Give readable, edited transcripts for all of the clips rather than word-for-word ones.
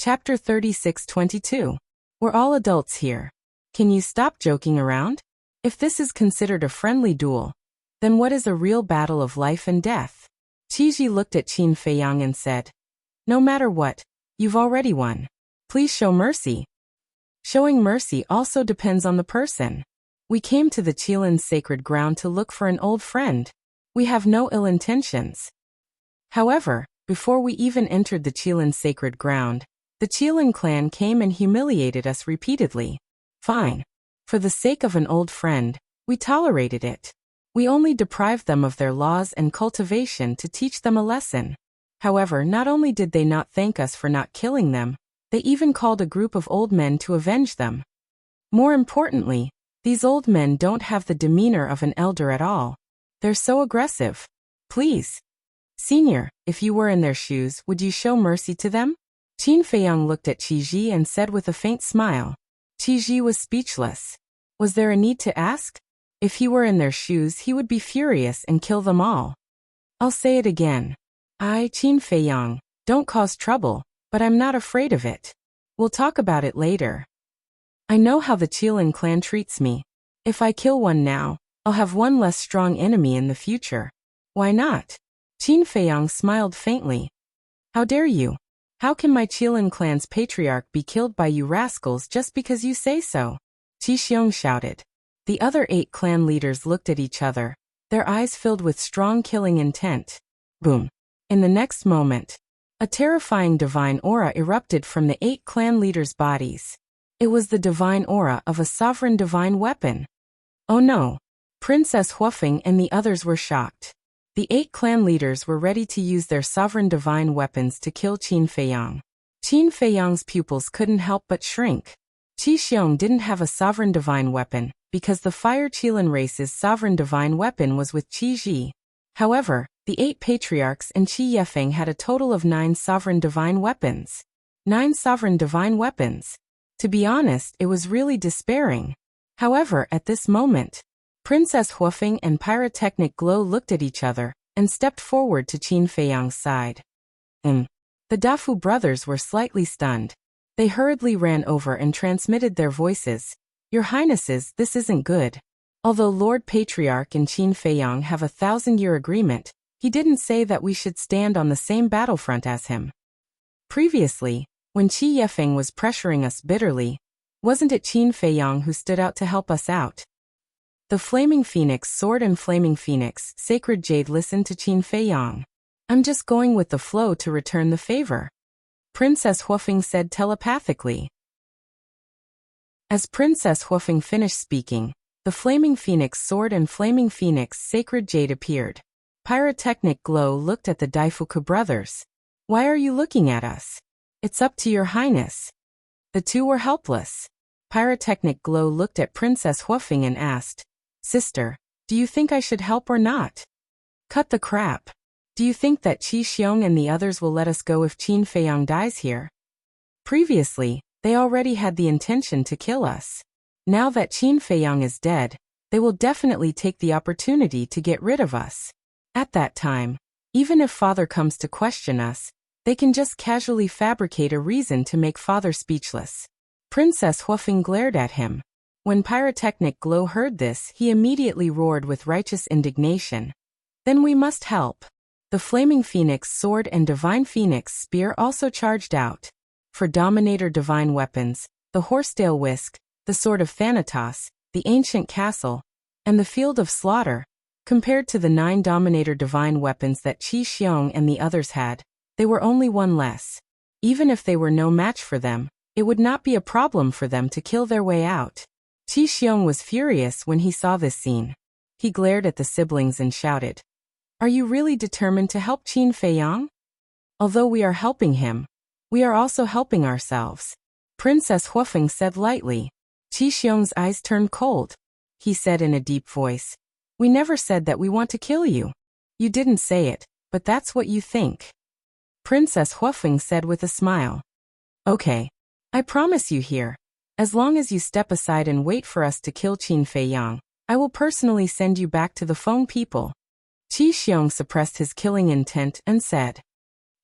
Chapter 36-22. We're all adults here. Can you stop joking around? If this is considered a friendly duel, then what is a real battle of life and death? Qiji looked at Qin Feiyang and said, no matter what, you've already won. Please show mercy. Showing mercy also depends on the person. We came to the Qilin's sacred ground to look for an old friend. We have no ill intentions. However, before we even entered the Qilin's sacred ground, the Qilin clan came and humiliated us repeatedly. Fine. For the sake of an old friend, we tolerated it. We only deprived them of their laws and cultivation to teach them a lesson. However, not only did they not thank us for not killing them, they even called a group of old men to avenge them. More importantly, these old men don't have the demeanor of an elder at all. They're so aggressive. Please. Senior, if you were in their shoes, would you show mercy to them? Qin Feiyang looked at Qiji and said with a faint smile. Qiji was speechless. Was there a need to ask? If he were in their shoes, he would be furious and kill them all. I'll say it again. I, Qin Feiyang, don't cause trouble, but I'm not afraid of it. We'll talk about it later. I know how the Qilin clan treats me. If I kill one now, I'll have one less strong enemy in the future. Why not? Qin Feiyang smiled faintly. How dare you? How can my Qilin clan's patriarch be killed by you rascals just because you say so? Qi Xiong shouted. The other 8 clan leaders looked at each other, their eyes filled with strong killing intent. Boom. In the next moment, a terrifying divine aura erupted from the 8 clan leaders' bodies. It was the divine aura of a sovereign divine weapon. Oh no! Princess Huofeng and the others were shocked. The 8 clan leaders were ready to use their sovereign divine weapons to kill Qin Feiyang. Qin Feiyang's pupils couldn't help but shrink. Qi Xiong didn't have a sovereign divine weapon, because the Fire Qilin race's sovereign divine weapon was with Qi Ji. However, the 8 patriarchs and Qi Yefeng had a total of 9 sovereign divine weapons. 9 sovereign divine weapons. To be honest, it was really despairing. However, at this moment, Princess Huofeng and Pyrotechnic Glow looked at each other and stepped forward to Qin Feiyang's side. The Dafu brothers were slightly stunned. They hurriedly ran over and transmitted their voices. Your Highnesses, this isn't good. Although Lord Patriarch and Qin Feiyang have a 1,000-year agreement, he didn't say that we should stand on the same battlefront as him. Previously, when Qi Yefeng was pressuring us bitterly, wasn't it Qin Feiyang who stood out to help us out? The Flaming Phoenix Sword and Flaming Phoenix Sacred Jade listened to Qin Feiyang. I'm just going with the flow to return the favor. Princess Huofeng said telepathically. As Princess Huofeng finished speaking, the Flaming Phoenix Sword and Flaming Phoenix Sacred Jade appeared. Pyrotechnic Glow looked at the Daifuku brothers. Why are you looking at us? It's up to your highness. The two were helpless. Pyrotechnic Glow looked at Princess Huofeng and asked, Sister, do you think I should help or not? Cut the crap. Do you think that Qi Xiong and the others will let us go if Qin Feiyang dies here? Previously, they already had the intention to kill us. Now that Qin Feiyang is dead, they will definitely take the opportunity to get rid of us. At that time, even if Father comes to question us, they can just casually fabricate a reason to make Father speechless. Princess Huofeng glared at him. When Pyrotechnic Glow heard this, he immediately roared with righteous indignation. Then we must help. The Flaming Phoenix Sword and Divine Phoenix Spear also charged out. For Dominator Divine Weapons, the Horsetail Whisk, the Sword of Thanatos, the Ancient Castle, and the Field of Slaughter, compared to the 9 Dominator Divine Weapons that Qi Xiong and the others had, they were only one less. Even if they were no match for them, it would not be a problem for them to kill their way out. Qi Xiong was furious when he saw this scene. He glared at the siblings and shouted, Are you really determined to help Qin Feiyang? Although we are helping him, we are also helping ourselves. Princess Huofeng said lightly. Qi Xiong's eyes turned cold. He said in a deep voice, We never said that we want to kill you. You didn't say it, but that's what you think. Princess Huofeng said with a smile. Okay. I promise you here. As long as you step aside and wait for us to kill Qin Feiyang, I will personally send you back to the Feng people. Qi Xiong suppressed his killing intent and said,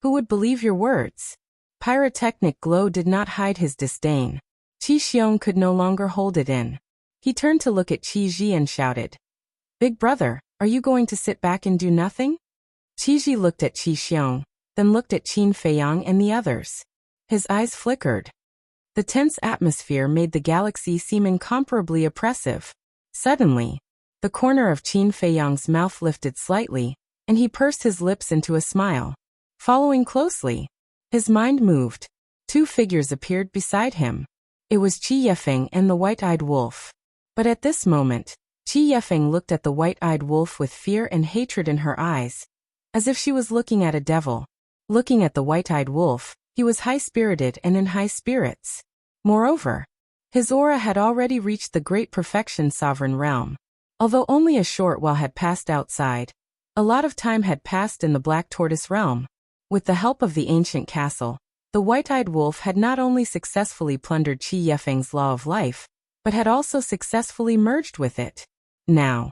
Who would believe your words? pyrotechnic glow did not hide his disdain. Qi Xiong could no longer hold it in. He turned to look at Qi Ji and shouted, "Big brother, are you going to sit back and do nothing?" Qi Ji looked at Qi Xiong, then looked at Qin Feiyang and the others. His eyes flickered. The tense atmosphere made the galaxy seem incomparably oppressive. Suddenly, the corner of Qin Feiyang's mouth lifted slightly, and he pursed his lips into a smile. Following closely, his mind moved. Two figures appeared beside him. It was Qi Yefeng and the white-eyed wolf. But at this moment, Qi Yefeng looked at the white-eyed wolf with fear and hatred in her eyes, as if she was looking at a devil. Looking at the white-eyed wolf, he was high-spirited and in high spirits. Moreover, his aura had already reached the great perfection sovereign realm. Although only a short while had passed outside, a lot of time had passed in the Black Tortoise realm. With the help of the ancient castle, the white-eyed wolf had not only successfully plundered Qi Yefeng's law of life, but had also successfully merged with it. Now,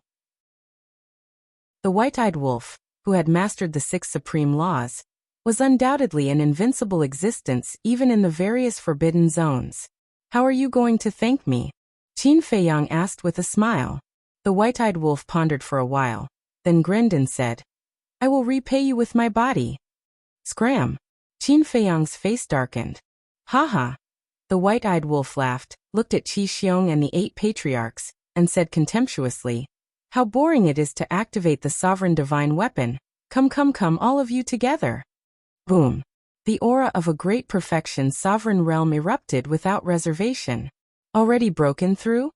the white-eyed wolf, who had mastered the 6 supreme laws, was undoubtedly an invincible existence even in the various forbidden zones. "How are you going to thank me?" Qin Feiyang asked with a smile. The white-eyed wolf pondered for a while, then grinned and said, "I will repay you with my body." Scram! Qin Feiyang's face darkened. "Ha ha!" The white-eyed wolf laughed, looked at Qi Xiong and the 8 patriarchs, and said contemptuously, "How boring it is to activate the sovereign divine weapon. Come, all of you together." Boom! The aura of a great perfection sovereign realm erupted without reservation. Already broken through?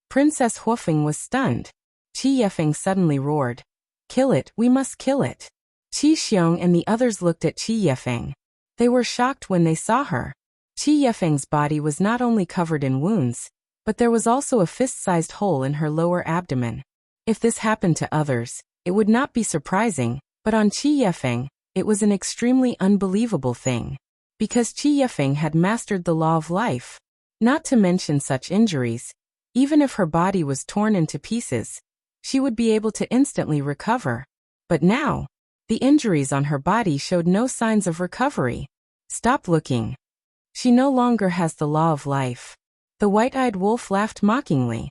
Princess Huofeng was stunned. Qi Yefeng suddenly roared, "Kill it, we must kill it." Qi Xiong and the others looked at Qi Yefeng. They were shocked when they saw her. Qi Yefeng's body was not only covered in wounds, but there was also a fist-sized hole in her lower abdomen. If this happened to others, it would not be surprising, but on Qi Yefeng, it was an extremely unbelievable thing. Because Qi Yefeng had mastered the law of life. Not to mention such injuries, even if her body was torn into pieces, she would be able to instantly recover. But now, the injuries on her body showed no signs of recovery. Stop looking. She no longer has the law of life. The white-eyed wolf laughed mockingly.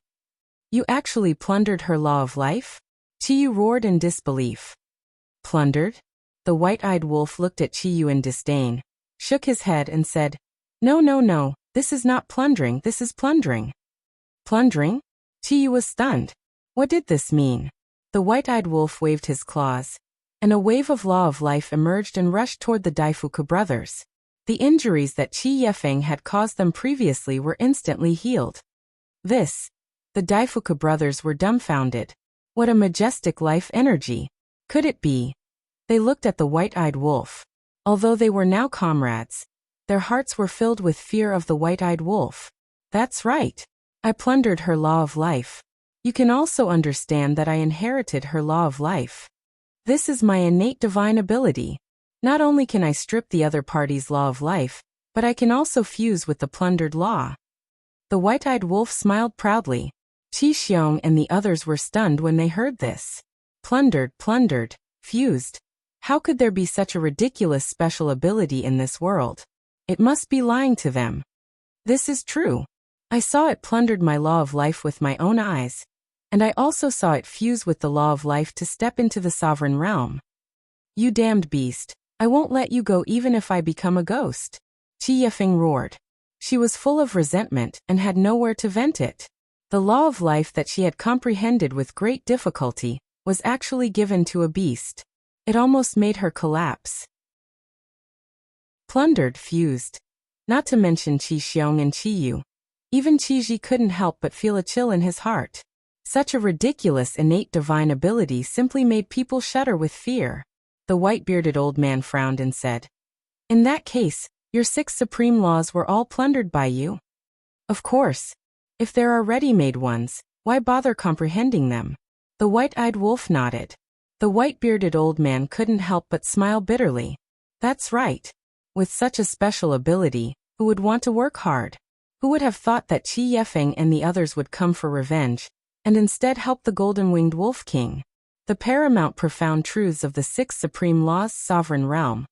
You actually plundered her law of life? Qiyu roared in disbelief. Plundered? The white-eyed wolf looked at Qiyu in disdain, shook his head and said, No, this is not plundering, this is plundering. Plundering? Qiyu was stunned. What did this mean? The white-eyed wolf waved his claws, and a wave of law of life emerged and rushed toward the Daifuku brothers. The injuries that Qi Yefeng had caused them previously were instantly healed. The Daifuku brothers were dumbfounded. What a majestic life energy. Could it be? They looked at the white-eyed wolf. Although they were now comrades, their hearts were filled with fear of the white-eyed wolf. That's right. I plundered her law of life. You can also understand that I inherited her law of life. This is my innate divine ability. Not only can I strip the other party's law of life, but I can also fuse with the plundered law. The white-eyed wolf smiled proudly. Qi Xiong and the others were stunned when they heard this. Plundered, fused. How could there be such a ridiculous special ability in this world? It must be lying to them. This is true. I saw it plundered my law of life with my own eyes, and I also saw it fuse with the law of life to step into the sovereign realm. You damned beast, I won't let you go even if I become a ghost. Qi Yefeng roared. She was full of resentment and had nowhere to vent it. The law of life that she had comprehended with great difficulty was actually given to a beast. It almost made her collapse. Plundered, fused. Not to mention Qi Xiong and Qiyu. Even Qi Ji couldn't help but feel a chill in his heart. Such a ridiculous innate divine ability simply made people shudder with fear. The white-bearded old man frowned and said, In that case, your 6 supreme laws were all plundered by you? Of course. If there are ready-made ones, why bother comprehending them? The white-eyed wolf nodded. The white-bearded old man couldn't help but smile bitterly. That's right. With such a special ability, who would want to work hard? Who would have thought that Qi Yefeng and the others would come for revenge, and instead help the golden-winged wolf king? The paramount profound truths of the 6 supreme laws sovereign realm.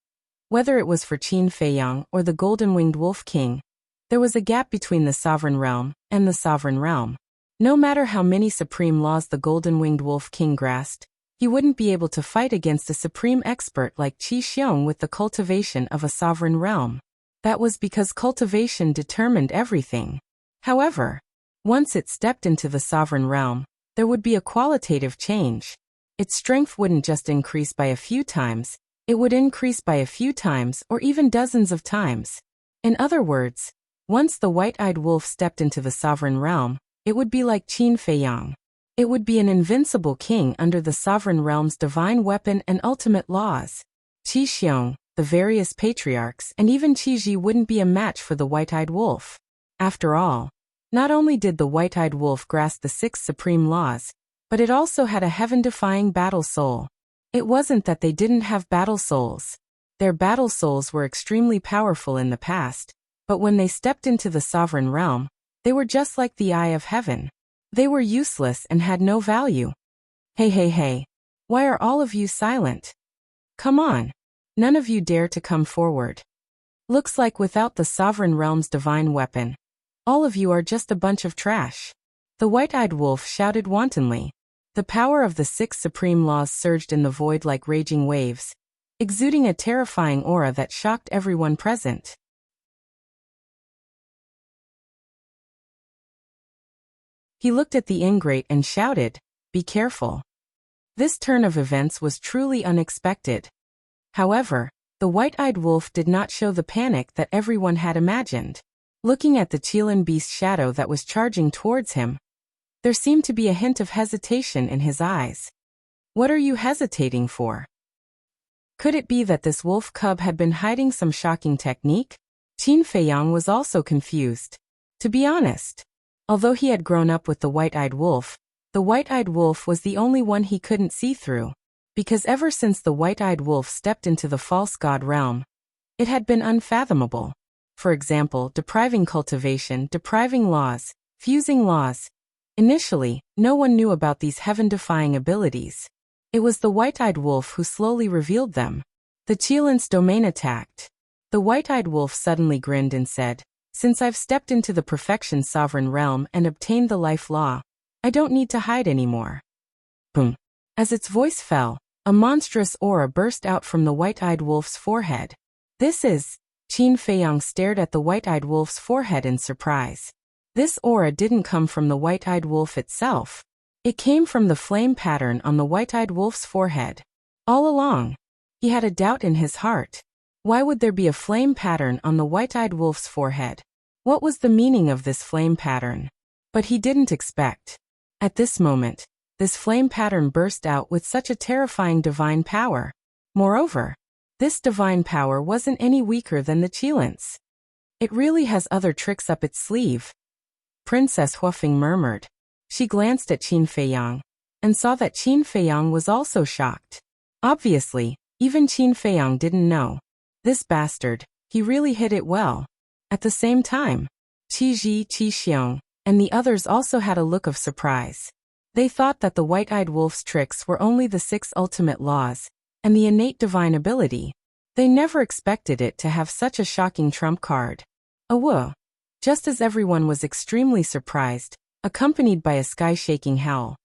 Whether it was for Qin Feiyang or the golden-winged wolf king, there was a gap between the sovereign realm and the sovereign realm. No matter how many supreme laws the golden-winged wolf king grasped, he wouldn't be able to fight against a supreme expert like Qi Xiong with the cultivation of a sovereign realm. That was because cultivation determined everything. However, once it stepped into the sovereign realm, there would be a qualitative change. Its strength wouldn't just increase by a few times, it would increase by a few times or even dozens of times. In other words, once the white-eyed wolf stepped into the sovereign realm, it would be like Qin Feiyang. It would be an invincible king under the sovereign realm's divine weapon and ultimate laws. Qi Xiong, the various patriarchs, and even Qi Ji wouldn't be a match for the white-eyed wolf. After all, not only did the white-eyed wolf grasp the 6 supreme laws, but it also had a heaven-defying battle soul. It wasn't that they didn't have battle souls. Their battle souls were extremely powerful in the past, but when they stepped into the sovereign realm, they were just like the eye of heaven. They were useless and had no value. Hey, why are all of you silent? Come on. None of you dare to come forward. Looks like without the sovereign realm's divine weapon, all of you are just a bunch of trash. The white-eyed wolf shouted wantonly. The power of the 6 supreme laws surged in the void like raging waves, exuding a terrifying aura that shocked everyone present. He looked at the ingrate and shouted, "Be careful." This turn of events was truly unexpected. However, the white-eyed wolf did not show the panic that everyone had imagined. Looking at the Qilin beast shadow that was charging towards him, there seemed to be a hint of hesitation in his eyes. What are you hesitating for? Could it be that this wolf cub had been hiding some shocking technique? Qin Feiyang was also confused. To be honest, although he had grown up with the white-eyed wolf was the only one he couldn't see through. Because ever since the white-eyed wolf stepped into the false god realm, it had been unfathomable. For example, depriving cultivation, depriving laws, fusing laws. Initially, no one knew about these heaven-defying abilities. It was the white-eyed wolf who slowly revealed them. The Qilin's domain attacked. The white-eyed wolf suddenly grinned and said, "Since I've stepped into the perfection sovereign realm and obtained the life law, I don't need to hide anymore." Boom. As its voice fell, a monstrous aura burst out from the white-eyed wolf's forehead. This is... Qin Feiyang stared at the white-eyed wolf's forehead in surprise. This aura didn't come from the white-eyed wolf itself. It came from the flame pattern on the white-eyed wolf's forehead. All along, he had a doubt in his heart. Why would there be a flame pattern on the white-eyed wolf's forehead? What was the meaning of this flame pattern? But he didn't expect. At this moment, this flame pattern burst out with such a terrifying divine power. Moreover, this divine power wasn't any weaker than the Qilin's. It really has other tricks up its sleeve. Princess Huafeng murmured. She glanced at Qin Feiyang and saw that Qin Feiyang was also shocked. Obviously, even Qin Feiyang didn't know. This bastard, he really hid it well. At the same time, Qi Ji, Qi Xiong, and the others also had a look of surprise. They thought that the white-eyed wolf's tricks were only the 6 ultimate laws and the innate divine ability. They never expected it to have such a shocking trump card. Whoa! Just as everyone was extremely surprised, accompanied by a sky-shaking howl,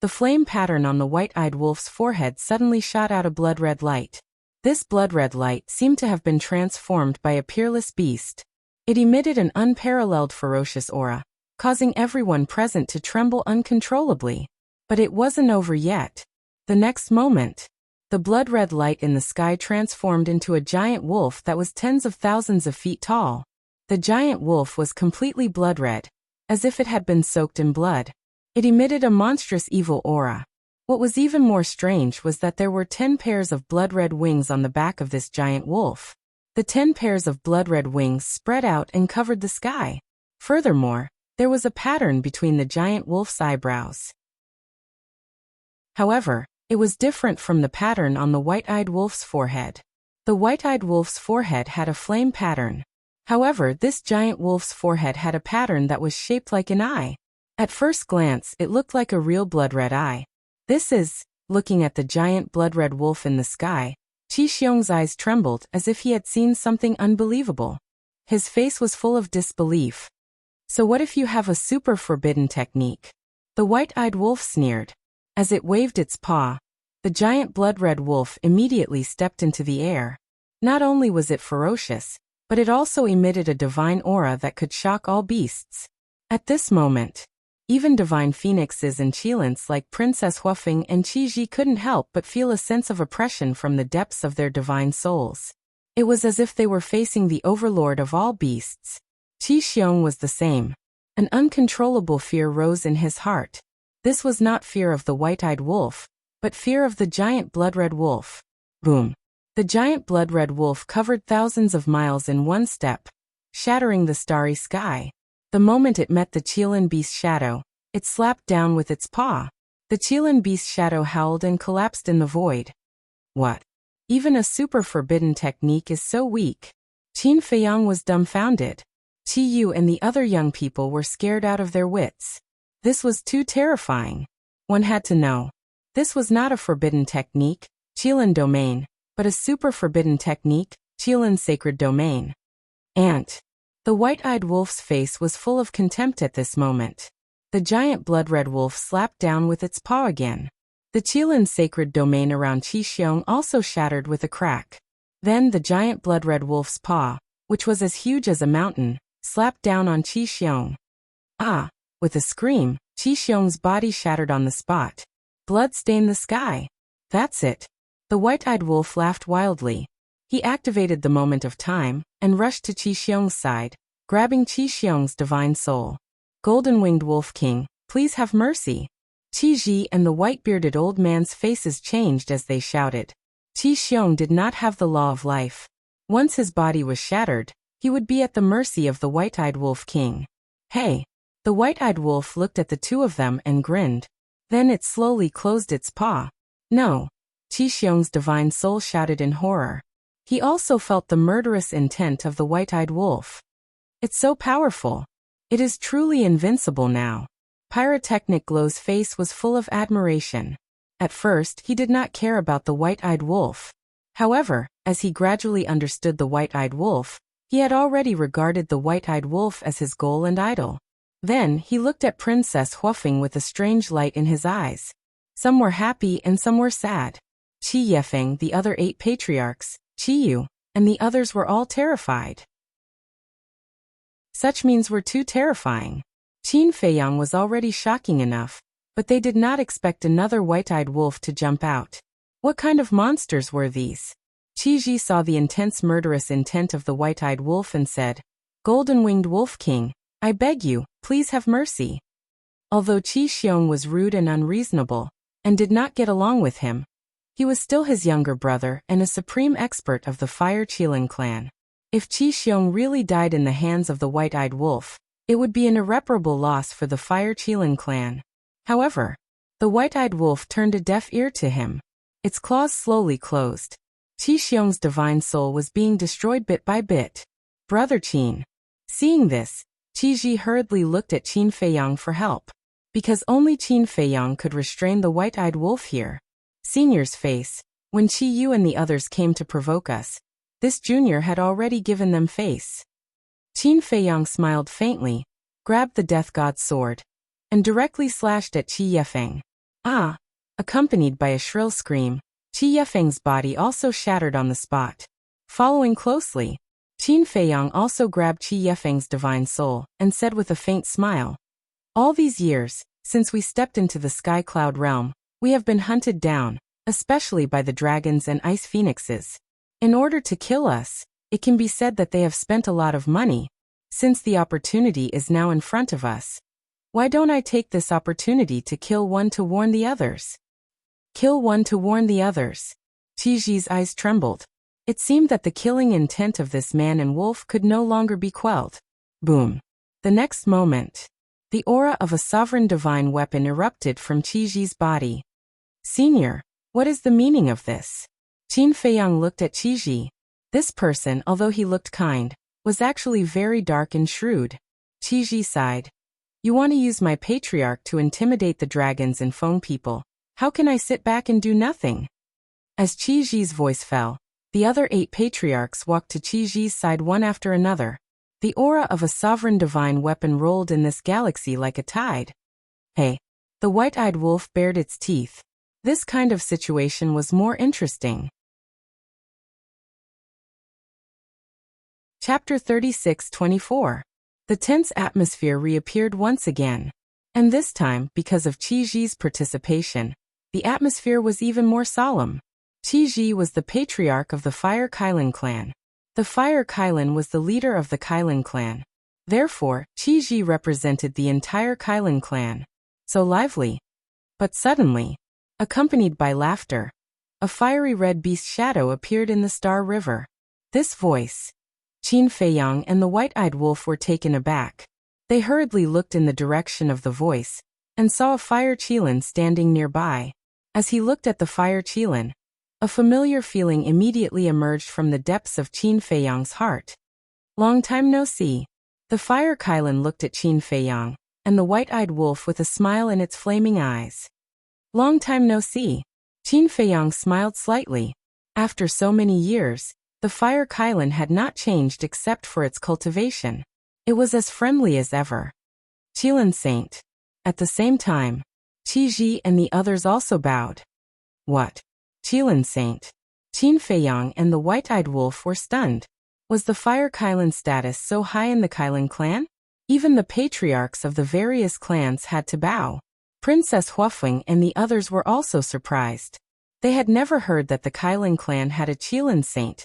the flame pattern on the white-eyed wolf's forehead suddenly shot out a blood-red light. This blood-red light seemed to have been transformed by a peerless beast. It emitted an unparalleled ferocious aura, causing everyone present to tremble uncontrollably. But it wasn't over yet. The next moment, the blood-red light in the sky transformed into a giant wolf that was tens of thousands of feet tall. The giant wolf was completely blood-red, as if it had been soaked in blood. It emitted a monstrous evil aura. What was even more strange was that there were 10 pairs of blood-red wings on the back of this giant wolf. The 10 pairs of blood-red wings spread out and covered the sky. Furthermore, there was a pattern between the giant wolf's eyebrows. However, it was different from the pattern on the white-eyed wolf's forehead. The white-eyed wolf's forehead had a flame pattern. However, this giant wolf's forehead had a pattern that was shaped like an eye. At first glance, it looked like a real blood-red eye. This is, looking at the giant blood-red wolf in the sky, Qi Xiong's eyes trembled as if he had seen something unbelievable. His face was full of disbelief. So what if you have a super forbidden technique? The white-eyed wolf sneered. As it waved its paw, the giant blood-red wolf immediately stepped into the air. Not only was it ferocious, but it also emitted a divine aura that could shock all beasts. At this moment, even divine phoenixes and qilins like Princess Huafeng and Qi Ji couldn't help but feel a sense of oppression from the depths of their divine souls. It was as if they were facing the overlord of all beasts. Qi Xiong was the same. An uncontrollable fear rose in his heart. This was not fear of the white-eyed wolf, but fear of the giant blood-red wolf. Boom! The giant blood-red wolf covered thousands of miles in one step, shattering the starry sky. The moment it met the qilin beast's shadow, it slapped down with its paw. The qilin beast's shadow howled and collapsed in the void. What? Even a super forbidden technique is so weak. Qin Feiyang was dumbfounded. Qi Yu and the other young people were scared out of their wits. This was too terrifying. One had to know. This was not a forbidden technique, qilin domain, but a super forbidden technique, qilin sacred domain. Ant. The white-eyed wolf's face was full of contempt at this moment. The giant blood-red wolf slapped down with its paw again. The qilin sacred domain around Qi Xiong also shattered with a crack. Then the giant blood-red wolf's paw, which was as huge as a mountain, slapped down on Qi Xiong. Ah! With a scream, Qi Xiong's body shattered on the spot. Blood stained the sky. That's it. The white-eyed wolf laughed wildly. He activated the moment of time and rushed to Qi Xiong's side, grabbing Qi Xiong's divine soul. Golden-winged Wolf King, please have mercy. Qi Ji and the white-bearded old man's faces changed as they shouted. Qi Xiong did not have the law of life. Once his body was shattered, he would be at the mercy of the white-eyed Wolf King. Hey! The white-eyed wolf looked at the two of them and grinned. Then it slowly closed its paw. No! Qi Xiong's divine soul shouted in horror. He also felt the murderous intent of the white-eyed wolf. It's so powerful. It is truly invincible now. Pyrotechnic Glow's face was full of admiration. At first, he did not care about the white-eyed wolf. However, as he gradually understood the white-eyed wolf, he had already regarded the white-eyed wolf as his goal and idol. Then, he looked at Princess Huafeng with a strange light in his eyes. Some were happy and some were sad. Qi Yefeng, the other 8 patriarchs, Qi Yu, and the others were all terrified. Such means were too terrifying. Qin Feiyang was already shocking enough, but they did not expect another white-eyed wolf to jump out. What kind of monsters were these? Qi Ji saw the intense murderous intent of the white-eyed wolf and said, Golden-winged Wolf King, I beg you, please have mercy. Although Qi Xiong was rude and unreasonable, and did not get along with him, he was still his younger brother and a supreme expert of the Fire Qilin clan. If Qi Xiong really died in the hands of the white-eyed wolf, it would be an irreparable loss for the Fire Qilin clan. However, the white-eyed wolf turned a deaf ear to him. Its claws slowly closed. Qi Xiong's divine soul was being destroyed bit by bit. Brother Qin. Seeing this, Qi Ji hurriedly looked at Qin Feiyang for help. Because only Qin Feiyang could restrain the white-eyed wolf here. Senior's face. When Qi Yu and the others came to provoke us, this junior had already given them face. Qin Feiyang smiled faintly, grabbed the death god's sword, and directly slashed at Qi Yefeng. Ah! Accompanied by a shrill scream, Qi Yefeng's body also shattered on the spot. Following closely, Qin Feiyang also grabbed Qi Yefeng's divine soul and said with a faint smile, All these years, since we stepped into the sky cloud realm, we have been hunted down, especially by the dragons and ice phoenixes. In order to kill us, it can be said that they have spent a lot of money. Since the opportunity is now in front of us, why don't I take this opportunity to kill one to warn the others? Kill one to warn the others. Qi Ji's eyes trembled. It seemed that the killing intent of this man and wolf could no longer be quelled. Boom. The next moment, the aura of a sovereign divine weapon erupted from Qi Ji's body. Senior, what is the meaning of this? Qin Feiyang looked at Qi Ji. This person, although he looked kind, was actually very dark and shrewd. Qi Ji sighed. You want to use my patriarch to intimidate the dragons and Feng people. How can I sit back and do nothing? As Qi Ji's voice fell, The other 8 patriarchs walked to Qiji's side one after another. The aura of a sovereign divine weapon rolled in this galaxy like a tide. Hey. The white-eyed wolf bared its teeth. This kind of situation was more interesting. Chapter 36-24. The tense atmosphere reappeared once again. And this time, because of Qiji's participation, the atmosphere was even more solemn. Qiji was the patriarch of the Fire Kylin clan. The Fire Kylin was the leader of the Kylin clan. Therefore, Qiji represented the entire Kylin clan. So lively. But suddenly, accompanied by laughter, a fiery red beast shadow appeared in the Star River. This voice. Qin Feiyang and the white-eyed wolf were taken aback. They hurriedly looked in the direction of the voice, and saw a fire Qilin standing nearby. As he looked at the fire Qilin, a familiar feeling immediately emerged from the depths of Qin Feiyang's heart. Long time no see. The fire Kylin looked at Qin Feiyang, and the white-eyed wolf with a smile in its flaming eyes. Long time no see. Qin Feiyang smiled slightly. After so many years, the Fire Kylin had not changed except for its cultivation. It was as friendly as ever. Qilin Saint. At the same time, Qiji and the others also bowed. What? Qilin Saint. Qin Feiyang and the white-eyed wolf were stunned. Was the Fire Kylin status so high in the Kylin clan? Even the patriarchs of the various clans had to bow. Princess Huafeng and the others were also surprised. They had never heard that the Kylin clan had a Qilin Saint,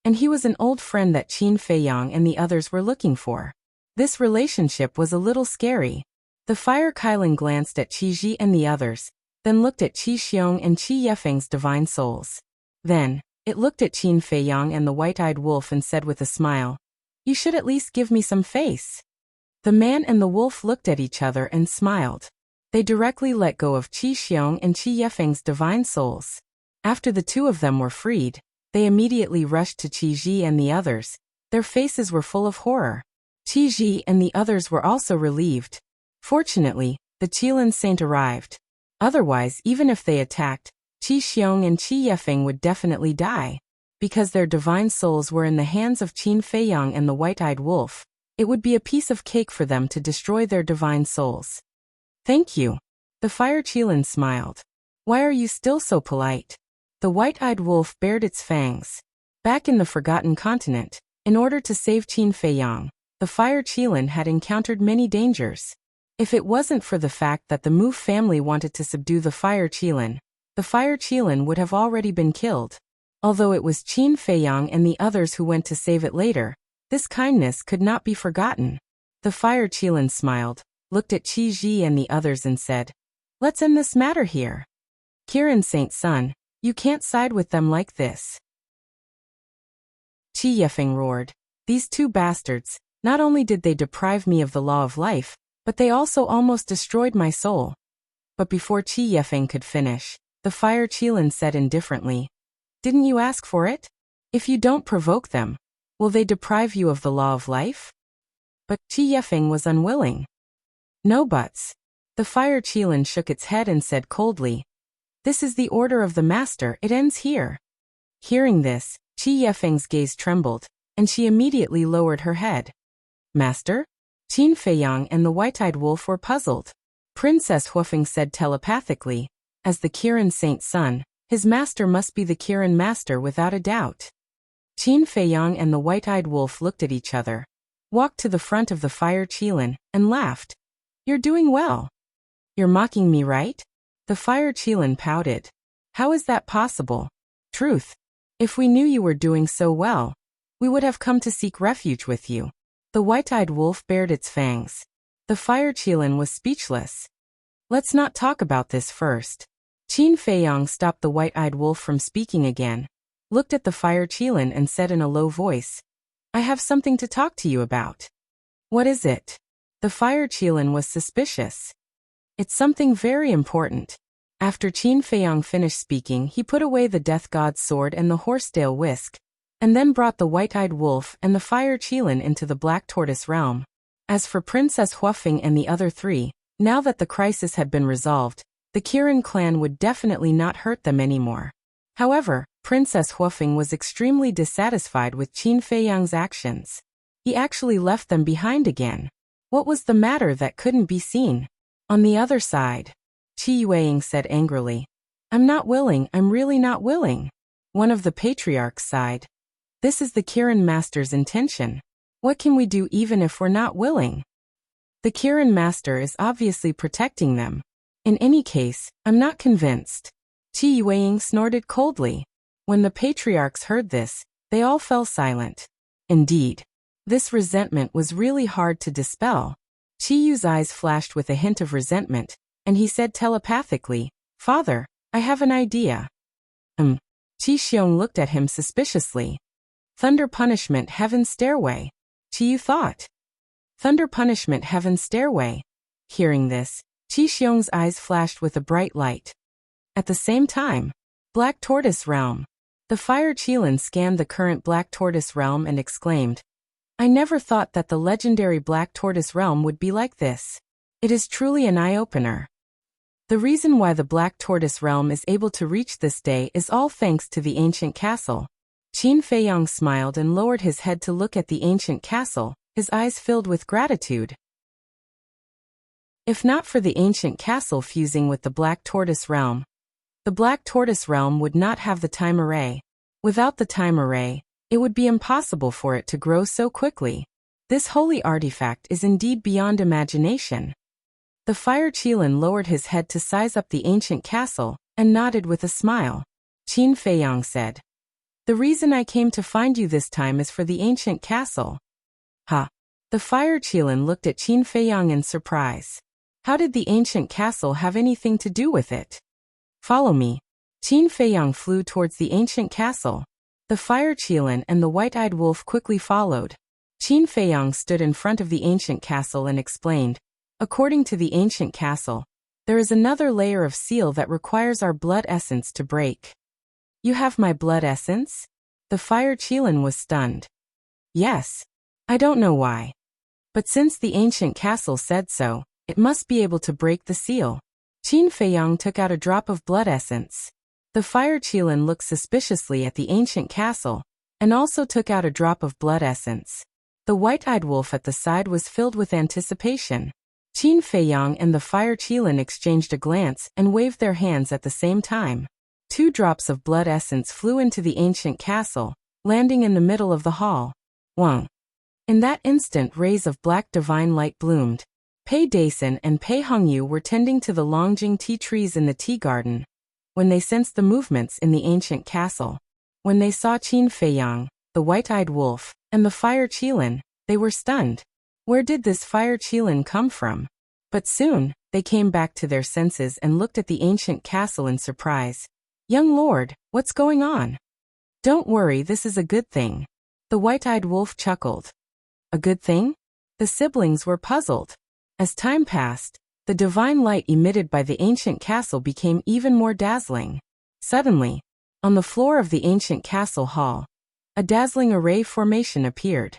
and he was an old friend that Qin Feiyang and the others were looking for. This relationship was a little scary. The Fire Kylin glanced at Qiji and the others, then looked at Qi Xiong and Qi Yefeng's divine souls. Then, it looked at Qin Feiyang and the white-eyed wolf and said with a smile, "You should at least give me some face." The man and the wolf looked at each other and smiled. They directly let go of Qi Xiong and Qi Yefeng's divine souls. After the two of them were freed, they immediately rushed to Qiji and the others. Their faces were full of horror. Qiji and the others were also relieved. Fortunately, the Qilin Saint arrived. Otherwise, even if they attacked, Qi Xiong and Qi Yefeng would definitely die. Because their divine souls were in the hands of Qin Feiyang and the white-eyed wolf, it would be a piece of cake for them to destroy their divine souls. Thank you. The Fire Qilin smiled. Why are you still so polite? The white-eyed wolf bared its fangs. Back in the Forgotten Continent, in order to save Qin Feiyang, the Fire Qilin had encountered many dangers. If it wasn't for the fact that the Mu family wanted to subdue the Fire Qilin would have already been killed. Although it was Qin Feiyang and the others who went to save it later, this kindness could not be forgotten. The Fire Qilin smiled, looked at Qiji and the others and said, "Let's end this matter here. Kirin Saint's son, you can't side with them like this." Qi Yefeng roared. These two bastards, not only did they deprive me of the law of life, but they also almost destroyed my soul. But before Qi Yefeng could finish, the Fire Qilin said indifferently, "Didn't you ask for it? If you don't provoke them, will they deprive you of the law of life?" But Qi Yefeng was unwilling. "No buts." The Fire Qilin shook its head and said coldly, "This is the order of the master, it ends here." Hearing this, Qi Yefeng's gaze trembled, and she immediately lowered her head. "Master?" Qin Feiyang and the white-eyed wolf were puzzled. Princess Huafeng said telepathically, "As the Kirin Saint's son, his master must be the Kirin master without a doubt." Qin Feiyang and the white-eyed wolf looked at each other, walked to the front of the Fire Qilin, and laughed. "You're doing well." "You're mocking me, right?" The Fire Qilin pouted. "How is that possible? Truth. If we knew you were doing so well, we would have come to seek refuge with you." The white-eyed wolf bared its fangs. The Fire Qilin was speechless. "Let's not talk about this first." Qin Feiyang stopped the white-eyed wolf from speaking again, looked at the Fire Qilin and said in a low voice, "I have something to talk to you about." "What is it?" The Fire Qilin was suspicious. "It's something very important." After Qin Feiyang finished speaking, he put away the Death God's sword and the horsetail whisk, and then brought the white-eyed wolf and the Fire Qilin into the Black Tortoise realm. As for Princess Huafeng and the other three, now that the crisis had been resolved, the Kirin clan would definitely not hurt them anymore. However, Princess Huofeng was extremely dissatisfied with Qin Feiyang's actions. He actually left them behind again. What was the matter that couldn't be seen? On the other side, Qi Yueying said angrily, I'm not willing, I'm really not willing. One of the patriarchs sighed. This is the Kirin Master's intention. What can we do even if we're not willing? The Kirin Master is obviously protecting them. In any case, I'm not convinced. Qi Yueying snorted coldly. When the patriarchs heard this, they all fell silent. Indeed, this resentment was really hard to dispel. Qi Yu's eyes flashed with a hint of resentment, and he said telepathically, Father, I have an idea. Qi Xiong looked at him suspiciously. Thunder punishment, heaven's stairway. Qi Yu thought. Thunder punishment, heaven's stairway. Hearing this, Qi Xiong's eyes flashed with a bright light. At the same time, Black Tortoise Realm. The Fire Qilin scanned the current Black Tortoise Realm and exclaimed, I never thought that the legendary Black Tortoise Realm would be like this. It is truly an eye-opener. The reason why the Black Tortoise Realm is able to reach this day is all thanks to the ancient castle. Qin Feiyang smiled and lowered his head to look at the ancient castle, his eyes filled with gratitude. If not for the ancient castle fusing with the Black Tortoise Realm, the Black Tortoise Realm would not have the time array. Without the time array, it would be impossible for it to grow so quickly. This holy artifact is indeed beyond imagination. The Fire Qilin lowered his head to size up the ancient castle, and nodded with a smile. Qin Feiyang said, The reason I came to find you this time is for the ancient castle. Ha! The Fire Qilin looked at Qin Feiyang in surprise. How did the ancient castle have anything to do with it? Follow me. Qin Feiyang flew towards the ancient castle. The Fire Qilin and the white-eyed wolf quickly followed. Qin Feiyang stood in front of the ancient castle and explained, According to the ancient castle, there is another layer of seal that requires our blood essence to break. You have my blood essence? The Fire Qilin was stunned. Yes. I don't know why. But since the ancient castle said so, it must be able to break the seal. Qin Feiyang took out a drop of blood essence. The Fire Qilin looked suspiciously at the ancient castle, and also took out a drop of blood essence. The white-eyed wolf at the side was filled with anticipation. Qin Feiyang and the Fire Qilin exchanged a glance and waved their hands at the same time. 2 drops of blood essence flew into the ancient castle, landing in the middle of the hall. Wang. In that instant, rays of black divine light bloomed. Pei Daisen and Pei Hongyu were tending to the Longjing tea trees in the tea garden. When they sensed the movements in the ancient castle, when they saw Qin Feiyang, the white-eyed wolf, and the Fire Qilin, they were stunned. Where did this Fire Qilin come from? But soon, they came back to their senses and looked at the ancient castle in surprise. Young lord, what's going on? Don't worry, this is a good thing. The white-eyed wolf chuckled. A good thing? The siblings were puzzled. As time passed, the divine light emitted by the ancient castle became even more dazzling. Suddenly, on the floor of the ancient castle hall, a dazzling array formation appeared.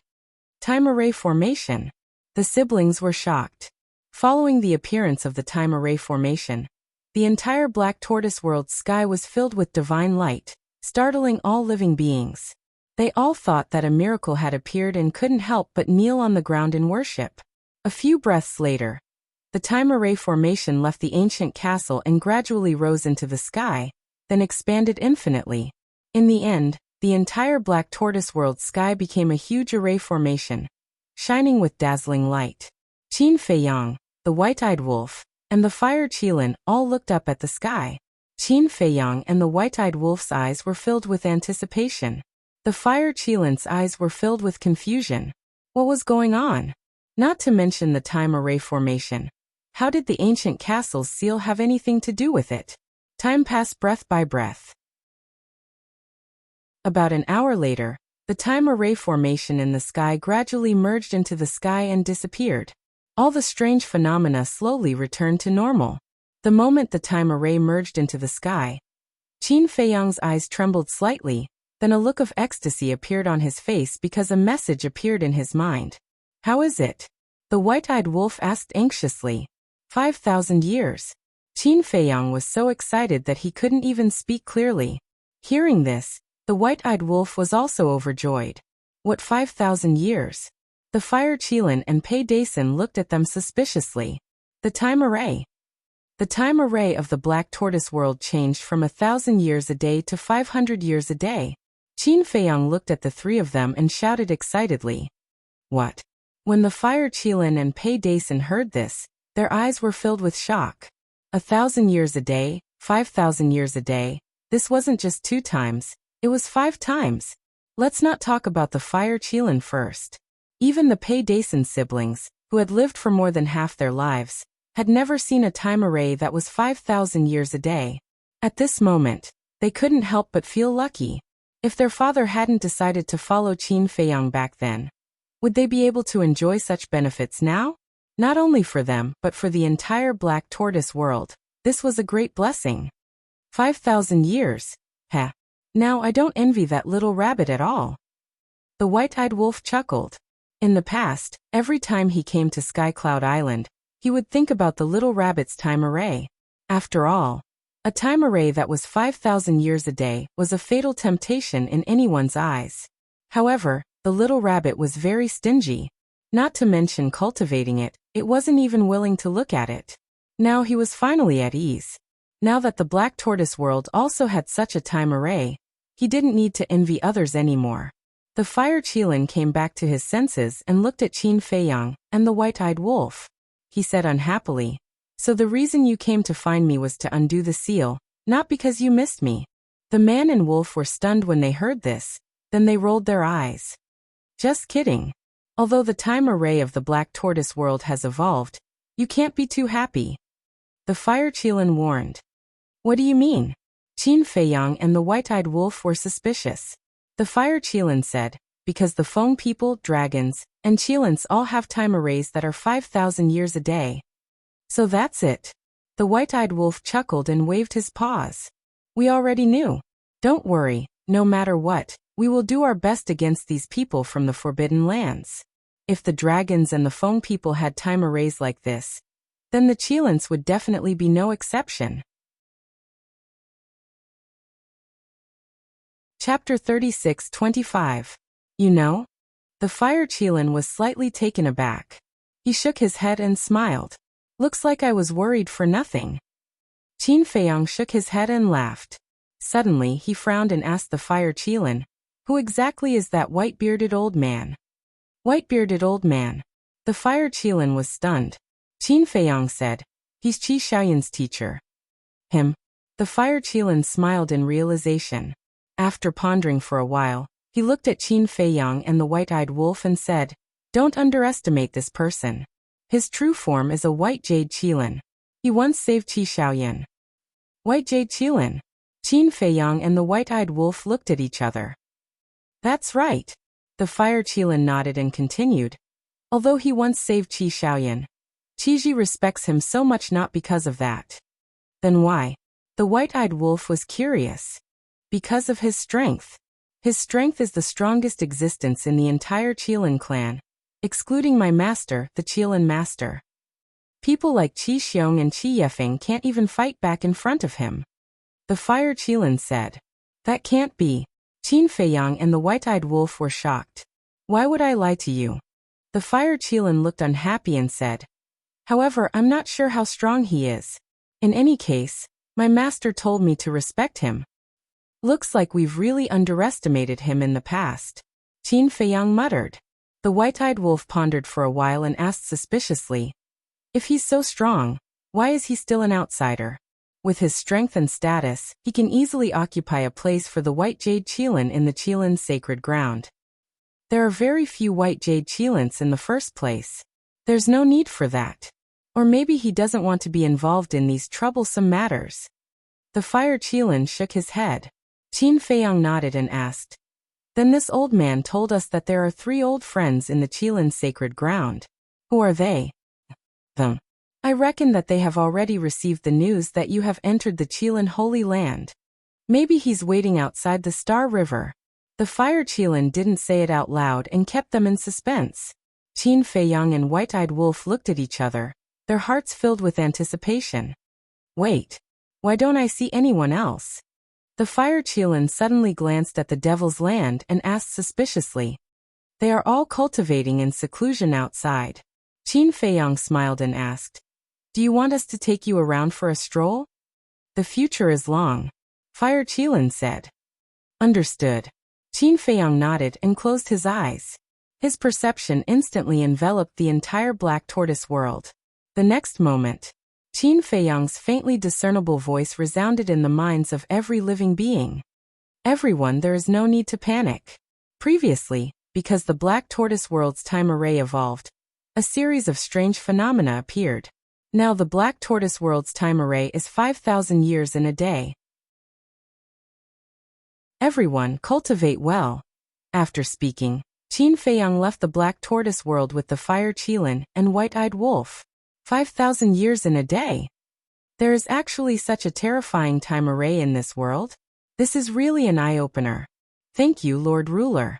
Time array formation. The siblings were shocked. Following the appearance of the time array formation, the entire Black Tortoise World sky was filled with divine light, startling all living beings. They all thought that a miracle had appeared and couldn't help but kneel on the ground in worship. A few breaths later, the time array formation left the ancient castle and gradually rose into the sky, then expanded infinitely. In the end, the entire Black Tortoise World sky became a huge array formation, shining with dazzling light. Qin Feiyang, the white-eyed wolf, and the Fire Qilin all looked up at the sky. Qin Feiyang and the white-eyed wolf's eyes were filled with anticipation. The Fire Qilin's eyes were filled with confusion. What was going on? Not to mention the time array formation. How did the ancient castle's seal have anything to do with it? Time passed breath by breath. About an hour later, the time array formation in the sky gradually merged into the sky and disappeared. All the strange phenomena slowly returned to normal. The moment the time array merged into the sky, Qin Feiyang's eyes trembled slightly, then a look of ecstasy appeared on his face because a message appeared in his mind. How is it? The white-eyed wolf asked anxiously. 5,000 years. Qin Feiyang was so excited that he couldn't even speak clearly. Hearing this, the white-eyed wolf was also overjoyed. What 5,000 years? The Fire Qilin and Pei Dason looked at them suspiciously. The time array. The time array of the Black Tortoise world changed from 1,000 years a day to 500 years a day. Qin Feiyang looked at the three of them and shouted excitedly. What? When the Fire Qilin and Pei Dason heard this, their eyes were filled with shock. 1,000 years a day, 5,000 years a day. This wasn't just 2 times, it was 5 times. Let's not talk about the Fire Qilin first. Even the Pei Dason siblings, who had lived for more than half their lives, had never seen a time array that was 5,000 years a day. At this moment, they couldn't help but feel lucky. If their father hadn't decided to follow Qin Feiyang back then, would they be able to enjoy such benefits now? Not only for them, but for the entire Black Tortoise world. This was a great blessing. 5,000 years. Heh. Now I don't envy that little rabbit at all. The white-eyed wolf chuckled. In the past, every time he came to Sky Cloud Island, he would think about the little rabbit's time array. After all, a time array that was 5,000 years a day was a fatal temptation in anyone's eyes. However, the little rabbit was very stingy. Not to mention cultivating it, it wasn't even willing to look at it. Now he was finally at ease. Now that the Black Tortoise world also had such a time array, he didn't need to envy others anymore. The Fire Qilin came back to his senses and looked at Qin Feiyang and the white-eyed wolf. He said unhappily, So the reason you came to find me was to undo the seal, not because you missed me. The man and wolf were stunned when they heard this, then they rolled their eyes. Just kidding. Although the time array of the Black Tortoise world has evolved, you can't be too happy. The Fire Qilin warned. What do you mean? Qin Feiyang and the white-eyed wolf were suspicious. The Fire Qilin said, because the Feng people, dragons, and Qilins all have time arrays that are 5,000 years a day. So that's it. The white-eyed wolf chuckled and waved his paws. We already knew. Don't worry, no matter what, we will do our best against these people from the Forbidden Lands. If the dragons and the Feng people had time arrays like this, then the Qilins would definitely be no exception. Chapter 36-25. You know? The Fire Qilin was slightly taken aback. He shook his head and smiled. Looks like I was worried for nothing. Qin Feiyang shook his head and laughed. Suddenly he frowned and asked the Fire Qilin, who exactly is that white-bearded old man? White-bearded old man. The Fire Qilin was stunned. Qin Feiyang said, he's Qi Xiaoyan's teacher. Him? The Fire Qilin smiled in realization. After pondering for a while, he looked at Qin Feiyang and the white-eyed wolf and said, Don't underestimate this person. His true form is a white jade Qilin. He once saved Qi Xiaoyan. White jade Qilin. Qin Feiyang and the white-eyed wolf looked at each other. That's right. The Fire Qilin nodded and continued. Although he once saved Qi Xiaoyan, Qiji respects him so much not because of that. Then why? The white-eyed wolf was curious. Because of his strength. His strength is the strongest existence in the entire Qilin clan, excluding my master, the Qilin master. People like Qi Xiong and Qi Yefeng can't even fight back in front of him. The Fire Qilin said. That can't be. Qin Feiyang and the white-eyed wolf were shocked. Why would I lie to you? The Fire Qilin looked unhappy and said. However, I'm not sure how strong he is. In any case, my master told me to respect him. Looks like we've really underestimated him in the past. Qin Feiyang muttered. The white-eyed wolf pondered for a while and asked suspiciously. If he's so strong, why is he still an outsider? With his strength and status, he can easily occupy a place for the white jade Qilin in the Qilin's sacred ground. There are very few white jade Qilins in the first place. There's no need for that. Or maybe he doesn't want to be involved in these troublesome matters. The Fire Qilin shook his head. Qin Feiyang nodded and asked. Then this old man told us that there are 3 old friends in the Qilin's sacred ground. Who are they? Them. I reckon that they have already received the news that you have entered the Qilin Holy Land. Maybe he's waiting outside the Star River. The Fire Qilin didn't say it out loud and kept them in suspense. Qin Feiyang and White-Eyed Wolf looked at each other, their hearts filled with anticipation. Wait. Why don't I see anyone else? The fire Qilin suddenly glanced at the Devil's Land and asked suspiciously. They are all cultivating in seclusion outside. Qin Feiyang smiled and asked, do you want us to take you around for a stroll? The future is long, Fire Qilin said. Understood. Qin Feiyang nodded and closed his eyes. His perception instantly enveloped the entire Black Tortoise world. The next moment, Qin Feiyang's faintly discernible voice resounded in the minds of every living being. Everyone, there is no need to panic. Previously, because the Black Tortoise world's time array evolved, a series of strange phenomena appeared. Now the Black Tortoise world's time array is 5,000 years in a day. Everyone, cultivate well. After speaking, Qin Feiyang left the Black Tortoise world with the Fire Qilin and White-Eyed Wolf. 5,000 years in a day. There is actually such a terrifying time array in this world? This is really an eye-opener. Thank you, Lord Ruler.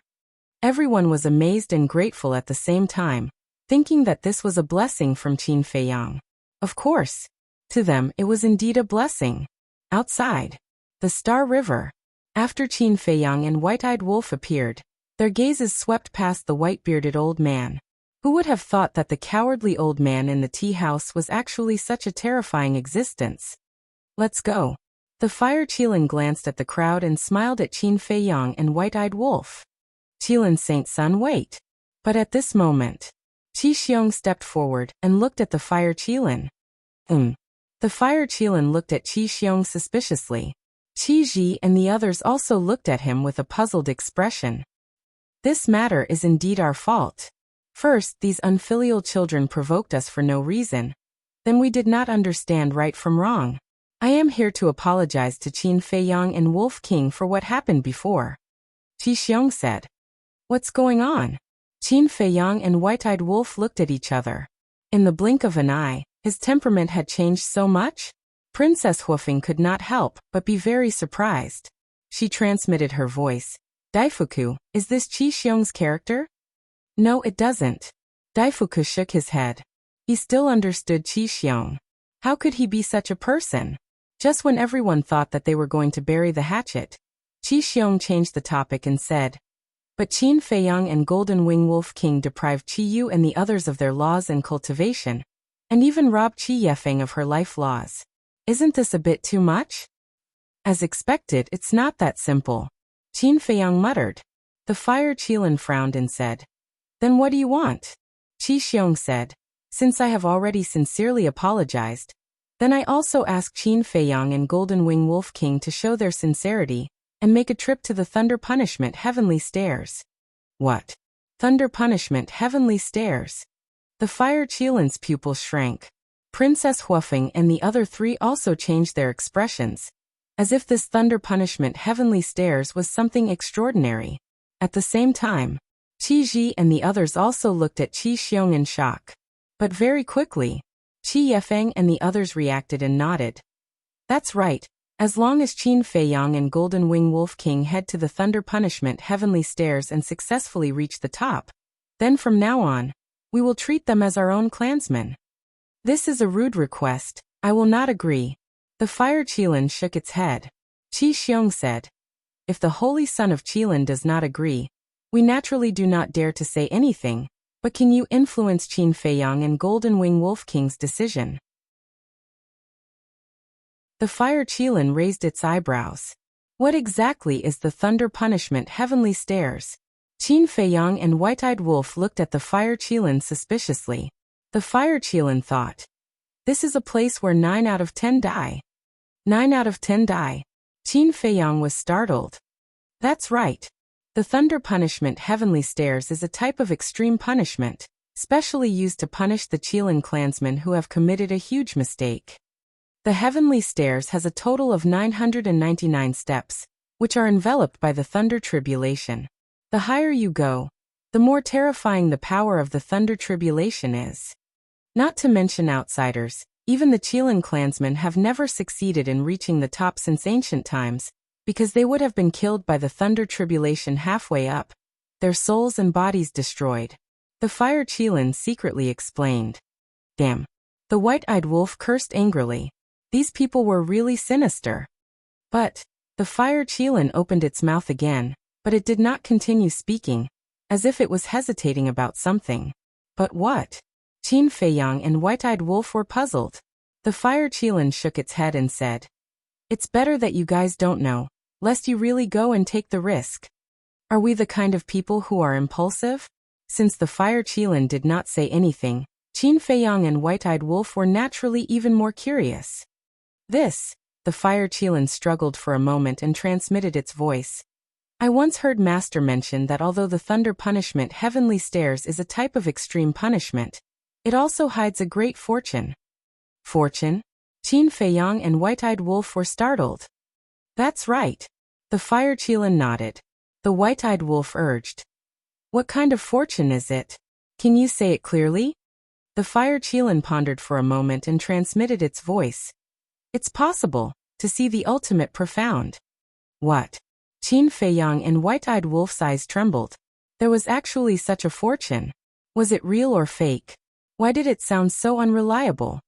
Everyone was amazed and grateful at the same time, thinking that this was a blessing from Qin Feiyang. Of course, to them it was indeed a blessing. Outside, the Star River. After Qin Feiyang and White-Eyed Wolf appeared, their gazes swept past the white-bearded old man. Who would have thought that the cowardly old man in the tea house was actually such a terrifying existence? Let's go. The Fire Qilin glanced at the crowd and smiled at Qin Feiyang and White-Eyed Wolf. Qilin Saint Sun, wait. But at this moment, Qi Xiong stepped forward and looked at the Fire Qilin. The Fire Qilin looked at Qi Xiong suspiciously. Qi Ji and the others also looked at him with a puzzled expression. This matter is indeed our fault. First, these unfilial children provoked us for no reason. Then we did not understand right from wrong. I am here to apologize to Qin Feiyang and Wolf King for what happened before. Qi Xiong said. What's going on? Qin Feiyang and White-Eyed Wolf looked at each other. In the blink of an eye, his temperament had changed so much? Princess Huofeng could not help but be very surprised. She transmitted her voice. Daifuku, is this Qi Xiong's character? No, it doesn't. Daifuku shook his head. He still understood Qi Xiong. How could he be such a person? Just when everyone thought that they were going to bury the hatchet, Qi Xiong changed the topic and said, but Qin Feiyang and Golden Wing Wolf King deprived Qi Yu and the others of their laws and cultivation, and even robbed Qi Yefeng of her life laws. Isn't this a bit too much? As expected, it's not that simple. Qin Feiyang muttered. The Fire Qilin frowned and said, then what do you want? Qi Xiong said, since I have already sincerely apologized, then I also ask Qin Feiyang and Golden Wing Wolf King to show their sincerity and make a trip to the Thunder Punishment Heavenly Stairs. What? Thunder Punishment Heavenly Stairs? The Fire Qilin's pupils shrank. Princess Huofeng and the other three also changed their expressions, as if this Thunder Punishment Heavenly Stairs was something extraordinary. At the same time, Qi Ji and the others also looked at Qi Xiong in shock. But very quickly, Qi Yefeng and the others reacted and nodded. That's right. As long as Qin Feiyang and Golden Wing Wolf King head to the Thunder Punishment Heavenly Stairs and successfully reach the top, then from now on, we will treat them as our own clansmen. This is a rude request. I will not agree. The Fire Qilin shook its head. Qi Xiong said, if the Holy Son of Qilin does not agree, we naturally do not dare to say anything, but can you influence Qin Feiyang and Golden Wing Wolf King's decision? The Fire Qilin raised its eyebrows. What exactly is the Thunder Punishment Heavenly Stairs? Qin Feiyang and White-Eyed Wolf looked at the Fire Qilin suspiciously. The Fire Qilin thought, this is a place where 9 out of 10 die. 9 out of 10 die. Qin Feiyang was startled. That's right. The Thunder Punishment Heavenly Stairs is a type of extreme punishment, specially used to punish the Qilin clansmen who have committed a huge mistake. The Heavenly Stairs has a total of 999 steps, which are enveloped by the Thunder Tribulation. The higher you go, the more terrifying the power of the Thunder Tribulation is. Not to mention outsiders, even the Qilin clansmen have never succeeded in reaching the top since ancient times, because they would have been killed by the Thunder Tribulation halfway up, their souls and bodies destroyed. The Fire Qilin secretly explained. Damn. The White-Eyed Wolf cursed angrily. These people were really sinister. But The fire Qilin opened its mouth again, but it did not continue speaking, as if it was hesitating about something. But what? Qin Feiyang and White-Eyed Wolf were puzzled. The fire Qilin shook its head and said, "It's better that you guys don't know, lest you really go and take the risk." Are we the kind of people who are impulsive? Since the fire Qilin did not say anything, Qin Feiyang and White-Eyed Wolf were naturally even more curious. The fire Qilin struggled for a moment and transmitted its voice. I once heard Master mention that although the thunder punishment Heavenly Stares is a type of extreme punishment, it also hides a great fortune. Fortune? Qin Feiyang and White-Eyed Wolf were startled. That's right. The fire Qilin nodded. The White-Eyed Wolf urged, "What kind of fortune is it? Can you say it clearly?" The fire Qilin pondered for a moment and transmitted its voice. "It's possible to see the ultimate profound." What? Qin Feiyang and White-Eyed Wolf's eyes trembled. There was actually such a fortune. Was it real or fake? Why did it sound so unreliable?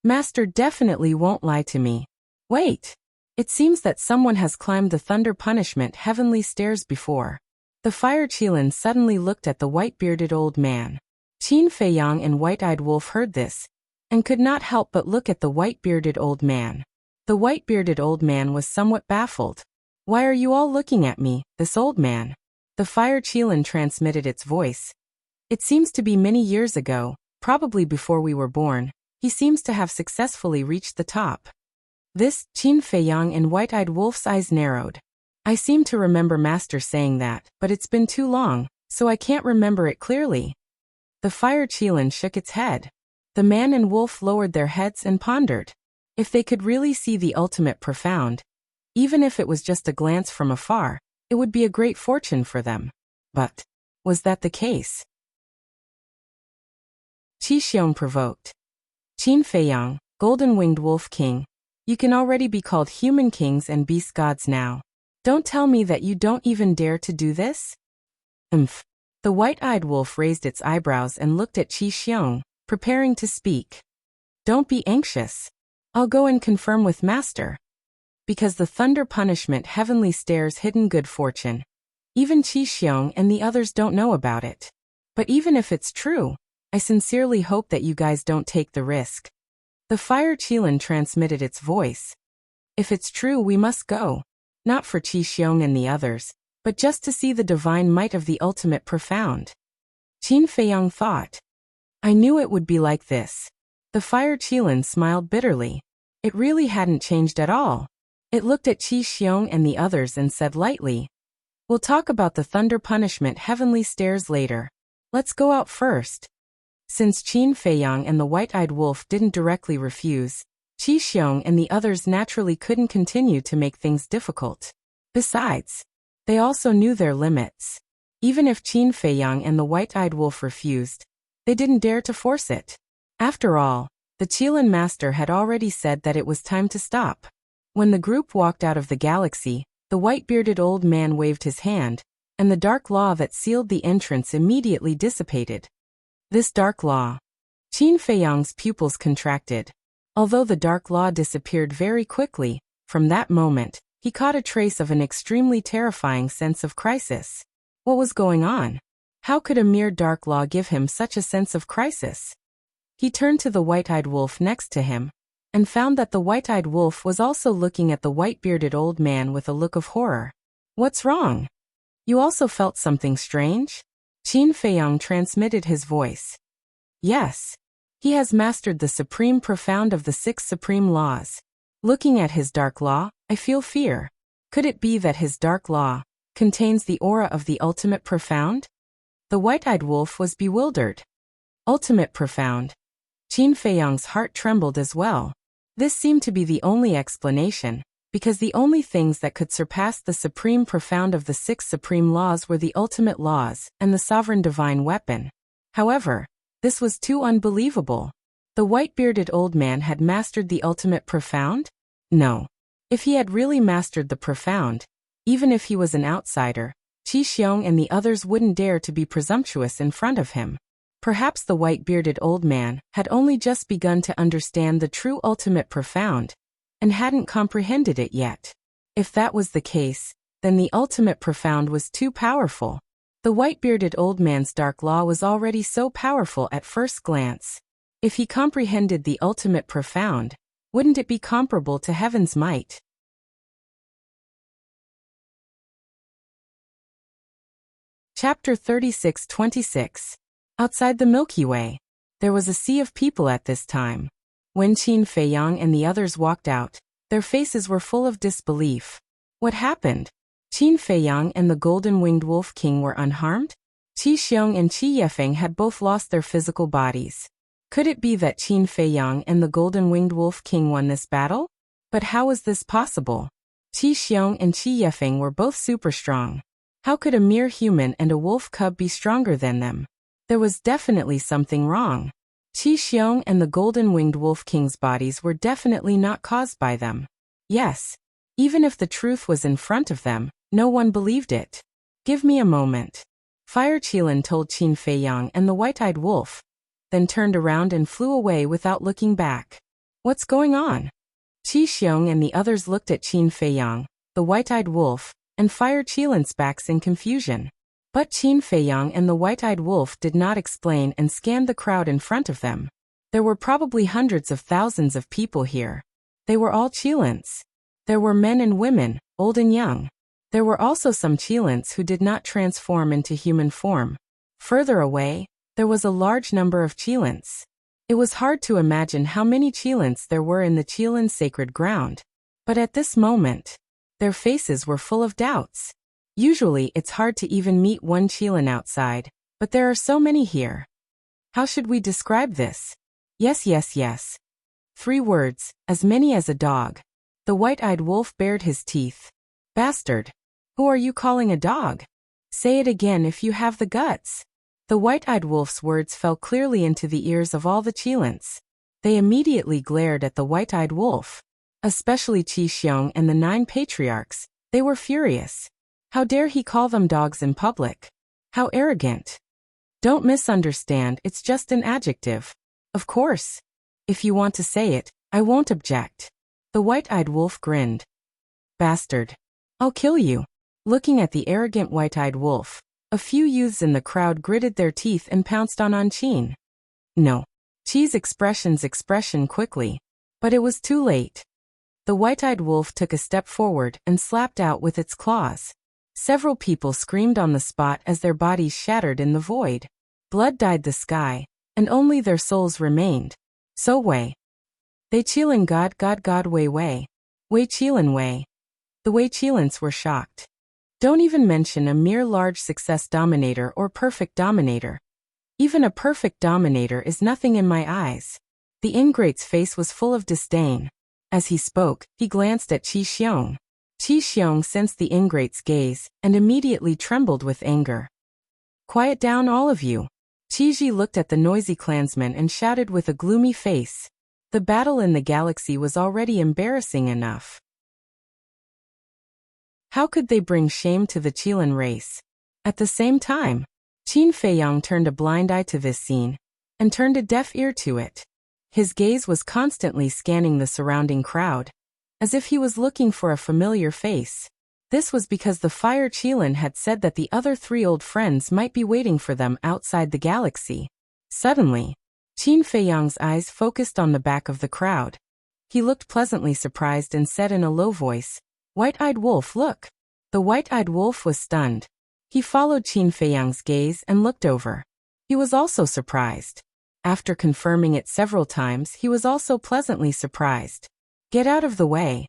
Master definitely won't lie to me. Wait. It seems that someone has climbed the thunder punishment Heavenly Stairs before. The fire Qilin suddenly looked at the white-bearded old man. Qin Feiyang and White-Eyed Wolf heard this, and could not help but look at the white-bearded old man. The white-bearded old man was somewhat baffled. "Why are you all looking at me, this old man?" The fire Qilin transmitted its voice. "It seems to be many years ago, probably before we were born. He seems to have successfully reached the top." Qin Feiyang and White-Eyed Wolf's eyes narrowed. "I seem to remember Master saying that, but it's been too long, so I can't remember it clearly." The fire Qilin shook its head. The man and wolf lowered their heads and pondered. If they could really see the ultimate profound, even if it was just a glance from afar, it would be a great fortune for them. But was that the case? Qi Xiong provoked. "Qin Feiyang, golden-winged wolf king, you can already be called human kings and beast gods now. Don't tell me that you don't even dare to do this?" The white-eyed wolf raised its eyebrows and looked at Qi Xiong, preparing to speak. "Don't be anxious. I'll go and confirm with Master." Because the thunder punishment Heavenly Stairs hidden good fortune. Even Qi Xiong and the others don't know about it. But even if it's true, I sincerely hope that you guys don't take the risk. The fire Qilin transmitted its voice. If it's true, we must go. Not for Qi Xiong and the others, but just to see the divine might of the ultimate profound. Qin Feiyang thought. I knew it would be like this. The fire Qilin smiled bitterly. It really hadn't changed at all. It looked at Qi Xiong and the others and said lightly, "We'll talk about the thunder punishment Heavenly Stairs later. Let's go out first." Since Qin Feiyang and the white-eyed wolf didn't directly refuse, Qi Xiong and the others naturally couldn't continue to make things difficult. Besides, they also knew their limits. Even if Qin Feiyang and the white-eyed wolf refused, they didn't dare to force it. After all, the Qilin master had already said that it was time to stop. When the group walked out of the galaxy, the white-bearded old man waved his hand, and the dark law that sealed the entrance immediately dissipated. This dark law. Qin Feiyang's pupils contracted. Although the dark law disappeared very quickly, from that moment, he caught a trace of an extremely terrifying sense of crisis. What was going on? How could a mere dark law give him such a sense of crisis? He turned to the white-eyed wolf next to him, and found that the white-eyed wolf was also looking at the white-bearded old man with a look of horror. "What's wrong? You also felt something strange?" Qin Feiyang transmitted his voice. "Yes. He has mastered the supreme profound of the 6 supreme laws. Looking at his dark law, I feel fear. Could it be that his dark law contains the aura of the ultimate profound?" The white-eyed wolf was bewildered. Ultimate profound. Qin Feiyang's heart trembled as well. This seemed to be the only explanation, because the only things that could surpass the supreme profound of the 6 supreme laws were the ultimate laws and the sovereign divine weapon. However, this was too unbelievable. The white-bearded old man had mastered the ultimate profound? No. If he had really mastered the profound, even if he was an outsider, Qi Xiong and the others wouldn't dare to be presumptuous in front of him. Perhaps the white-bearded old man had only just begun to understand the true ultimate profound, and hadn't comprehended it yet. If that was the case, then the ultimate profound was too powerful. The white-bearded old man's dark law was already so powerful at first glance. If he comprehended the ultimate profound, wouldn't it be comparable to heaven's might? Chapter 36:26. Outside the Milky Way. There was a sea of people at this time. When Qin Feiyang and the others walked out, their faces were full of disbelief. What happened? Qin Feiyang and the golden-winged wolf king were unharmed? Qi Xiong and Qi Yefeng had both lost their physical bodies. Could it be that Qin Feiyang and the golden-winged wolf king won this battle? But how was this possible? Qi Xiong and Qi Yefeng were both super strong. How could a mere human and a wolf cub be stronger than them? There was definitely something wrong. Qi Xiong and the golden-winged wolf king's bodies were definitely not caused by them. Yes, even if the truth was in front of them, no one believed it. Give me a moment. Fire Qilin told Qin Feiyang and the white-eyed wolf, then turned around and flew away without looking back. What's going on? Qi Xiong and the others looked at Qin Feiyang, the white-eyed wolf, and Fire Qilin's backs in confusion. But Qin Feiyang and the white-eyed wolf did not explain and scanned the crowd in front of them. There were probably hundreds of thousands of people here. They were all Qilins. There were men and women, old and young. There were also some Qilins who did not transform into human form. Further away, there was a large number of Qilins. It was hard to imagine how many Qilins there were in the Qilin sacred ground. But at this moment, their faces were full of doubts. Usually it's hard to even meet one Qilin outside, but there are so many here. How should we describe this? Yes. 3 words, as many as a dog. The white-eyed wolf bared his teeth. Bastard. Who are you calling a dog? Say it again if you have the guts. The white-eyed wolf's words fell clearly into the ears of all the Qilins. They immediately glared at the white-eyed wolf. Especially Qi Xiong and the 9 patriarchs. They were furious. How dare he call them dogs in public? How arrogant. Don't misunderstand, it's just an adjective. Of course. If you want to say it, I won't object. The white-eyed wolf grinned. Bastard. I'll kill you. Looking at the arrogant white-eyed wolf, a few youths in the crowd gritted their teeth and pounced on Qin. No. Qi's expression quickly. But it was too late. The white-eyed wolf took a step forward and slapped out with its claws. Several people screamed on the spot as their bodies shattered in the void. Blood dyed the sky, and only their souls remained. So Wei. They Qilin God Wei. Wei Qilin Wei. The Wei Qilins were shocked. Don't even mention a mere large success dominator or perfect dominator. Even a perfect dominator is nothing in my eyes. The ingrate's face was full of disdain. As he spoke, he glanced at Qi Xiong. Qi Xiong sensed the ingrate's gaze and immediately trembled with anger. Quiet down all of you. Qi Ji looked at the noisy clansmen and shouted with a gloomy face. The battle in the galaxy was already embarrassing enough. How could they bring shame to the Qilin race? At the same time, Qin Feiyang turned a blind eye to this scene and turned a deaf ear to it. His gaze was constantly scanning the surrounding crowd, as if he was looking for a familiar face. This was because the Fire Qilin had said that the other 3 old friends might be waiting for them outside the galaxy. Suddenly, Qin Feiyang's eyes focused on the back of the crowd. He looked pleasantly surprised and said in a low voice, "White-eyed wolf, look." The white-eyed wolf was stunned. He followed Qin Feiyang's gaze and looked over. He was also surprised. After confirming it several times, he was also pleasantly surprised. Get out of the way.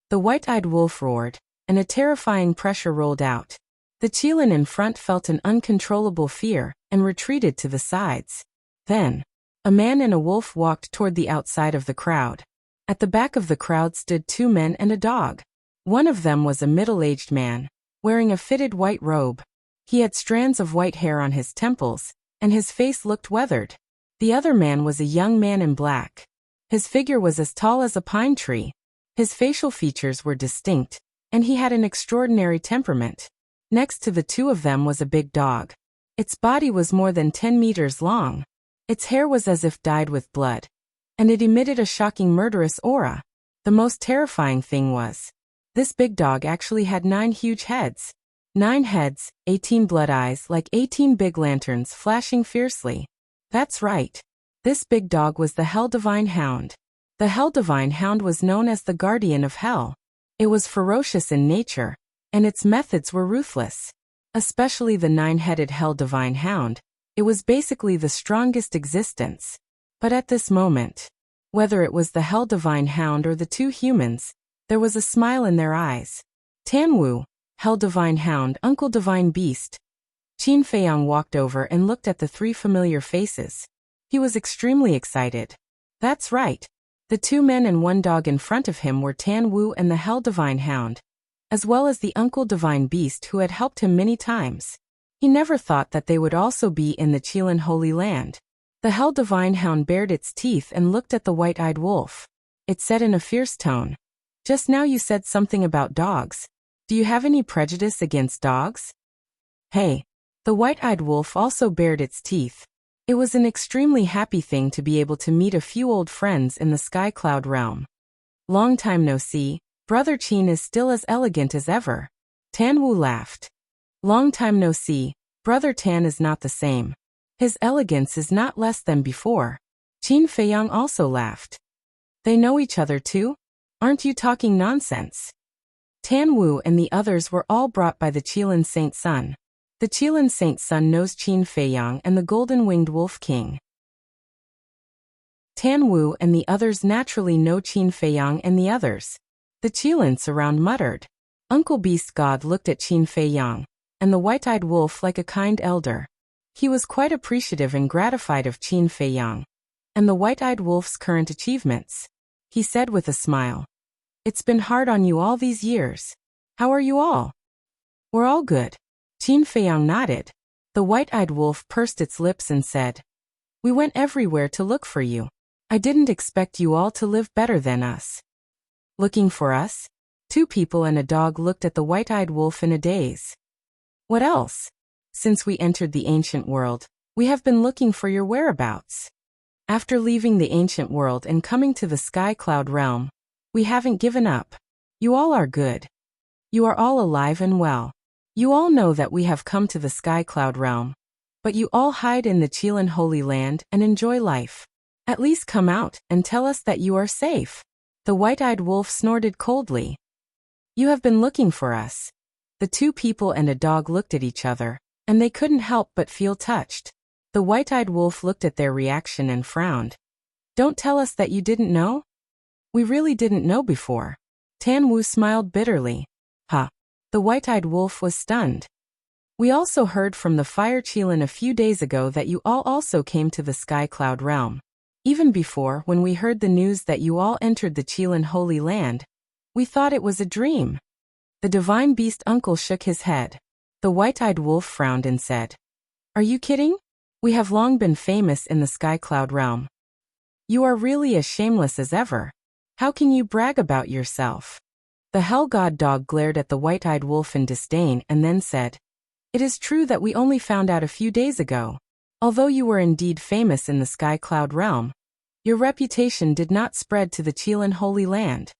The white-eyed wolf roared, and a terrifying pressure rolled out. The Qilin in front felt an uncontrollable fear and retreated to the sides. Then, a man and a wolf walked toward the outside of the crowd. At the back of the crowd stood 2 men and a dog. One of them was a middle-aged man, wearing a fitted white robe. He had strands of white hair on his temples, and his face looked weathered. The other man was a young man in black. His figure was as tall as a pine tree. His facial features were distinct, and he had an extraordinary temperament. Next to the 2 of them was a big dog. Its body was more than 10 meters long. Its hair was as if dyed with blood, and it emitted a shocking murderous aura. The most terrifying thing was, This big dog actually had 9 huge heads. 9 heads, 18 blood eyes like 18 big lanterns flashing fiercely. That's right. This big dog was the Hell Divine Hound. The Hell Divine Hound was known as the guardian of hell. It was ferocious in nature, and its methods were ruthless. Especially the 9-headed Hell Divine Hound. It was basically the strongest existence. But at this moment, whether it was the Hell Divine Hound or the 2 humans, there was a smile in their eyes. Tanwu, Hell Divine Hound, Uncle Divine Beast. Qin Feiyang walked over and looked at the 3 familiar faces. He was extremely excited. That's right. The 2 men and 1 dog in front of him were Tan Wu and the Hell Divine Hound, as well as the Uncle Divine Beast who had helped him many times. He never thought that they would also be in the Qilin Holy Land. The Hell Divine Hound bared its teeth and looked at the white-eyed wolf. It said in a fierce tone, "Just now you said something about dogs. Do you have any prejudice against dogs?" Hey. The white-eyed wolf also bared its teeth. It was an extremely happy thing to be able to meet a few old friends in the Sky Cloud realm. Long time no see, Brother Qin is still as elegant as ever. Tan Wu laughed. Long time no see, Brother Tan is not the same. His elegance is not less than before. Qin Feiyang also laughed. They know each other too? Aren't you talking nonsense? Tan Wu and the others were all brought by the Qilin Saint Sun. The Qilin Saint Sun knows Qin Feiyang and the Golden-Winged Wolf King. Tan Wu and the others naturally know Qin Feiyang and the others. The Qilins around muttered. Uncle Beast God looked at Qin Feiyang, and the white-eyed wolf like a kind elder. He was quite appreciative and gratified of Qin Feiyang, and the white-eyed wolf's current achievements. He said with a smile, "It's been hard on you all these years. How are you all?" "We're all good." Qin Feiyang nodded. The white-eyed wolf pursed its lips and said, "We went everywhere to look for you. I didn't expect you all to live better than us." "Looking for us?" 2 people and a dog looked at the white-eyed wolf in a daze. "What else? Since we entered the ancient world, we have been looking for your whereabouts. After leaving the ancient world and coming to the Sky Cloud realm, we haven't given up. You all are good. You are all alive and well. You all know that we have come to the Sky Cloud realm, but you all hide in the Qilin Holy Land and enjoy life. At least come out and tell us that you are safe." The white-eyed wolf snorted coldly. "You have been looking for us." The 2 people and a dog looked at each other, and they couldn't help but feel touched. The white-eyed wolf looked at their reaction and frowned. "Don't tell us that you didn't know? We really didn't know before." Tan Wu smiled bitterly. "Huh." The white-eyed wolf was stunned. "We also heard from the Fire Qilin a few days ago that you all also came to the Sky Cloud realm. Even before, when we heard the news that you all entered the Qilin Holy Land, we thought it was a dream." The Divine Beast uncle shook his head. The white-eyed wolf frowned and said, "Are you kidding? We have long been famous in the Sky Cloud realm. You are really as shameless as ever. How can you brag about yourself?" The Hell God dog glared at the white-eyed wolf in disdain and then said, "It is true that we only found out a few days ago. Although you were indeed famous in the Sky Cloud realm, your reputation did not spread to the Qilin Holy Land."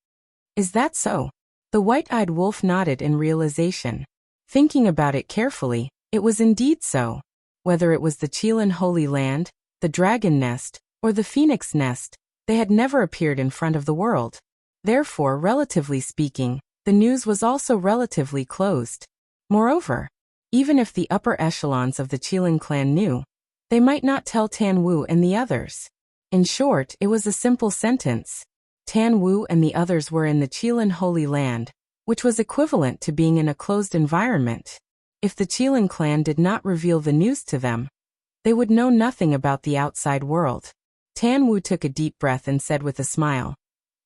"Is that so?" The white-eyed wolf nodded in realization. Thinking about it carefully, it was indeed so. Whether it was the Qilin Holy Land, the Dragon Nest, or the Phoenix Nest, they had never appeared in front of the world. Therefore, relatively speaking, the news was also relatively closed. Moreover, even if the upper echelons of the Qilin clan knew, they might not tell Tan Wu and the others. In short, it was a simple sentence. Tan Wu and the others were in the Qilin Holy Land, which was equivalent to being in a closed environment. If the Qilin clan did not reveal the news to them, they would know nothing about the outside world. Tan Wu took a deep breath and said with a smile,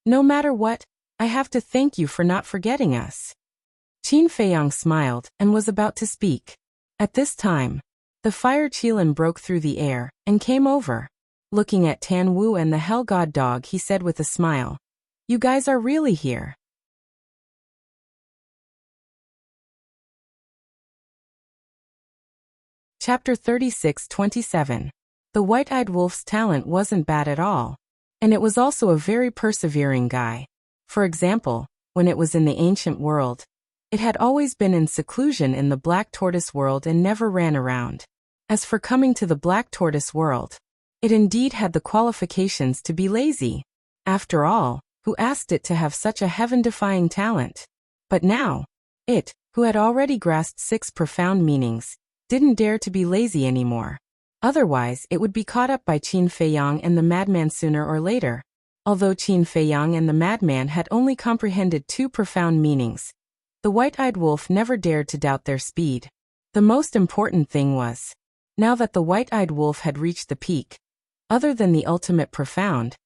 "No matter what, I have to thank you for not forgetting us." Qin Feiyang smiled and was about to speak. At this time, the Fire Qilin broke through the air and came over. Looking at Tan Wu and the Hell God dog, he said with a smile, "You guys are really here." Chapter 36-27. The white-eyed wolf's talent wasn't bad at all. And it was also a very persevering guy. For example, when it was in the ancient world. It had always been in seclusion in the Black Tortoise world and never ran around. As for coming to the Black Tortoise world, it indeed had the qualifications to be lazy. After all, who asked it to have such a heaven-defying talent? But now, it, who had already grasped 6 profound meanings, didn't dare to be lazy anymore. Otherwise, it would be caught up by Qin Feiyang and the madman sooner or later. Although Qin Feiyang and the madman had only comprehended 2 profound meanings, the white-eyed wolf never dared to doubt their speed. The most important thing was, now that the white-eyed wolf had reached the peak, other than the ultimate profound,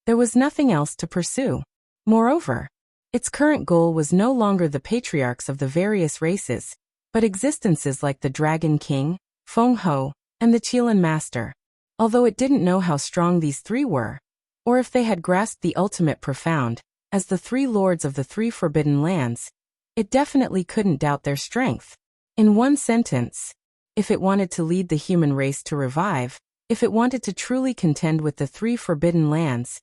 there was nothing else to pursue. Moreover, its current goal was no longer the patriarchs of the various races, but existences like the Dragon King, Feng Ho, and the Qilin Master. Although it didn't know how strong these 3 were, or if they had grasped the ultimate profound, as the 3 lords of the 3 forbidden lands, it definitely couldn't doubt their strength. In one sentence, if it wanted to lead the human race to revive, if it wanted to truly contend with the 3 forbidden lands,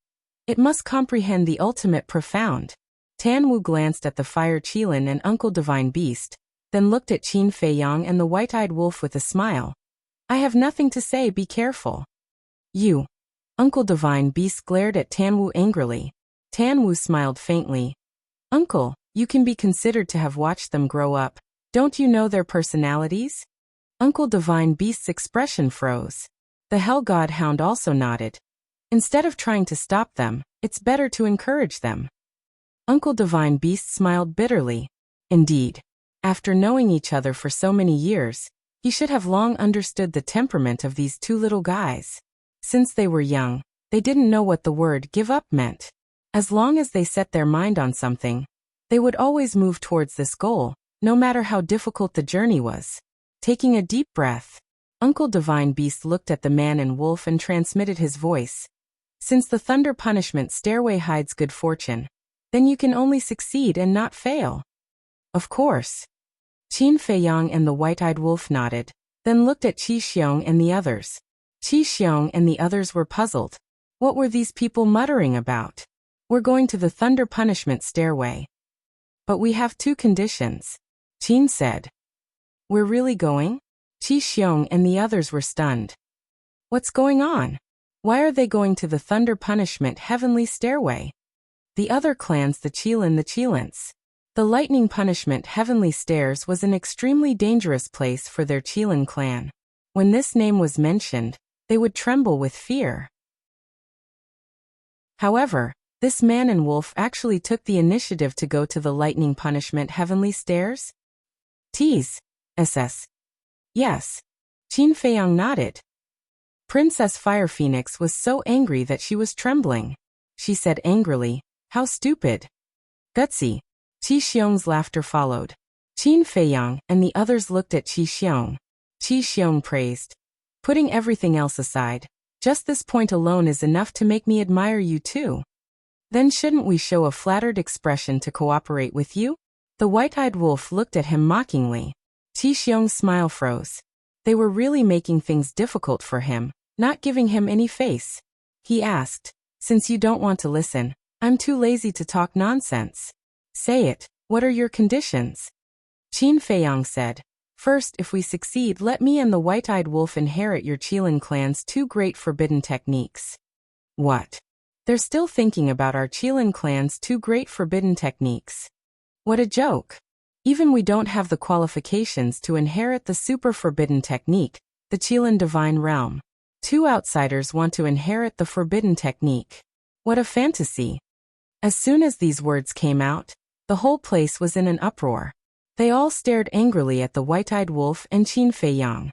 it must comprehend the ultimate profound. Tan Wu glanced at the Fire Qilin and Uncle Divine Beast, then looked at Qin Feiyang and the white-eyed wolf with a smile. I have nothing to say, be careful. You. Uncle Divine Beast glared at Tan Wu angrily. Tan Wu smiled faintly. Uncle, you can be considered to have watched them grow up. Don't you know their personalities? Uncle Divine Beast's expression froze. The Hell God Hound also nodded. Instead of trying to stop them, it's better to encourage them. Uncle Divine Beast smiled bitterly. Indeed, after knowing each other for so many years, he should have long understood the temperament of these 2 little guys. Since they were young, they didn't know what the word give up meant. As long as they set their mind on something, they would always move towards this goal, no matter how difficult the journey was. Taking a deep breath, Uncle Divine Beast looked at the man and wolf and transmitted his voice. Since the thunder punishment stairway hides good fortune, then you can only succeed and not fail. Of course. Qin Feiyang and the white-eyed wolf nodded, then looked at Qi Xiong and the others. Qi Xiong and the others were puzzled. What were these people muttering about? We're going to the thunder punishment stairway. But we have 2 conditions. Qin said. We're really going? Qi Xiong and the others were stunned. What's going on? Why are they going to the thunder punishment heavenly stairway? The other clans, the Qilins. The lightning punishment heavenly stairs was an extremely dangerous place for their Qilin clan. When this name was mentioned, they would tremble with fear. However, this man and wolf actually took the initiative to go to the lightning punishment heavenly stairs? SS. Yes. Qin Feiyang nodded. Princess Fire Phoenix was so angry that she was trembling. She said angrily, how stupid. Gutsy. Qi Xiong's laughter followed. Qin Feiyang and the others looked at Qi Xiong. Qi Xiong praised. Putting everything else aside, just this point alone is enough to make me admire you too. Then shouldn't we show a flattered expression to cooperate with you? The white-eyed wolf looked at him mockingly. Qi Xiong's smile froze. They were really making things difficult for him, not giving him any face. He asked, since you don't want to listen, I'm too lazy to talk nonsense. Say it, what are your conditions? Qin Feiyang said, first, if we succeed, let me and the white-eyed wolf inherit your Qilin clan's 2 great forbidden techniques. What? They're still thinking about our Qilin clan's 2 great forbidden techniques. What a joke. Even we don't have the qualifications to inherit the super forbidden technique, the Qilin divine realm. 2 outsiders want to inherit the forbidden technique. What a fantasy. As soon as these words came out, the whole place was in an uproar. They all stared angrily at the white-eyed wolf and Qin Feiyang.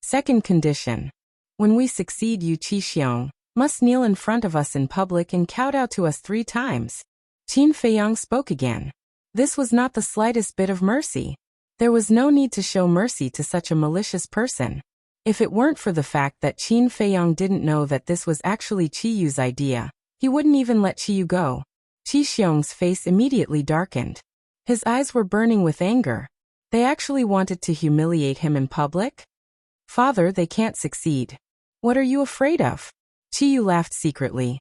Second condition. When we succeed, you Qi Xiong must kneel in front of us in public and kowtow to us 3 times. Qin Feiyang spoke again. This was not the slightest bit of mercy. There was no need to show mercy to such a malicious person. If it weren't for the fact that Qin Feiyang didn't know that this was actually Qiyu's idea, he wouldn't even let Qiyu go. Qi Xiong's face immediately darkened. His eyes were burning with anger. They actually wanted to humiliate him in public? Father, they can't succeed. What are you afraid of? Qiyu laughed secretly.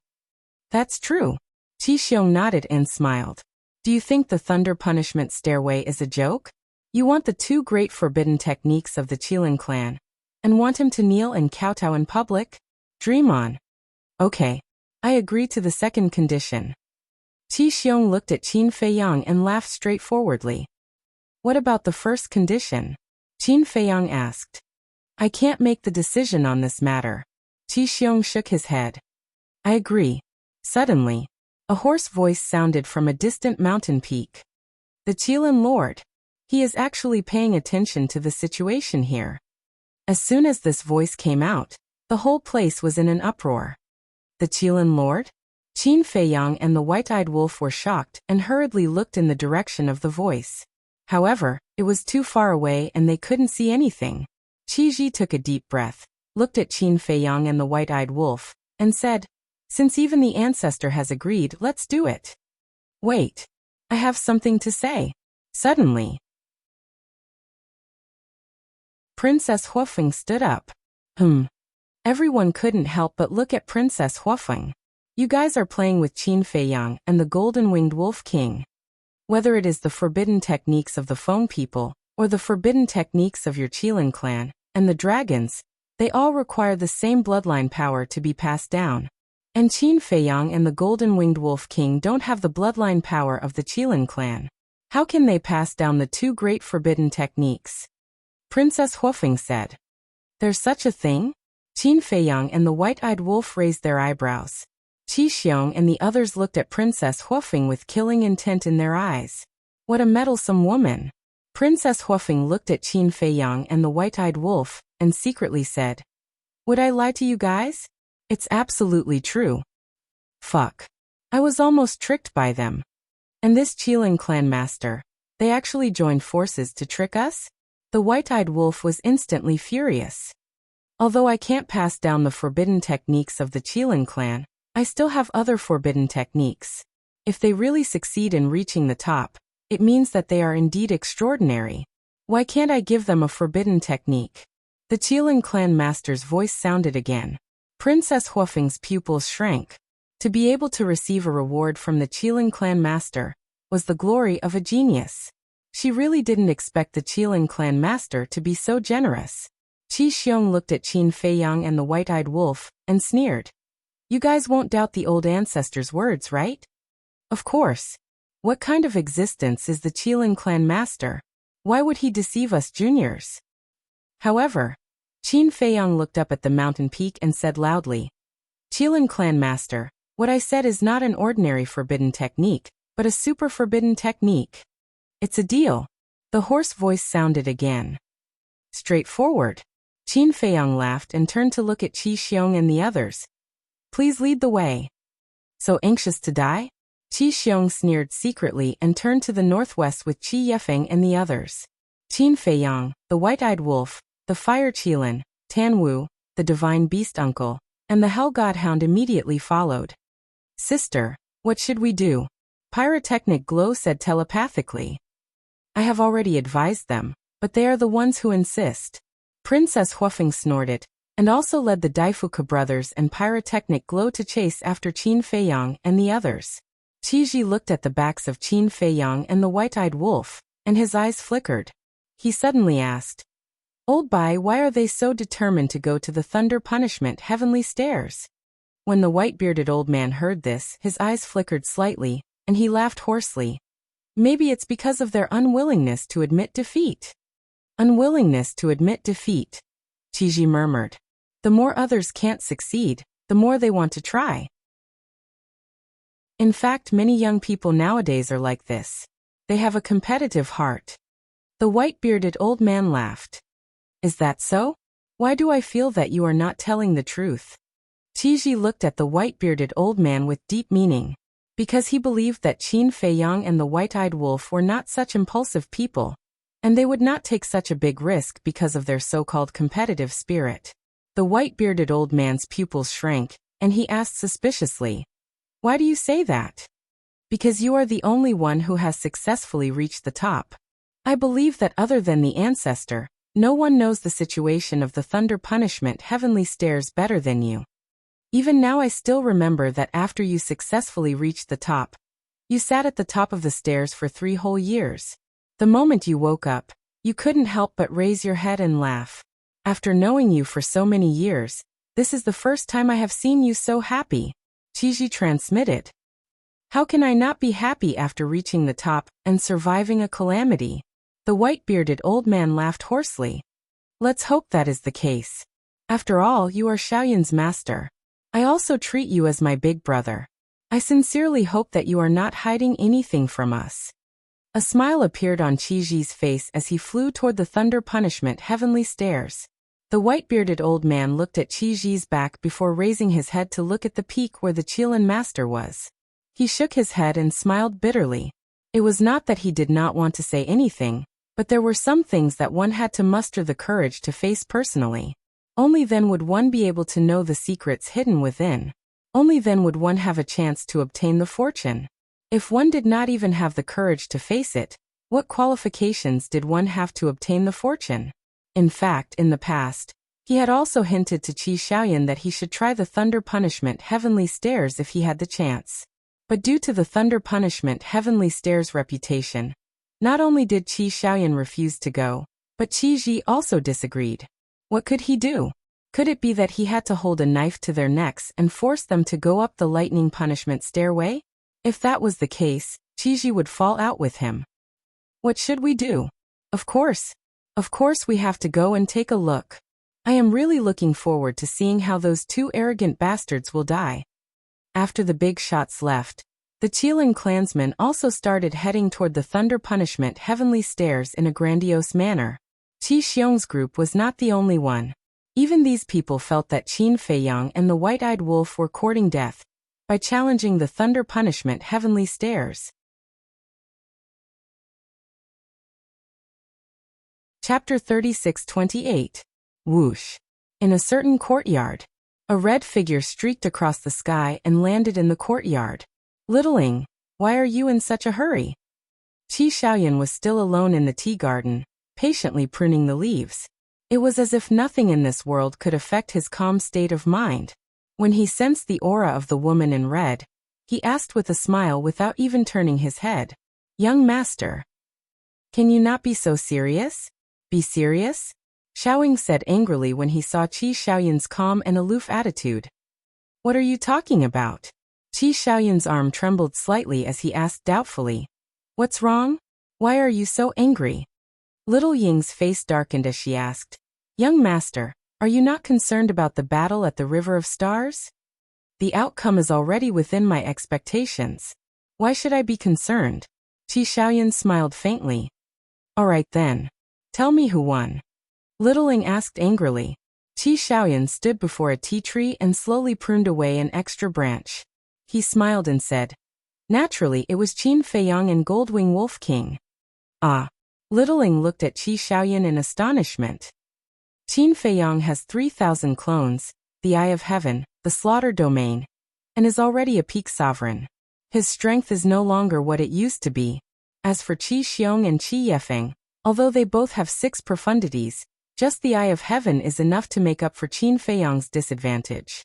That's true. Qi Xiong nodded and smiled. Do you think the thunder punishment stairway is a joke? You want the two great forbidden techniques of the Qilin clan, and want him to kneel and kowtow in public? Dream on. Okay. I agree to the second condition. Qi Xiong looked at Qin Feiyang and laughed straightforwardly. What about the first condition? Qin Feiyang asked. I can't make the decision on this matter. Qi Xiong shook his head. I agree. Suddenly, a hoarse voice sounded from a distant mountain peak. The Qilin Lord. He is actually paying attention to the situation here. As soon as this voice came out, the whole place was in an uproar. The Qilin Lord? Qin Feiyang and the white-eyed wolf were shocked and hurriedly looked in the direction of the voice. However, it was too far away and they couldn't see anything. Qi Ji took a deep breath, looked at Qin Feiyang and the white-eyed wolf, and said, since even the ancestor has agreed, let's do it. Wait. I have something to say. Suddenly, Princess Huofeng stood up. Everyone couldn't help but look at Princess Huofeng. You guys are playing with Qin Feiyang and the golden-winged wolf king. Whether it is the forbidden techniques of the Feng people, or the forbidden techniques of your Qilin clan, and the dragons, they all require the same bloodline power to be passed down. And Qin Feiyang and the golden-winged wolf king don't have the bloodline power of the Qilin clan. How can they pass down the two great forbidden techniques? Princess Huofeng said. There's such a thing? Qin Feiyang and the white-eyed wolf raised their eyebrows. Qi Xiong and the others looked at Princess Huofeng with killing intent in their eyes. What a meddlesome woman. Princess Huofeng looked at Qin Feiyang and the white-eyed wolf, and secretly said, would I lie to you guys? It's absolutely true. Fuck. I was almost tricked by them. And this Qilin clan master, they actually joined forces to trick us? The white-eyed wolf was instantly furious. Although I can't pass down the forbidden techniques of the Qilin clan, I still have other forbidden techniques. If they really succeed in reaching the top, it means that they are indeed extraordinary. Why can't I give them a forbidden technique? The Qilin clan master's voice sounded again. Princess Huofeng's pupils shrank. To be able to receive a reward from the Qilin clan master was the glory of a genius. She really didn't expect the Qilin clan master to be so generous. Qi Xiong looked at Qin Feiyang and the white-eyed wolf, and sneered. You guys won't doubt the old ancestor's words, right? Of course. What kind of existence is the Qilin clan master? Why would he deceive us juniors? However, Qin Feiyang looked up at the mountain peak and said loudly, Qilin clan master, what I said is not an ordinary forbidden technique, but a super forbidden technique. It's a deal. The hoarse voice sounded again. Straightforward. Qin Feiyang laughed and turned to look at Qi Xiong and the others. Please lead the way. So anxious to die? Qi Xiong sneered secretly and turned to the northwest with Qi Yefeng and the others. Qin Feiyang, the white-eyed wolf, the fire Qilin, Tan Wu, the divine beast uncle, and the hell godhound immediately followed. Sister, what should we do? Pyrotechnic Glow said telepathically. I have already advised them, but they are the ones who insist. Princess Huofeng snorted, and also led the Daifuka brothers and Pyrotechnic Glow to chase after Qin Feiyang and the others. Qi Ji looked at the backs of Qin Feiyang and the white-eyed wolf, and his eyes flickered. He suddenly asked, Old Bai, why are they so determined to go to the thunder punishment heavenly stairs? When the white-bearded old man heard this, his eyes flickered slightly, and he laughed hoarsely. Maybe it's because of their unwillingness to admit defeat. Unwillingness to admit defeat, Qi Ji murmured. The more others can't succeed, the more they want to try. In fact, many young people nowadays are like this. They have a competitive heart. The white-bearded old man laughed. Is that so? Why do I feel that you are not telling the truth? Qi Ji looked at the white-bearded old man with deep meaning. Because he believed that Qin Feiyang and the white-eyed wolf were not such impulsive people, and they would not take such a big risk because of their so-called competitive spirit. The white-bearded old man's pupils shrank, and he asked suspiciously, Why do you say that? Because you are the only one who has successfully reached the top. I believe that other than the ancestor, no one knows the situation of the thunder punishment heavenly stairs better than you. Even now I still remember that after you successfully reached the top, You sat at the top of the stairs for 3 whole years. The moment you woke up, you couldn't help but raise your head and laugh. After knowing you for so many years, this is the first time I have seen you so happy, Qiji transmitted. How can I not be happy after reaching the top and surviving a calamity? The white-bearded old man laughed hoarsely. Let's hope that is the case. After all, you are Xiaoyan's master. I also treat you as my big brother. I sincerely hope that you are not hiding anything from us. A smile appeared on Qiji's face as he flew toward the thunder punishment heavenly stairs. The white-bearded old man looked at Qiji's back before raising his head to look at the peak where the Qilin master was. He shook his head and smiled bitterly. It was not that he did not want to say anything, but there were some things that one had to muster the courage to face personally. Only then would one be able to know the secrets hidden within. Only then would one have a chance to obtain the fortune. If one did not even have the courage to face it, what qualifications did one have to obtain the fortune? In fact, in the past, he had also hinted to Qi Xiaoyan that he should try the thunder punishment heavenly stairs if he had the chance. But due to the thunder punishment heavenly stairs reputation, not only did Qi Xiaoyan refuse to go, but Qiji also disagreed. What could he do? Could it be that he had to hold a knife to their necks and force them to go up the lightning punishment stairway? If that was the case, Qiji would fall out with him. What should we do? Of course we have to go and take a look. I am really looking forward to seeing how those 2 arrogant bastards will die. After the big shots left, the Qilin clansmen also started heading toward the thunder punishment heavenly stairs in a grandiose manner. Qi Xiong's group was not the only one. Even these people felt that Qin Feiyang and the white-eyed wolf were courting death by challenging the thunder punishment heavenly stairs. Chapter 36-28. Whoosh. In a certain courtyard, a red figure streaked across the sky and landed in the courtyard. Littling, why are you in such a hurry? Qi Xiaoyan was still alone in the tea garden, patiently pruning the leaves. It was as if nothing in this world could affect his calm state of mind. When he sensed the aura of the woman in red, he asked with a smile without even turning his head. Young master, can you not be so serious? Be serious? Xiaoying said angrily when he saw Qi Xiaoyan's calm and aloof attitude. What are you talking about? Qi Xiaoyan's arm trembled slightly as he asked doubtfully. What's wrong? Why are you so angry? Little Ying's face darkened as she asked. Young master, are you not concerned about the battle at the River of Stars? The outcome is already within my expectations. Why should I be concerned? Qi Xiaoyan smiled faintly. All right then. Tell me who won. Littling asked angrily. Qi Xiaoyan stood before a tea tree and slowly pruned away an extra branch. He smiled and said, naturally it was Qin Feiyang and Goldwing Wolf King. Ah. Littling looked at Qi Xiaoyan in astonishment. Qin Feiyang has 3,000 clones, the Eye of Heaven, the Slaughter Domain, and is already a peak sovereign. His strength is no longer what it used to be. As for Qi Xiong and Qi Yefeng, although they both have 6 profundities, just the Eye of Heaven is enough to make up for Qin Feiyang's disadvantage.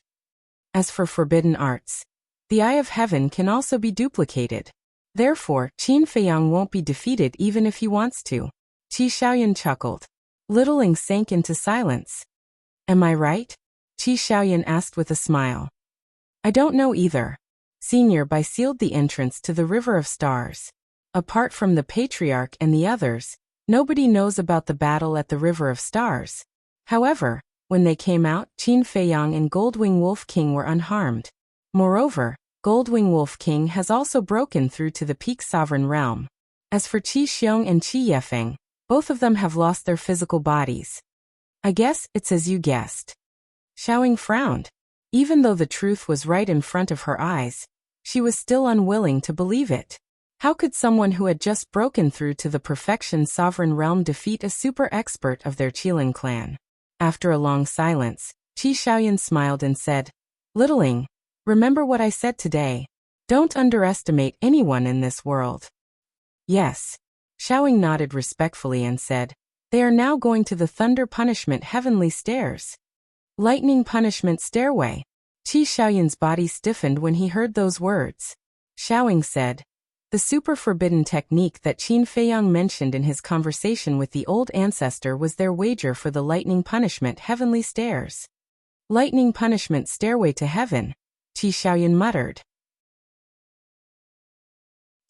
As for forbidden arts, the Eye of Heaven can also be duplicated. Therefore, Qin Feiyang won't be defeated even if he wants to. Qi Xiaoyan chuckled. Littling sank into silence. Am I right? Qi Xiaoyan asked with a smile. I don't know either. Senior Bai sealed the entrance to the River of Stars. Apart from the Patriarch and the others, nobody knows about the battle at the River of Stars. However, when they came out, Qin Feiyang and Goldwing Wolf King were unharmed. Moreover, Goldwing Wolf King has also broken through to the peak sovereign realm. As for Qi Xiong and Qi Yefeng, both of them have lost their physical bodies. I guess it's as you guessed. Xiaoying frowned. Even though the truth was right in front of her eyes, she was still unwilling to believe it. How could someone who had just broken through to the perfection sovereign realm defeat a super expert of their Qilin clan? After a long silence, Qi Xiaoyan smiled and said, Littling, remember what I said today. Don't underestimate anyone in this world. Yes. Xiaoying nodded respectfully and said, they are now going to the thunder punishment heavenly stairs. Lightning punishment stairway. Qi Xiaoyan's body stiffened when he heard those words. Xiaoying said, The super forbidden technique that Qin Feiyang mentioned in his conversation with the old ancestor was their wager for the lightning punishment heavenly stairs. Lightning punishment stairway to heaven, Qi Xiaoyan muttered.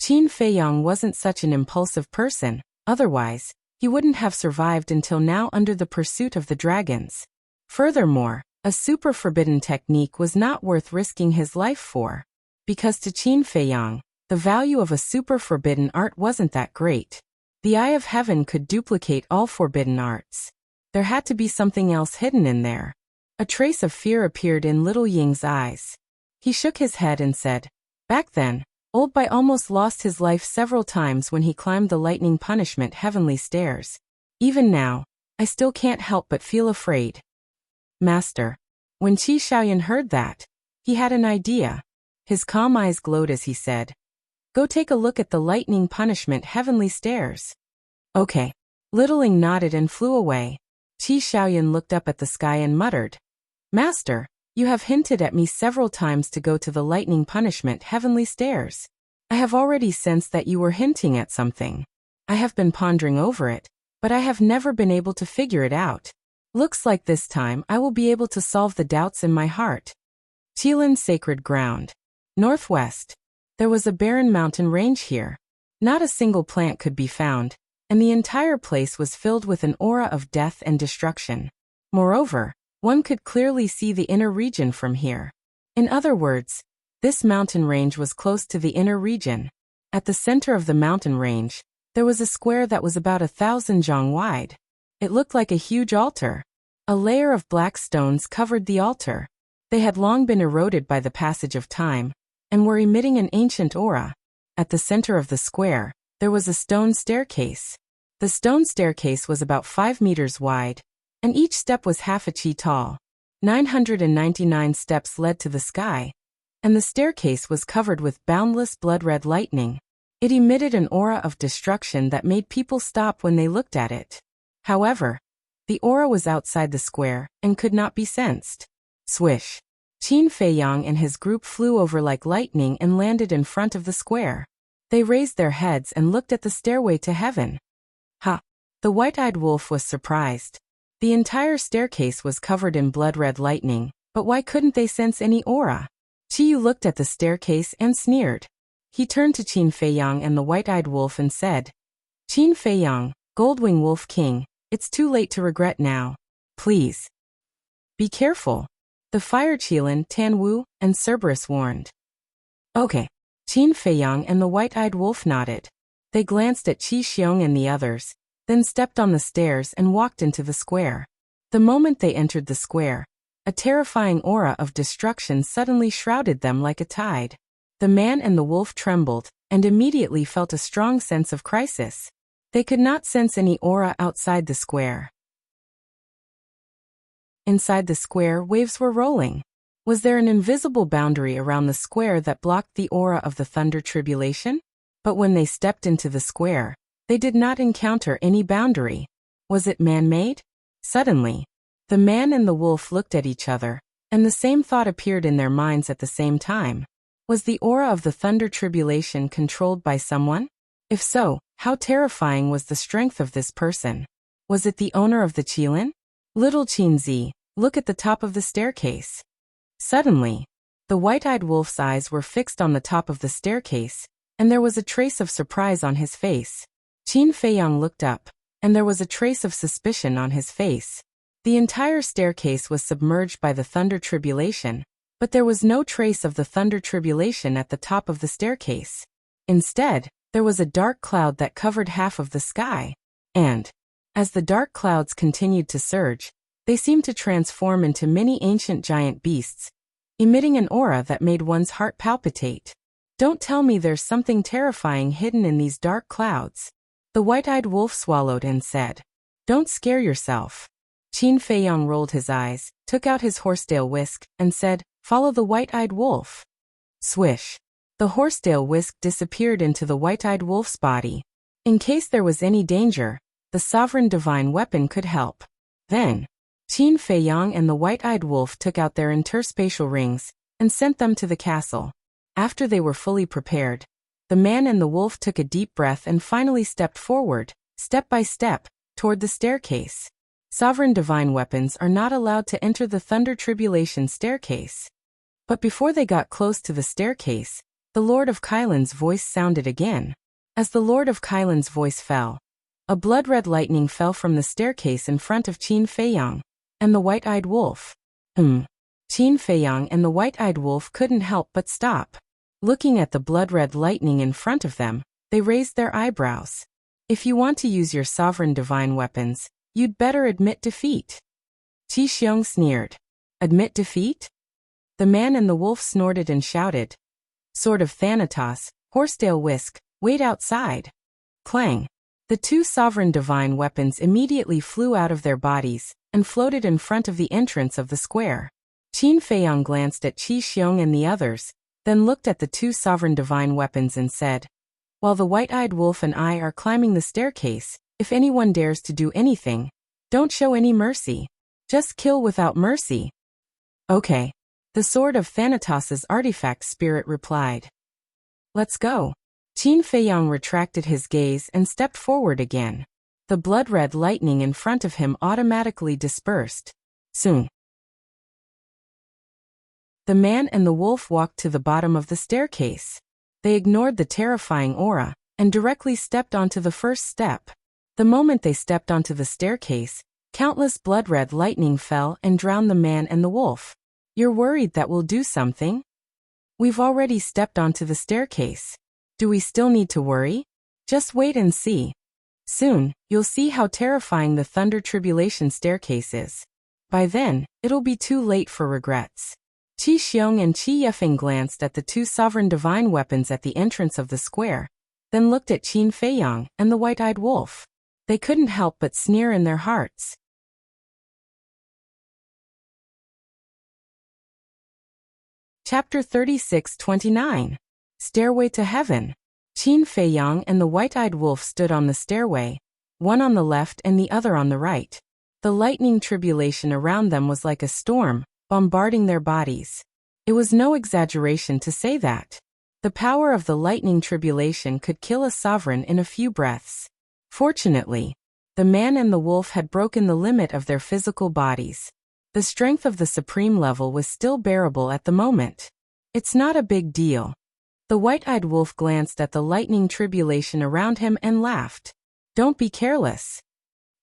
Qin Feiyang wasn't such an impulsive person, otherwise, he wouldn't have survived until now under the pursuit of the dragons. Furthermore, a super forbidden technique was not worth risking his life for, because to Qin Feiyang, the value of a super forbidden art wasn't that great. The Eye of Heaven could duplicate all forbidden arts. There had to be something else hidden in there. A trace of fear appeared in little Ying's eyes. He shook his head and said, "Back then, Old Bai almost lost his life several times when he climbed the lightning punishment heavenly stairs. Even now, I still can't help but feel afraid." Master. When Qi Xiaoyan heard that, he had an idea. His calm eyes glowed as he said, "Go take a look at the lightning punishment heavenly stairs." Okay. Little Ying nodded and flew away. Qi Xiaoyan looked up at the sky and muttered, "Master, you have hinted at me several times to go to the lightning punishment heavenly stairs. I have already sensed that you were hinting at something. I have been pondering over it, but I have never been able to figure it out. Looks like this time I will be able to solve the doubts in my heart." Qilin Sacred Ground. Northwest. There was a barren mountain range here. Not a single plant could be found, and the entire place was filled with an aura of death and destruction. Moreover, one could clearly see the inner region from here. In other words, this mountain range was close to the inner region. At the center of the mountain range, there was a square that was about 1,000 zhang wide. It looked like a huge altar. A layer of black stones covered the altar. They had long been eroded by the passage of time, and were emitting an ancient aura. At the center of the square, there was a stone staircase. The stone staircase was about 5 meters wide, and each step was half a qi tall. 999 steps led to the sky, and the staircase was covered with boundless blood-red lightning. It emitted an aura of destruction that made people stop when they looked at it. However, the aura was outside the square and could not be sensed. Swish. Qin Feiyang and his group flew over like lightning and landed in front of the square. They raised their heads and looked at the stairway to heaven. Ha! The white-eyed wolf was surprised. The entire staircase was covered in blood-red lightning, but why couldn't they sense any aura? Qiyu looked at the staircase and sneered. He turned to Qin Feiyang and the white-eyed wolf and said, "Qin Feiyang, Goldwing Wolf King, it's too late to regret now. Please be careful." The Fire Qilin, Tan Wu, and Cerberus warned. Okay. Qin Feiyang and the white-eyed wolf nodded. They glanced at Qi Xiong and the others, then stepped on the stairs and walked into the square. The moment they entered the square, a terrifying aura of destruction suddenly shrouded them like a tide. The man and the wolf trembled, and immediately felt a strong sense of crisis. They could not sense any aura outside the square. Inside the square, waves were rolling. Was there an invisible boundary around the square that blocked the aura of the thunder tribulation? But when they stepped into the square, they did not encounter any boundary. Was it man-made? Suddenly, the man and the wolf looked at each other, and the same thought appeared in their minds at the same time. Was the aura of the thunder tribulation controlled by someone? If so, how terrifying was the strength of this person? Was it the owner of the Qilin? Little Qinzi, look at the top of the staircase. Suddenly, the white-eyed wolf's eyes were fixed on the top of the staircase, and there was a trace of surprise on his face. Qin Feiyang looked up, and there was a trace of suspicion on his face. The entire staircase was submerged by the thunder tribulation, but there was no trace of the thunder tribulation at the top of the staircase. Instead, there was a dark cloud that covered half of the sky, and, as the dark clouds continued to surge, they seemed to transform into many ancient giant beasts, emitting an aura that made one's heart palpitate. Don't tell me there's something terrifying hidden in these dark clouds. The white-eyed wolf swallowed and said, "Don't scare yourself." Qin Feiyang rolled his eyes, took out his horsetail whisk, and said, "Follow the white-eyed wolf." Swish. The horsetail whisk disappeared into the white-eyed wolf's body. In case there was any danger, the sovereign divine weapon could help. Then, Qin Feiyang and the white-eyed wolf took out their interspatial rings and sent them to the castle. After they were fully prepared, The man and the wolf took a deep breath and finally stepped forward, step by step, toward the staircase. Sovereign divine weapons are not allowed to enter the Thunder Tribulation staircase. But before they got close to the staircase, the Lord of Kylan's voice sounded again. As the Lord of Kylan's voice fell, a blood-red lightning fell from the staircase in front of Qin Feiyang and the white-eyed wolf. Qin Feiyang and the white-eyed wolf couldn't help but stop. Looking at the blood-red lightning in front of them, they raised their eyebrows. If you want to use your sovereign divine weapons, you'd better admit defeat. Qi Xiong sneered. Admit defeat? The man and the wolf snorted and shouted. Sword of Thanatos, horsetail whisk, wait outside. Clang. The two sovereign divine weapons immediately flew out of their bodies and floated in front of the entrance of the square. Qin Feiyang glanced at Qi Xiong and the others, then looked at the two sovereign divine weapons and said, "While the white-eyed wolf and I are climbing the staircase, if anyone dares to do anything, don't show any mercy. Just kill without mercy." "Okay." The Sword of Thanatos' artifact spirit replied. "Let's go." Qin Feiyang retracted his gaze and stepped forward again. The blood-red lightning in front of him automatically dispersed. Soon. The man and the wolf walked to the bottom of the staircase. They ignored the terrifying aura and directly stepped onto the first step. The moment they stepped onto the staircase, countless blood-red lightning fell and drowned the man and the wolf. "You're worried that we'll do something? We've already stepped onto the staircase. Do we still need to worry? Just wait and see. Soon, you'll see how terrifying the Thunder Tribulation staircase is. By then, it'll be too late for regrets." Qi Xiong and Qi Yefeng glanced at the two sovereign divine weapons at the entrance of the square, then looked at Qin Feiyang and the white-eyed wolf. They couldn't help but sneer in their hearts. Chapter 36-29. Stairway to Heaven. Qin Feiyang and the white-eyed wolf stood on the stairway, one on the left and the other on the right. The lightning tribulation around them was like a storm, bombarding their bodies. It was no exaggeration to say that. The power of the lightning tribulation could kill a sovereign in a few breaths. Fortunately, the man and the wolf had broken the limit of their physical bodies. The strength of the supreme level was still bearable at the moment. "It's not a big deal." The white-eyed wolf glanced at the lightning tribulation around him and laughed. "Don't be careless.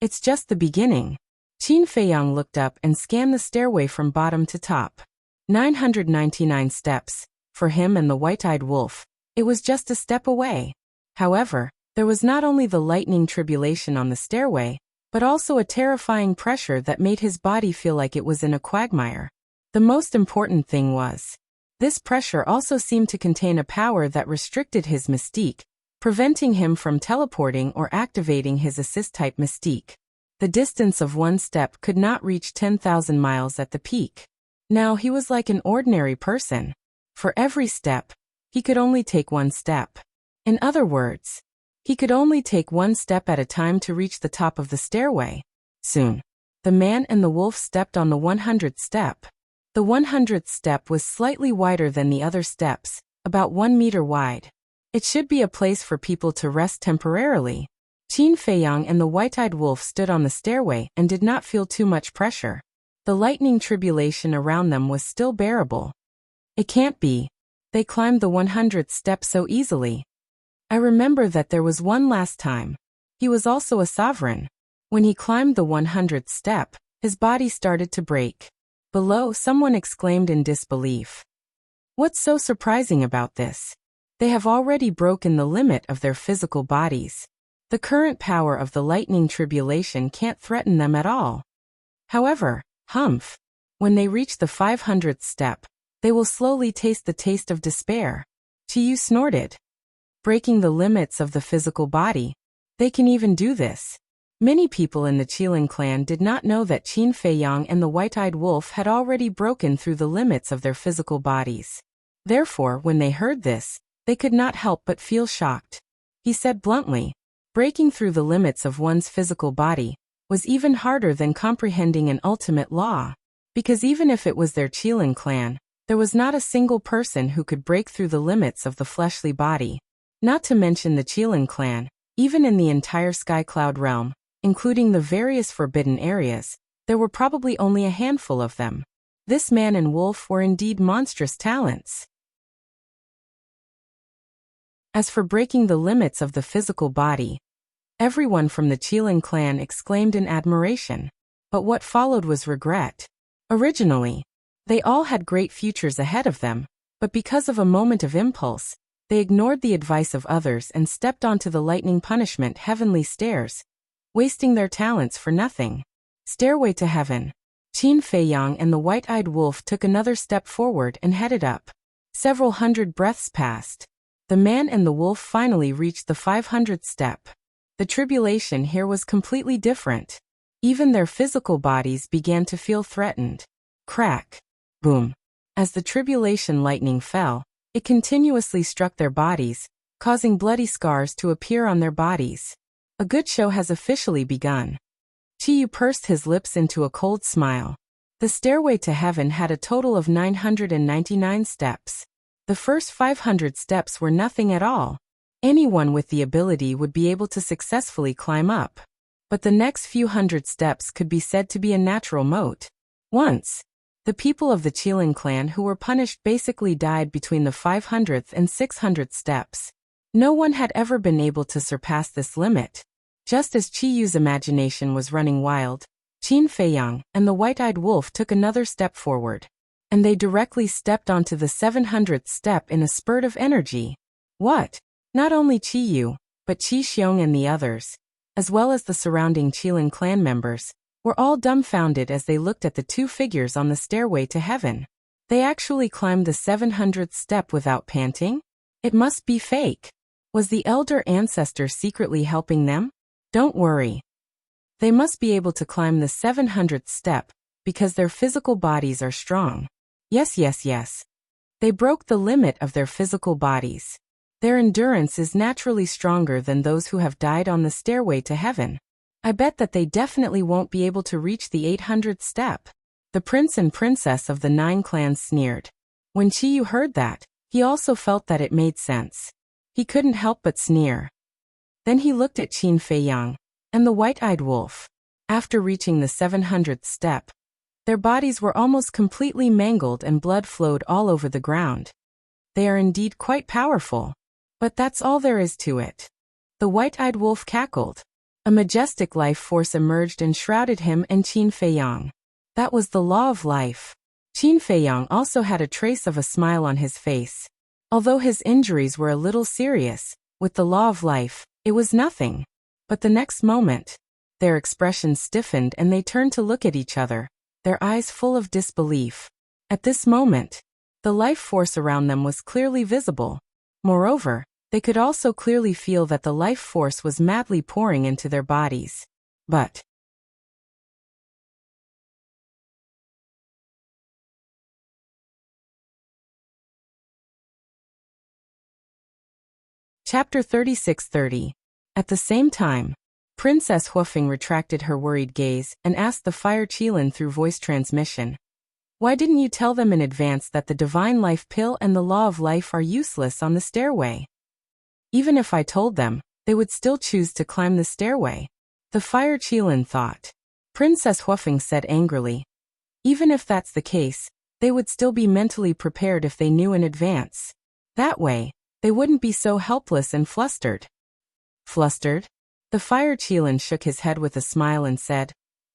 It's just the beginning." Qin Feiyang looked up and scanned the stairway from bottom to top. 999 steps. For him and the white-eyed wolf, it was just a step away. However, there was not only the lightning tribulation on the stairway, but also a terrifying pressure that made his body feel like it was in a quagmire. The most important thing was, this pressure also seemed to contain a power that restricted his mystique, preventing him from teleporting or activating his assist-type mystique. The distance of one step could not reach 10,000 miles at the peak. Now he was like an ordinary person. For every step, he could only take one step. In other words, he could only take one step at a time to reach the top of the stairway. Soon, the man and the wolf stepped on the 100th step. The 100th step was slightly wider than the other steps, about 1 meter wide. It should be a place for people to rest temporarily. Qin Feiyang and the white-eyed wolf stood on the stairway and did not feel too much pressure. The lightning tribulation around them was still bearable. It can't be. They climbed the 100th step so easily. I remember that there was one last time. He was also a sovereign. When he climbed the 100th step, his body started to break. Below, someone exclaimed in disbelief. What's so surprising about this? They have already broken the limit of their physical bodies. The current power of the lightning tribulation can't threaten them at all. However, when they reach the 500th step, they will slowly taste the taste of despair. Qiyu snorted. Breaking the limits of the physical body. They can even do this. Many people in the Qilin clan did not know that Qin Feiyang and the white-eyed wolf had already broken through the limits of their physical bodies. Therefore, when they heard this, they could not help but feel shocked. He said bluntly, breaking through the limits of one's physical body was even harder than comprehending an ultimate law. Because even if it was their Qilin clan, there was not a single person who could break through the limits of the fleshly body. Not to mention the Qilin clan, even in the entire Sky Cloud realm, including the various forbidden areas, there were probably only a handful of them. This man and wolf were indeed monstrous talents. As for breaking the limits of the physical body, everyone from the Qilin clan exclaimed in admiration. But what followed was regret. Originally, they all had great futures ahead of them, but because of a moment of impulse, they ignored the advice of others and stepped onto the lightning punishment heavenly stairs, wasting their talents for nothing. Stairway to Heaven. Qin Feiyang and the white-eyed wolf took another step forward and headed up. Several hundred breaths passed. The man and the wolf finally reached the 500th step. The tribulation here was completely different. Even their physical bodies began to feel threatened. Crack. Boom. As the tribulation lightning fell, it continuously struck their bodies, causing bloody scars to appear on their bodies. A good show has officially begun. Qiyu pursed his lips into a cold smile. The stairway to heaven had a total of 999 steps. The first 500 steps were nothing at all. Anyone with the ability would be able to successfully climb up. But the next few hundred steps could be said to be a natural moat. Once, the people of the Qilin clan who were punished basically died between the 500th and 600th steps. No one had ever been able to surpass this limit. Just as Qiyu's imagination was running wild, Qin Feiyang and the white-eyed wolf took another step forward. And they directly stepped onto the 700th step in a spurt of energy. What? Not only Qiyu, but Qi Xiong and the others, as well as the surrounding Qilin clan members, were all dumbfounded as they looked at the two figures on the stairway to heaven. They actually climbed the 700th step without panting? It must be fake. Was the elder ancestor secretly helping them? Don't worry. They must be able to climb the 700th step, because their physical bodies are strong. Yes. They broke the limit of their physical bodies. Their endurance is naturally stronger than those who have died on the stairway to heaven. I bet that they definitely won't be able to reach the 800th step. The prince and princess of the 9 clans sneered. When Qiyu heard that, he also felt that it made sense. He couldn't help but sneer. Then he looked at Qin Feiyang and the white-eyed wolf. After reaching the 700th step, their bodies were almost completely mangled and blood flowed all over the ground. They are indeed quite powerful. But that's all there is to it. The white-eyed wolf cackled. A majestic life force emerged and shrouded him and Qin Feiyang. That was the law of life. Qin Feiyang also had a trace of a smile on his face. Although his injuries were a little serious, with the law of life, it was nothing. But the next moment, their expressions stiffened and they turned to look at each other, their eyes full of disbelief. At this moment, the life force around them was clearly visible. Moreover, they could also clearly feel that the life force was madly pouring into their bodies. But Chapter 36:30. At the same time, Princess Huofeng retracted her worried gaze and asked the Fire Qilin through voice transmission. Why didn't you tell them in advance that the divine life pill and the law of life are useless on the stairway? Even if I told them, they would still choose to climb the stairway. The Fire Qilin thought. Princess Huofeng said angrily. Even if that's the case, they would still be mentally prepared if they knew in advance. That way, they wouldn't be so helpless and flustered. Flustered? The Fire Qilin shook his head with a smile and said,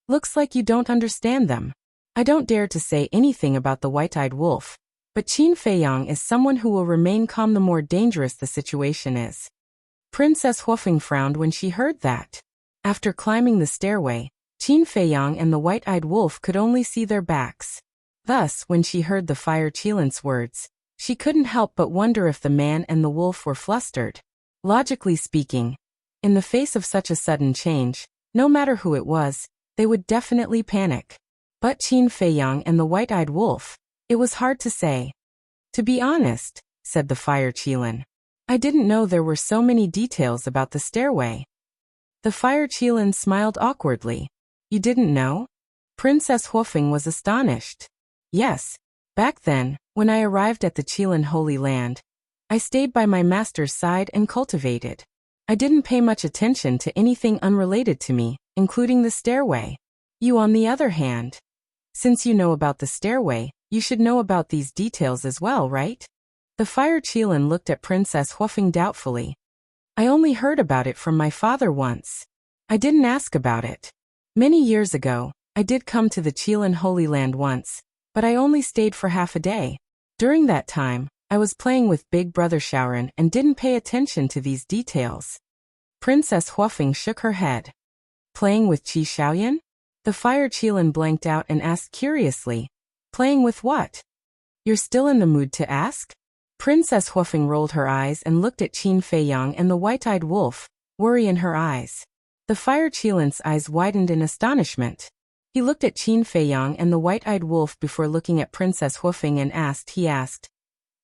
Looks like you don't understand them. I don't dare to say anything about the white-eyed wolf, but Qin Feiyang is someone who will remain calm the more dangerous the situation is. Princess Huofeng frowned when she heard that. After climbing the stairway, Qin Feiyang and the white-eyed wolf could only see their backs. Thus, when she heard the Fire Qilin's words, she couldn't help but wonder if the man and the wolf were flustered. Logically speaking, in the face of such a sudden change, no matter who it was, they would definitely panic. But Qin Feiyang and the white-eyed wolf, it was hard to say. To be honest, said the Fire Qilin, I didn't know there were so many details about the stairway. The Fire Qilin smiled awkwardly. You didn't know? Princess Huofeng was astonished. Yes. Back then, when I arrived at the Qilin Holy Land, I stayed by my master's side and cultivated. I didn't pay much attention to anything unrelated to me, including the stairway. You, on the other hand. Since you know about the stairway, you should know about these details as well, right? The Fire Qilin looked at Princess Huofeng doubtfully. I only heard about it from my father once. I didn't ask about it. Many years ago, I did come to the Qilin Holy Land once, but I only stayed for half a day. During that time, I was playing with Big Brother Shaoran and didn't pay attention to these details. Princess Huofeng shook her head. Playing with Qi Xiaoyan? The Fire Qilin blanked out and asked curiously. Playing with what? You're still in the mood to ask? Princess Huofeng rolled her eyes and looked at Qin Feiyang and the white-eyed wolf, worry in her eyes. The Fire Qilin's eyes widened in astonishment. He looked at Qin Feiyang and the white-eyed wolf before looking at Princess Huofeng and asked,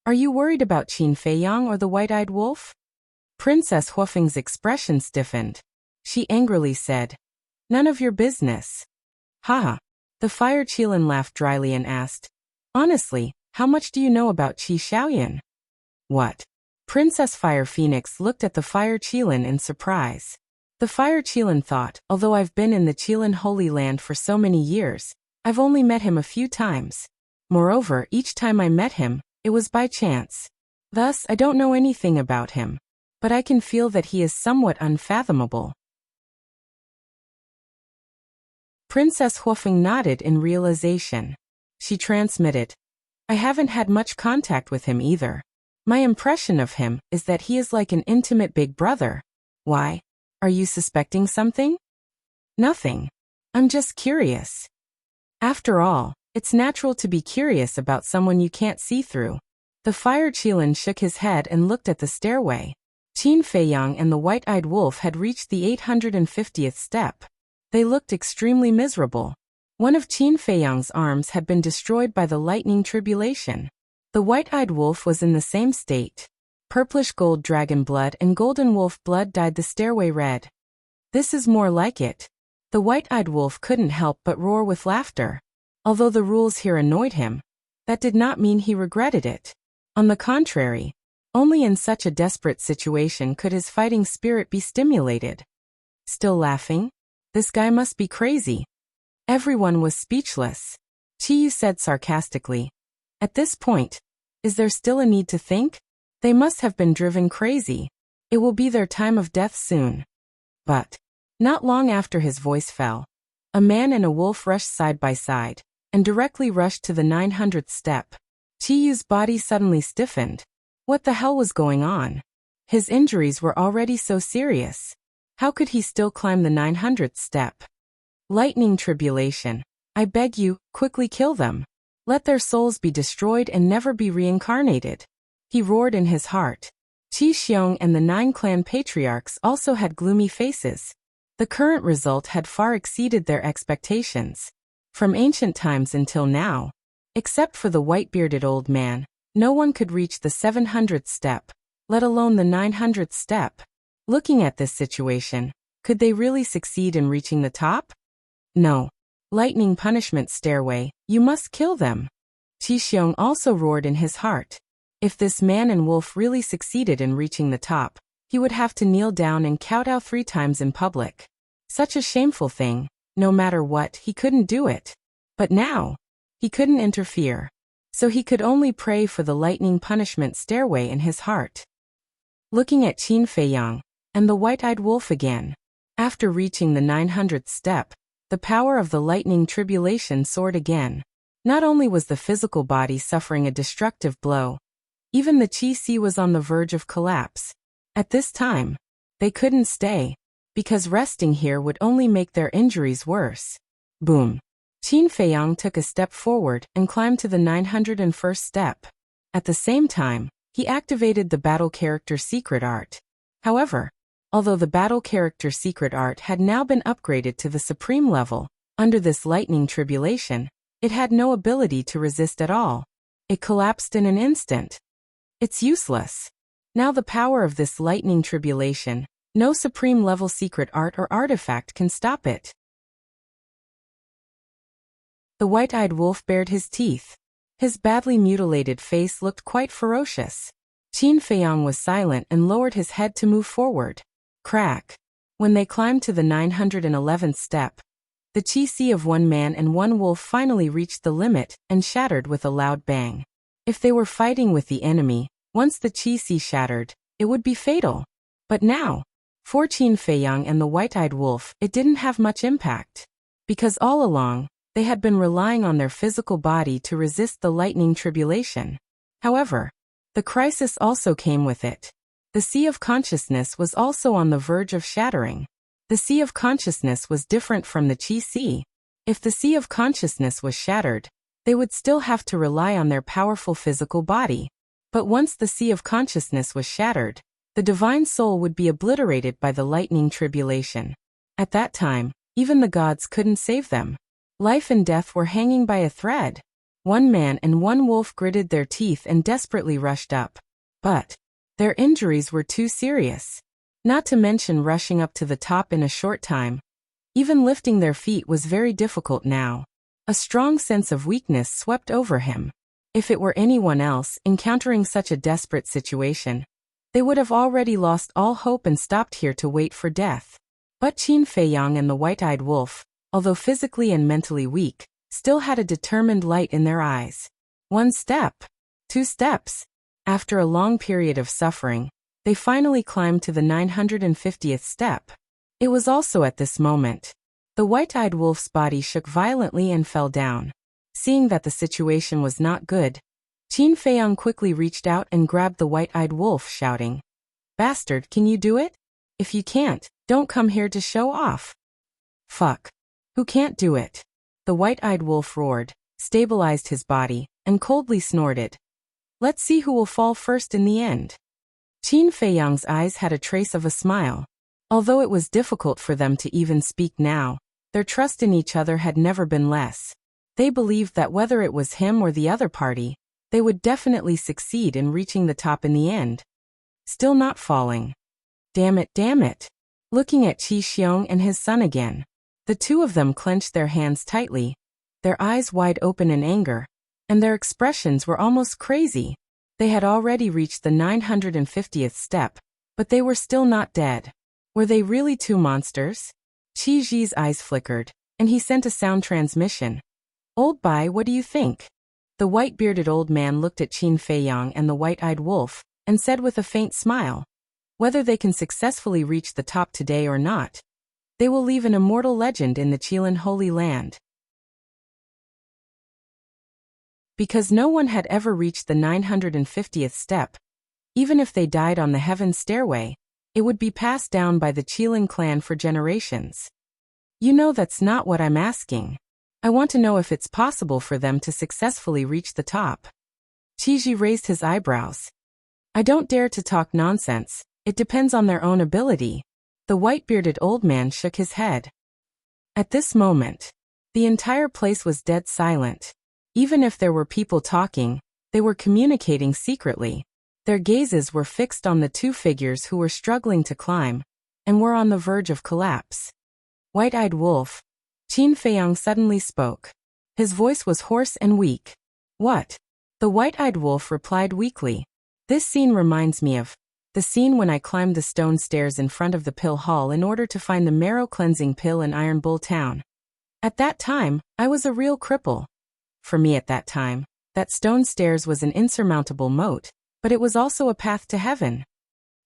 Are you worried about Qin Feiyang or the white-eyed wolf? Princess Huofeng's expression stiffened. She angrily said, None of your business. Haha. The Fire Qilin laughed dryly and asked, Honestly, how much do you know about Qi Xiaoyan? What? Princess Fire Phoenix looked at the Fire Qilin in surprise. The Fire Qilin thought, although I've been in the Qilin Holy Land for so many years, I've only met him a few times. Moreover, each time I met him, it was by chance. Thus, I don't know anything about him. But I can feel that he is somewhat unfathomable. Princess Huofeng nodded in realization. She transmitted, I haven't had much contact with him either. My impression of him is that he is like an intimate big brother. Why? Are you suspecting something? Nothing. I'm just curious. After all, it's natural to be curious about someone you can't see through. The Fire Qilin shook his head and looked at the stairway. Qin Feiyang and the white-eyed wolf had reached the 850th step. They looked extremely miserable. One of Qin Feiyang's arms had been destroyed by the lightning tribulation. The white-eyed wolf was in the same state. Purplish gold dragon blood and golden wolf blood dyed the stairway red. This is more like it. The white-eyed wolf couldn't help but roar with laughter. Although the rules here annoyed him, that did not mean he regretted it. On the contrary, only in such a desperate situation could his fighting spirit be stimulated. Still laughing? This guy must be crazy. Everyone was speechless. Qiyu said sarcastically. At this point, is there still a need to think? They must have been driven crazy. It will be their time of death soon. But, not long after his voice fell, a man and a wolf rushed side by side, and directly rushed to the 900th step. Qiyu's body suddenly stiffened. What the hell was going on? His injuries were already so serious. How could he still climb the 900th step? Lightning tribulation. I beg you, quickly kill them. Let their souls be destroyed and never be reincarnated. He roared in his heart. Qi Xiong and the 9 clan patriarchs also had gloomy faces. The current result had far exceeded their expectations. From ancient times until now, except for the white-bearded old man, no one could reach the 700th step, let alone the 900th step. Looking at this situation, could they really succeed in reaching the top? No. Lightning punishment stairway, you must kill them. Qi Xiong also roared in his heart. If this man and wolf really succeeded in reaching the top, he would have to kneel down and kowtow 3 times in public. Such a shameful thing. No matter what, he couldn't do it. But now, he couldn't interfere. So he could only pray for the lightning punishment stairway in his heart. Looking at Qin Feiyang and the white-eyed wolf again. After reaching the 900th step, the power of the lightning tribulation soared again. Not only was the physical body suffering a destructive blow, even the Qi was on the verge of collapse. At this time, they couldn't stay, because resting here would only make their injuries worse. Boom. Qin Feiyang took a step forward and climbed to the 901st step. At the same time, he activated the battle character secret art. However, although the battle character secret art had now been upgraded to the supreme level, under this lightning tribulation, it had no ability to resist at all. It collapsed in an instant. It's useless. Now the power of this lightning tribulation, no supreme level secret art or artifact can stop it. The white-eyed wolf bared his teeth. His badly mutilated face looked quite ferocious. Qin Feiyang was silent and lowered his head to move forward. Crack. When they climbed to the 911th step, the chi of one man and one wolf finally reached the limit and shattered with a loud bang. If they were fighting with the enemy, once the chi shattered, it would be fatal. But now, for Qin Feiyang and the white-eyed wolf, it didn't have much impact. Because all along, they had been relying on their physical body to resist the lightning tribulation. However, the crisis also came with it. The sea of consciousness was also on the verge of shattering. The sea of consciousness was different from the chi sea. If the sea of consciousness was shattered, they would still have to rely on their powerful physical body. But once the sea of consciousness was shattered, the divine soul would be obliterated by the lightning tribulation. At that time, even the gods couldn't save them. Life and death were hanging by a thread. One man and one wolf gritted their teeth and desperately rushed up. But their injuries were too serious. Not to mention rushing up to the top in a short time. Even lifting their feet was very difficult now. A strong sense of weakness swept over him. If it were anyone else encountering such a desperate situation, they would have already lost all hope and stopped here to wait for death. But Qin Feiyang and the white-eyed wolf, although physically and mentally weak, still had a determined light in their eyes. 1 step. 2 steps. After a long period of suffering, they finally climbed to the 950th step. It was also at this moment. The white-eyed wolf's body shook violently and fell down. Seeing that the situation was not good, Qin Feiyang quickly reached out and grabbed the white-eyed wolf, shouting, "Bastard, can you do it? If you can't, don't come here to show off." "Fuck. Who can't do it?" The white-eyed wolf roared, stabilized his body, and coldly snorted. "Let's see who will fall first in the end." Qin Feiyang's eyes had a trace of a smile. Although it was difficult for them to even speak now, their trust in each other had never been less. They believed that whether it was him or the other party, they would definitely succeed in reaching the top in the end. Still not falling. Damn it, damn it. Looking at Qi Xiong and his son again. The two of them clenched their hands tightly, their eyes wide open in anger, and their expressions were almost crazy. They had already reached the 950th step, but they were still not dead. Were they really two monsters? Qi Ji's eyes flickered, and he sent a sound transmission. "Old Bai, what do you think?" The white-bearded old man looked at Qin Feiyang and the white-eyed wolf, and said with a faint smile, "Whether they can successfully reach the top today or not, they will leave an immortal legend in the Qilin Holy Land." Because no one had ever reached the 950th step, even if they died on the heaven stairway, it would be passed down by the Qilin clan for generations. You know, that's not what I'm asking. I want to know if it's possible for them to successfully reach the top. Qi Ji raised his eyebrows. "I don't dare to talk nonsense. It depends on their own ability." The white-bearded old man shook his head. At this moment, the entire place was dead silent. Even if there were people talking, they were communicating secretly. Their gazes were fixed on the two figures who were struggling to climb, and were on the verge of collapse. "White-eyed wolf," Qin Feiyang suddenly spoke. His voice was hoarse and weak. "What?" The white-eyed wolf replied weakly. "This scene reminds me of the scene when I climbed the stone stairs in front of the pill hall in order to find the marrow-cleansing pill in Iron Bull Town. At that time, I was a real cripple. For me at that time, that stone stairs was an insurmountable moat, but it was also a path to heaven.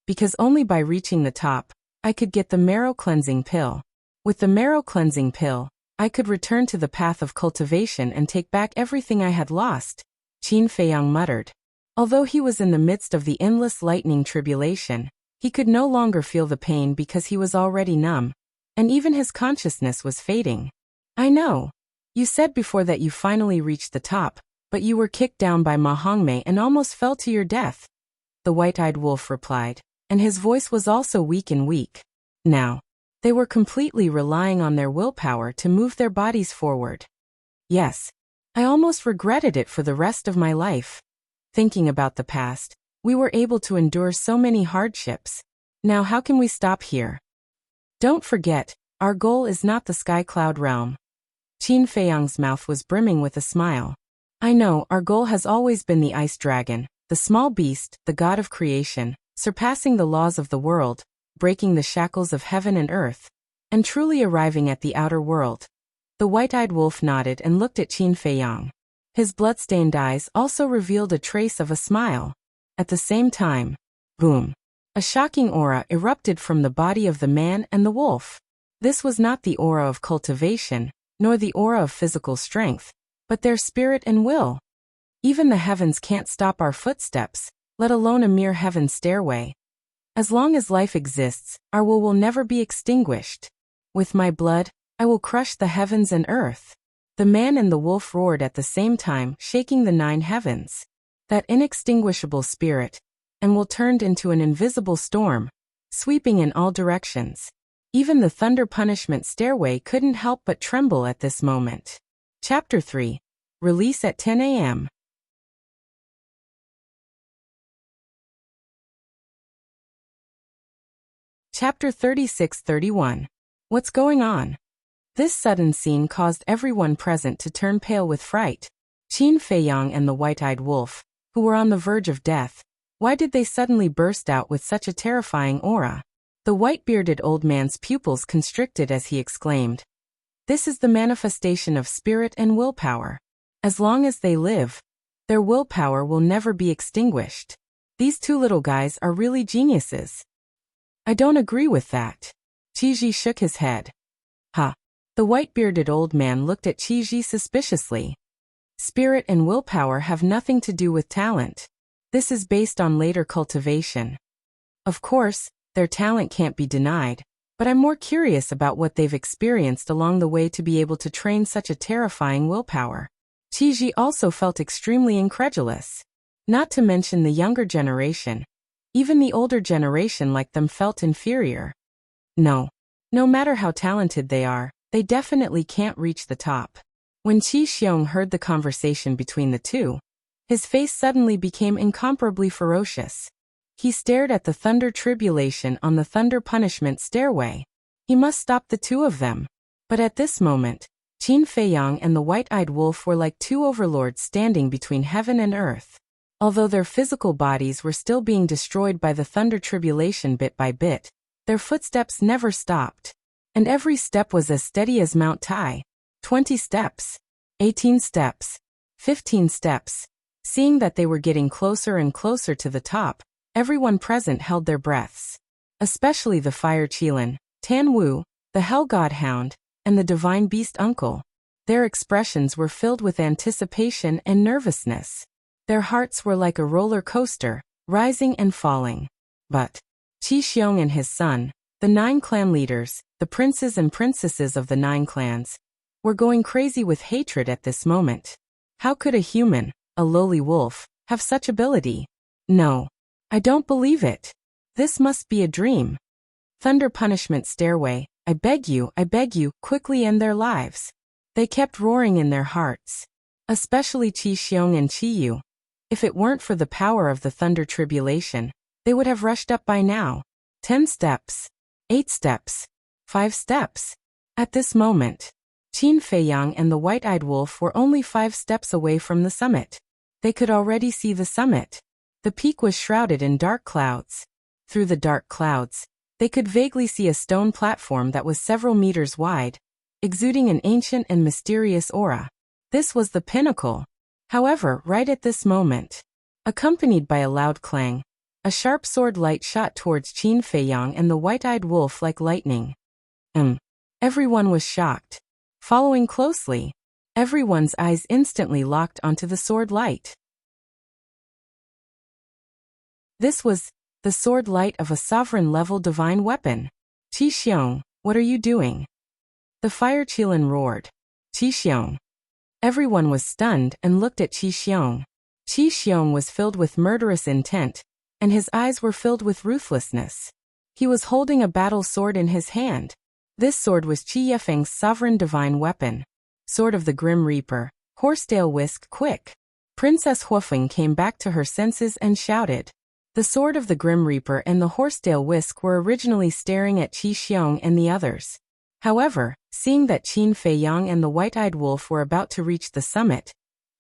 Because only by reaching the top, I could get the marrow-cleansing pill. With the marrow-cleansing pill, I could return to the path of cultivation and take back everything I had lost," Qin Feiyang muttered. Although he was in the midst of the endless lightning tribulation, he could no longer feel the pain because he was already numb, and even his consciousness was fading. "I know. You said before that you finally reached the top, but you were kicked down by Ma Hongmei and almost fell to your death," the white-eyed wolf replied, and his voice was also weak and weak. Now, they were completely relying on their willpower to move their bodies forward. "Yes. I almost regretted it for the rest of my life. Thinking about the past, we were able to endure so many hardships. Now how can we stop here? Don't forget, our goal is not the Sky Cloud realm." Qin Feiyang's mouth was brimming with a smile. "I know, our goal has always been the Ice Dragon, the small beast, the god of creation, surpassing the laws of the world, breaking the shackles of heaven and earth, and truly arriving at the outer world. The white-eyed wolf nodded and looked at Qin Feiyang. His blood-stained eyes also revealed a trace of a smile. At the same time, boom! A shocking aura erupted from the body of the man and the wolf. This was not the aura of cultivation, nor the aura of physical strength, but their spirit and will. Even the heavens can't stop our footsteps, let alone a mere heaven stairway. As long as life exists, our will never be extinguished. With my blood, I will crush the heavens and earth. The man and the wolf roared at the same time, shaking the 9 heavens. That inextinguishable spirit, and will turned into an invisible storm, sweeping in all directions. Even the thunder punishment stairway couldn't help but tremble at this moment. Chapter 3. Release at 10 a.m. Chapter 36-31. What's going on? This sudden scene caused everyone present to turn pale with fright. Qin Feiyang and the white-eyed wolf, who were on the verge of death, why did they suddenly burst out with such a terrifying aura? The white-bearded old man's pupils constricted as he exclaimed. This is the manifestation of spirit and willpower. As long as they live, their willpower will never be extinguished. These 2 little guys are really geniuses. I don't agree with that. Qiji shook his head. Ha! The white-bearded old man looked at Qiji suspiciously. Spirit and willpower have nothing to do with talent. This is based on later cultivation. Of course, their talent can't be denied, but I'm more curious about what they've experienced along the way to be able to train such a terrifying willpower. Qiji also felt extremely incredulous. Not to mention the younger generation. Even the older generation like them felt inferior. No matter how talented they are, they definitely can't reach the top. When Qi Xiong heard the conversation between the 2, his face suddenly became incomparably ferocious. He stared at the thunder tribulation on the thunder punishment stairway. He must stop the 2 of them. But at this moment, Qin Feiyang and the white-eyed wolf were like 2 overlords standing between heaven and earth. Although their physical bodies were still being destroyed by the thunder tribulation bit by bit, their footsteps never stopped. And every step was as steady as Mount Tai. 20 steps, 18 steps, 15 steps. Seeing that they were getting closer and closer to the top, everyone present held their breaths. Especially the Fire Qilin, Tan Wu, the Hell God Hound, and the Divine Beast Uncle. Their expressions were filled with anticipation and nervousness. Their hearts were like a roller coaster, rising and falling. But Qi Xiong and his son, the 9 clan leaders, the princes and princesses of the 9 clans, were going crazy with hatred at this moment. How could a human, a lowly wolf, have such ability? No. I don't believe it. This must be a dream. Thunder punishment stairway, I beg you, quickly end their lives. They kept roaring in their hearts. Especially Qi Xiong and Qi Yu. If it weren't for the power of the thunder tribulation, they would have rushed up by now. 10 steps. 8 steps. 5 steps. At this moment, Qin Feiyang and the white-eyed wolf were only 5 steps away from the summit. They could already see the summit. The peak was shrouded in dark clouds. Through the dark clouds, they could vaguely see a stone platform that was several meters wide, exuding an ancient and mysterious aura. This was the pinnacle. However, right at this moment, accompanied by a loud clang, a sharp sword light shot towards Qin Feiyang and the white-eyed wolf like lightning. Everyone was shocked. Following closely, everyone's eyes instantly locked onto the sword light. This was the sword light of a sovereign-level divine weapon. Qi Xiong, what are you doing? The Fire Qilin roared. Qi Xiong. Everyone was stunned and looked at Qi Xiong. Qi Xiong was filled with murderous intent, and his eyes were filled with ruthlessness. He was holding a battle sword in his hand. This sword was Qi Yefeng's sovereign divine weapon. Sword of the Grim Reaper, Horsetail Whisk, quick! Princess Huofeng came back to her senses and shouted. The Sword of the Grim Reaper and the Horsetail Whisk were originally staring at Qi Xiong and the others. However, seeing that Qin Feiyang and the white-eyed wolf were about to reach the summit,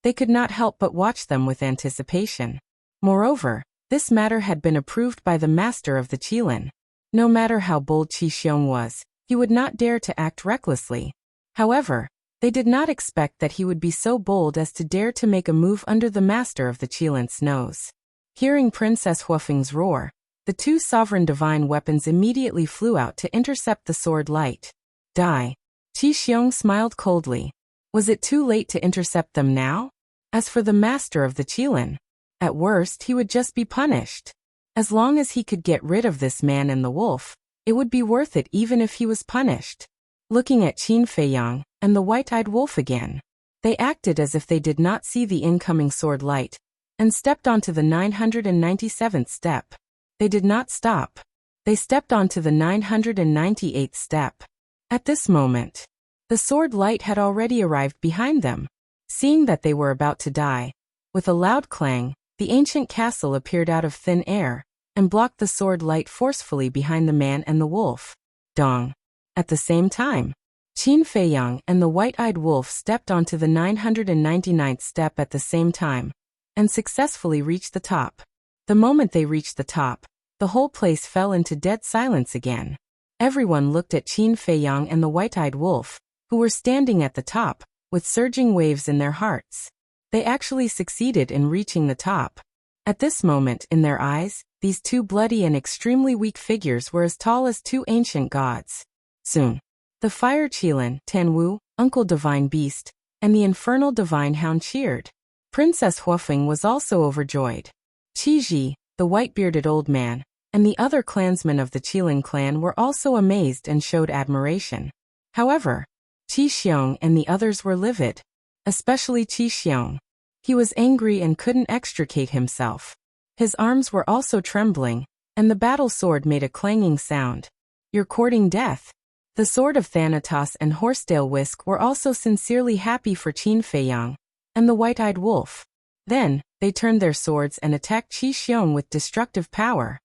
they could not help but watch them with anticipation. Moreover, this matter had been approved by the master of the Qilin. No matter how bold Qi Xiong was, he would not dare to act recklessly. However, they did not expect that he would be so bold as to dare to make a move under the master of the Qilin's nose. Hearing Princess Huofeng's roar, the two sovereign divine weapons immediately flew out to intercept the sword light. Die. Qi Xiong smiled coldly. Was it too late to intercept them now? As for the master of the Qilin, at worst he would just be punished. As long as he could get rid of this man and the wolf, it would be worth it even if he was punished. Looking at Qin Feiyang and the white-eyed wolf again, they acted as if they did not see the incoming sword light, and stepped onto the 997th step. They did not stop. They stepped onto the 998th step. At this moment, the sword light had already arrived behind them. Seeing that they were about to die, with a loud clang, the ancient castle appeared out of thin air, and blocked the sword light forcefully behind the man and the wolf. Dong. At the same time, Qin Feiyang and the white-eyed wolf stepped onto the 999th step at the same time, and successfully reached the top. The moment they reached the top, the whole place fell into dead silence again. Everyone looked at Qin Feiyang and the white-eyed wolf, who were standing at the top, with surging waves in their hearts. They actually succeeded in reaching the top. At this moment, in their eyes, these two bloody and extremely weak figures were as tall as two ancient gods. Soon, the Fire Qilin, Tanwu, Uncle Divine Beast, and the Infernal Divine Hound cheered. Princess Huofeng was also overjoyed. Qi Ji, the white-bearded old man, and the other clansmen of the Qilin clan were also amazed and showed admiration. However, Qi Xiong and the others were livid, especially Qi Xiong. He was angry and couldn't extricate himself. His arms were also trembling, and the battle sword made a clanging sound. You're courting death. The sword of Thanatos and Horsetail Whisk were also sincerely happy for Qin Feiyang and the white-eyed wolf. Then, they turned their swords and attacked Qi Xiong with destructive power.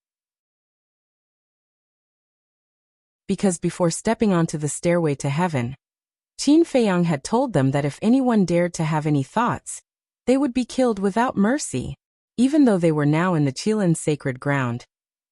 Because before stepping onto the stairway to heaven, Qin Feiyang had told them that if anyone dared to have any thoughts, they would be killed without mercy. Even though they were now in the Qilin's sacred ground,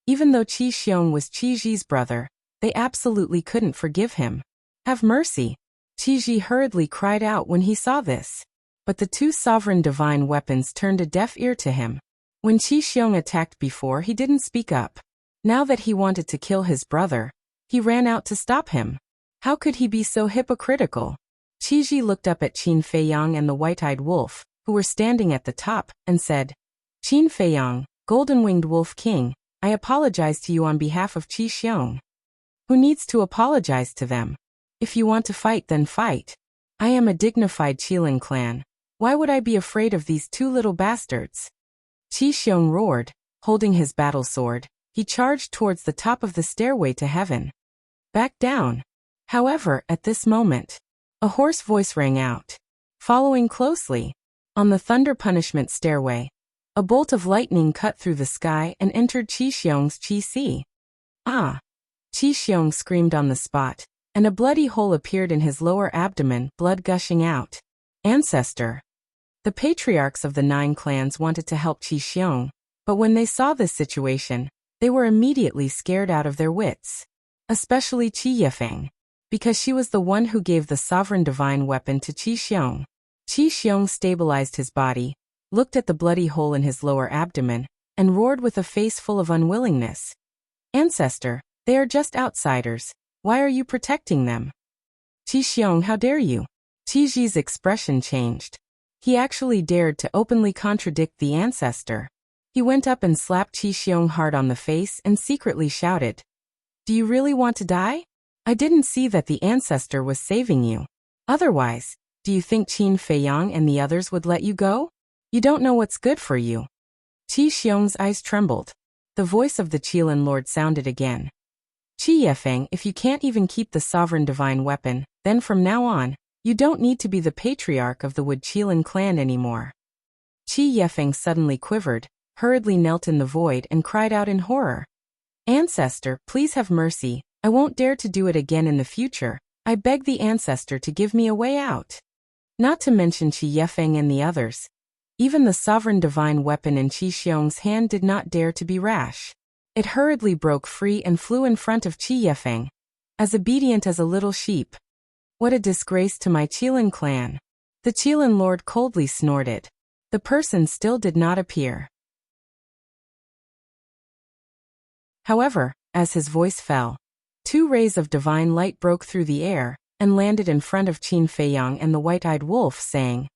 even though Qi Xiong was Qi Ji's brother, they absolutely couldn't forgive him. Have mercy. Qi Ji hurriedly cried out when he saw this. But the two sovereign divine weapons turned a deaf ear to him. When Qi Xiong attacked before, he didn't speak up. Now that he wanted to kill his brother, he ran out to stop him. How could he be so hypocritical? Qi Ji looked up at Qin Feiyang and the white-eyed wolf, who were standing at the top, and said, Qin Feiyang, Golden-Winged Wolf King, I apologize to you on behalf of Qi Xiong. Who needs to apologize to them? If you want to fight, then fight. I am a dignified Qilin clan. Why would I be afraid of these two little bastards? Qi Xiong roared, holding his battle sword. He charged towards the top of the stairway to heaven. Back down. However, at this moment, a hoarse voice rang out. Following closely, on the thunder punishment stairway, a bolt of lightning cut through the sky and entered Qi Xiong's Qi Si. Ah! Qi Xiong screamed on the spot, and a bloody hole appeared in his lower abdomen, blood gushing out. Ancestor. The patriarchs of the 9 clans wanted to help Qi Xiong, but when they saw this situation, they were immediately scared out of their wits. Especially Qi Yefeng, because she was the one who gave the sovereign divine weapon to Qi Xiong. Qi Xiong stabilized his body, looked at the bloody hole in his lower abdomen, and roared with a face full of unwillingness. Ancestor, they are just outsiders. Why are you protecting them? Qi Xiong, how dare you? Qi Ji's expression changed. He actually dared to openly contradict the ancestor. He went up and slapped Qi Xiong hard on the face and secretly shouted, Do you really want to die? I didn't see that the ancestor was saving you. Otherwise, do you think Qin Feiyang and the others would let you go? You don't know what's good for you. Qi Xiong's eyes trembled. The voice of the Qilin Lord sounded again. Qi Yefeng, if you can't even keep the sovereign divine weapon, then from now on, you don't need to be the patriarch of the Wood Qilin clan anymore. Qi Yefeng suddenly quivered, hurriedly knelt in the void and cried out in horror. Ancestor, please have mercy. I won't dare to do it again in the future. I beg the ancestor to give me a way out. Not to mention Qi Yefeng and the others. Even the sovereign divine weapon in Qi Xiong's hand did not dare to be rash. It hurriedly broke free and flew in front of Qi Yefeng, as obedient as a little sheep. What a disgrace to my Qilin clan. The Qilin lord coldly snorted. The person still did not appear. However, as his voice fell, 2 rays of divine light broke through the air and landed in front of Qin Feiyang and the white-eyed wolf, saying,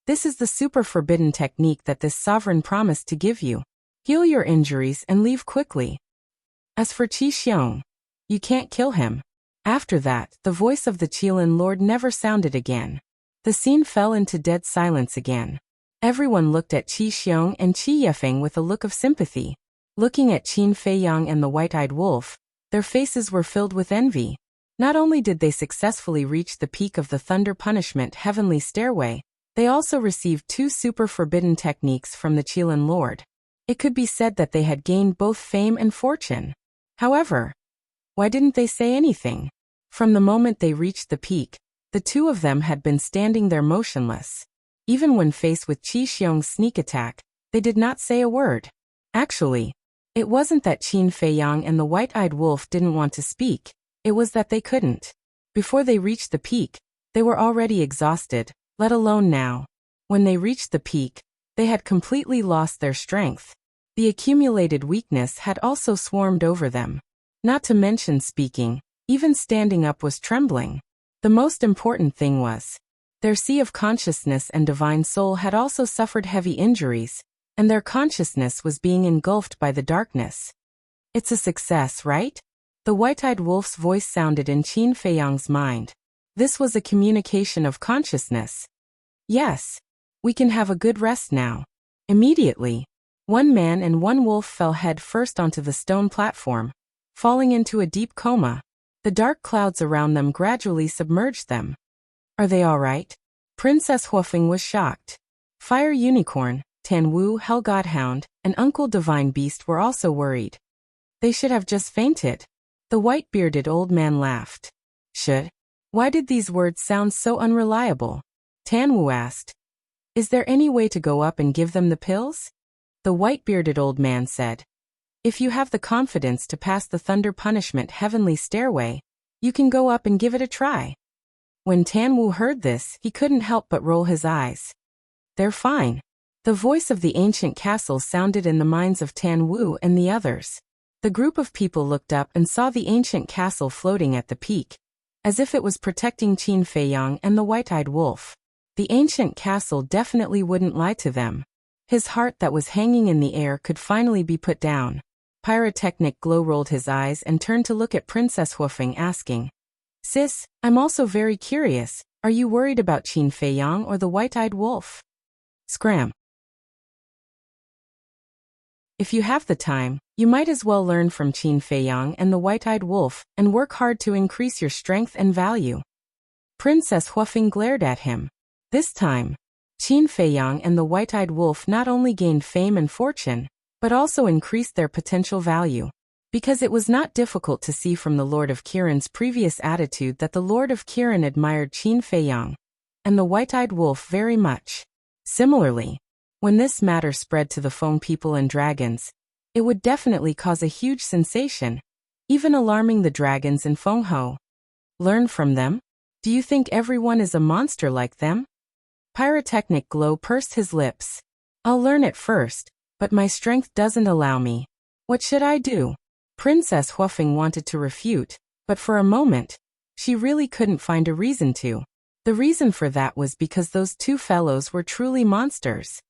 "This is the super forbidden technique that this sovereign promised to give you. Heal your injuries and leave quickly. As for Qi Xiong, you can't kill him." After that, the voice of the Qilin lord never sounded again. The scene fell into dead silence again. Everyone looked at Qi Xiong and Qi Yefeng with a look of sympathy. Looking at Qin Feiyang and the white-eyed wolf, their faces were filled with envy. Not only did they successfully reach the peak of the Thunder Punishment Heavenly Stairway, they also received 2 super forbidden techniques from the Qilin Lord. It could be said that they had gained both fame and fortune. However, why didn't they say anything? From the moment they reached the peak, the 2 of them had been standing there motionless. Even when faced with Qi Xiong's sneak attack, they did not say a word. Actually, it wasn't that Qin Feiyang and the white-eyed wolf didn't want to speak, it was that they couldn't. Before they reached the peak, they were already exhausted, let alone now. When they reached the peak, they had completely lost their strength. The accumulated weakness had also swarmed over them. Not to mention speaking, even standing up was trembling. The most important thing was, their sea of consciousness and divine soul had also suffered heavy injuries, and their consciousness was being engulfed by the darkness. "It's a success, right?" The white-eyed wolf's voice sounded in Qin Feiyang's mind. This was a communication of consciousness. "Yes. We can have a good rest now." Immediately, 1 man and 1 wolf fell head first onto the stone platform, falling into a deep coma. The dark clouds around them gradually submerged them. "Are they all right?" Princess Huofeng was shocked. Fire Unicorn, Tan Wu Hell Godhound, and Uncle Divine Beast were also worried. "They should have just fainted." The white-bearded old man laughed. "Should? Why did these words sound so unreliable?" Tan Wu asked. "Is there any way to go up and give them the pills?" The white-bearded old man said. "If you have the confidence to pass the Thunder Punishment Heavenly Stairway, you can go up and give it a try." When Tan Wu heard this, he couldn't help but roll his eyes. "They're fine." The voice of the ancient castle sounded in the minds of Tan Wu and the others. The group of people looked up and saw the ancient castle floating at the peak, as if it was protecting Qin Feiyang and the white-eyed wolf. The ancient castle definitely wouldn't lie to them. His heart that was hanging in the air could finally be put down. Pyrotechnic Glow rolled his eyes and turned to look at Princess Huofeng, asking, "Sis, I'm also very curious, are you worried about Qin Feiyang or the white-eyed wolf?" Scram. If you have the time, you might as well learn from Qin Feiyang and the white-eyed wolf and work hard to increase your strength and value. Princess Huofeng glared at him. This time, Qin Feiyang and the white-eyed wolf not only gained fame and fortune, but also increased their potential value. Because it was not difficult to see from the Lord of Kirin's previous attitude that the Lord of Kirin admired Qin Feiyang and the white-eyed wolf very much. Similarly, when this matter spread to the Feng people and dragons, it would definitely cause a huge sensation, even alarming the dragons in Feng Ho. Learn from them? Do you think everyone is a monster like them? Pyrotechnic Glow pursed his lips. I'll learn it first, but my strength doesn't allow me. What should I do? Princess Huofeng wanted to refute, but for a moment, she really couldn't find a reason to. The reason for that was because those 2 fellows were truly monsters.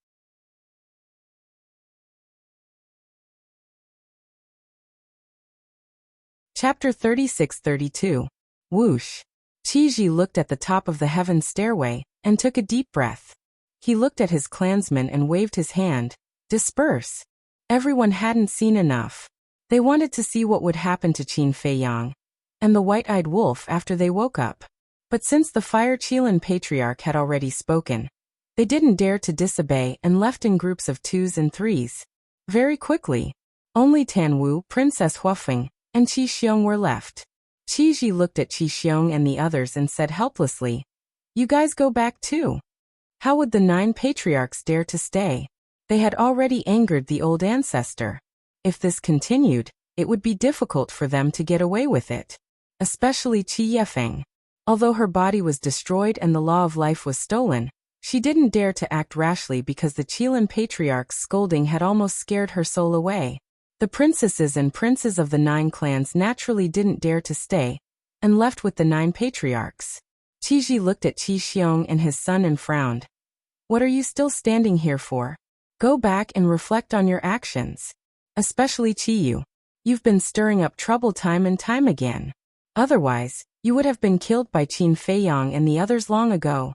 Chapter 36-32. Whoosh. Qiji looked at the top of the heaven stairway and took a deep breath. He looked at his clansmen and waved his hand. Disperse. Everyone hadn't seen enough. They wanted to see what would happen to Qin Feiyang and the white-eyed wolf after they woke up. But since the Fire Qilin Patriarch had already spoken, they didn't dare to disobey and left in groups of 2s and 3s. Very quickly, only Tan Wu, Princess Huofeng, and Qi Xiong were left. Qiji looked at Qi Xiong and the others and said helplessly, "You guys go back too." How would the 9 patriarchs dare to stay? They had already angered the old ancestor. If this continued, it would be difficult for them to get away with it. Especially Qi Yefeng. Although her body was destroyed and the law of life was stolen, she didn't dare to act rashly because the Qilin patriarch's scolding had almost scared her soul away. The princesses and princes of the 9 clans naturally didn't dare to stay, and left with the 9 patriarchs. Qi looked at Qi Xiong and his son and frowned. What are you still standing here for? Go back and reflect on your actions. Especially Qi Yu. You've been stirring up trouble time and time again. Otherwise, you would have been killed by Qin Feiyang and the others long ago.